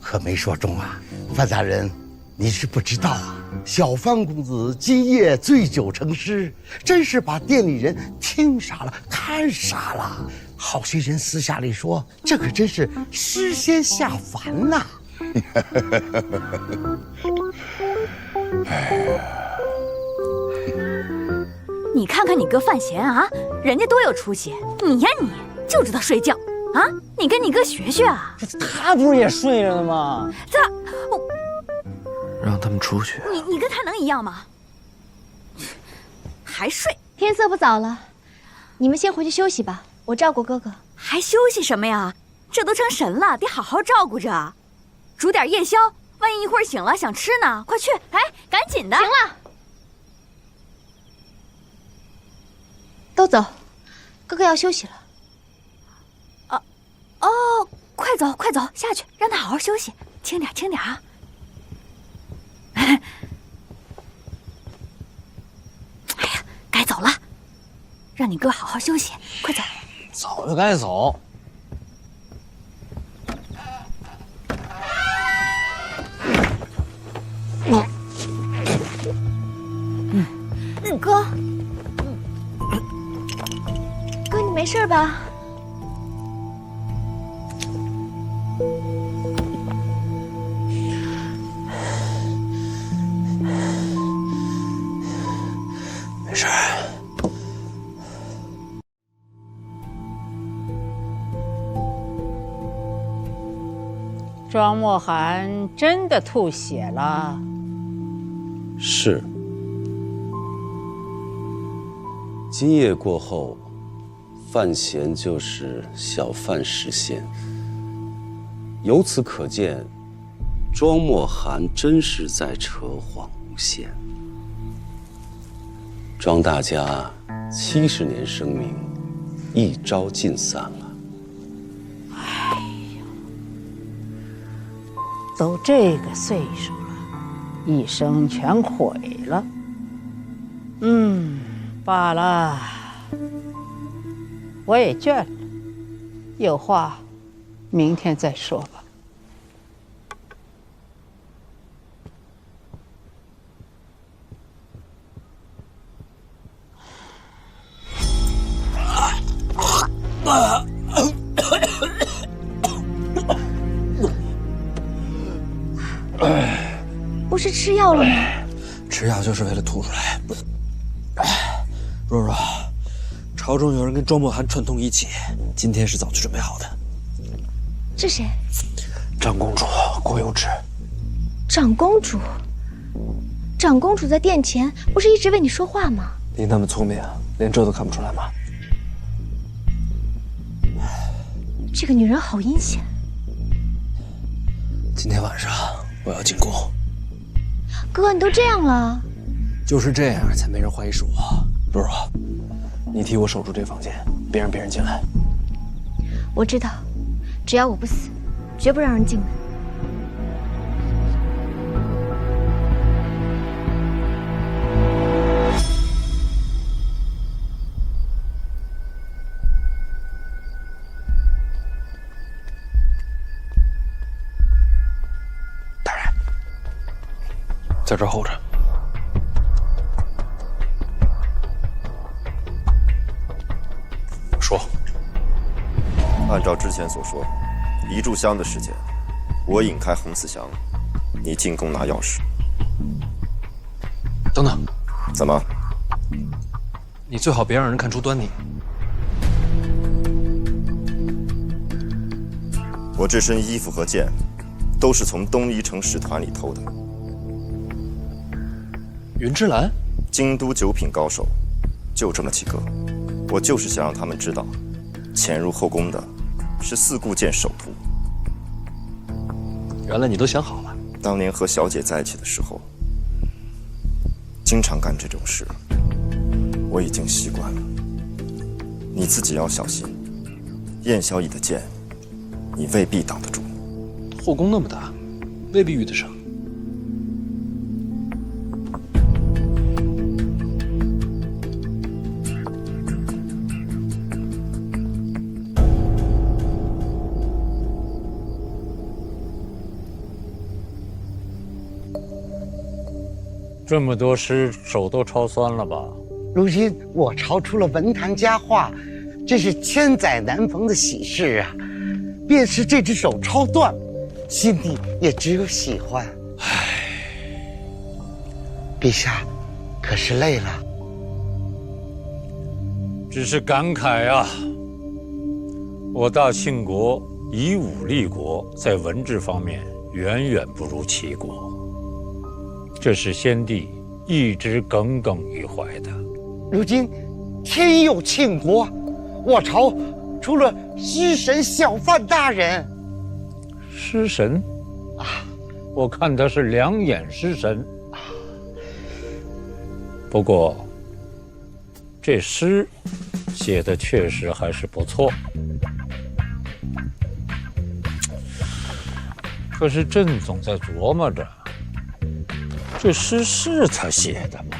可没说中啊。范大人，你是不知道啊，小范公子今夜醉酒成诗，真是把店里人听傻了，看傻了。好些人私下里说，这可真是诗仙下凡呐。你看看你哥范闲啊，人家多有出息，你呀你就知道睡觉啊！你跟你哥学学啊！他不是也睡着呢吗？让他们出去。你跟他能一样吗？还睡？天色不早了，你们先回去休息吧，我照顾哥哥。还休息什么呀？这都成神了，得好好照顾着。煮点夜宵，万一一会儿醒了想吃呢，快去！来，赶紧的。行了，都走，哥哥要休息了。哦，快走快走，下去，让他好好休息，轻点轻点啊！哎呀，该走了，让你哥好好休息，快走。走就该走。哥，哥，你没事吧？没事。庄墨涵真的吐血了。是。今夜过后，范闲就是小范实现。由此可见，庄墨涵真是在扯谎诬陷。庄大家70年声名，一朝尽散了。哎呀，都这个岁数了，一生全毁了。罢了，我也倦了，有话明天再说吧。不是吃药了吗？吃药就是为了吐出来。若若，朝中有人跟庄墨涵串通一气，今天是早就准备好的。这谁？长公主郭有芷。长公主？长公主在殿前不是一直为你说话吗？你那么聪明，连这都看不出来吗？这个女人好阴险。今天晚上我要进宫。哥，你都这样了，就是这样才没人怀疑是我。若若，你替我守住这房间，别让别人进来。我知道，只要我不死，绝不让人进门。大人，在这儿候着。说，按照之前所说，一炷香的时间，我引开洪慈祥，你进宫拿钥匙。等等，怎么？你最好别让人看出端倪。我这身衣服和剑，都是从东夷城使团里偷的。云之兰，京都九品高手，就这么几个。我就是想让他们知道，潜入后宫的是四顾剑首徒。原来你都想好了。当年和小姐在一起的时候，经常干这种事，我已经习惯了。你自己要小心，燕小乙的剑，你未必挡得住。后宫那么大，未必遇得上。这么多诗，手都抄酸了吧？如今我抄出了文坛佳话，这是千载难逢的喜事啊！便是这只手抄断，心底也只有喜欢。陛下，可是累了？只是感慨啊！我大庆国以武立国，在文治方面远远不如齐国，这是先帝一直耿耿于怀的。如今天佑庆国，我朝出了诗神小范大人。诗神啊，我看他是两眼诗神。不过这诗写的确实还是不错。可是朕总在琢磨着，这诗是他写的吗？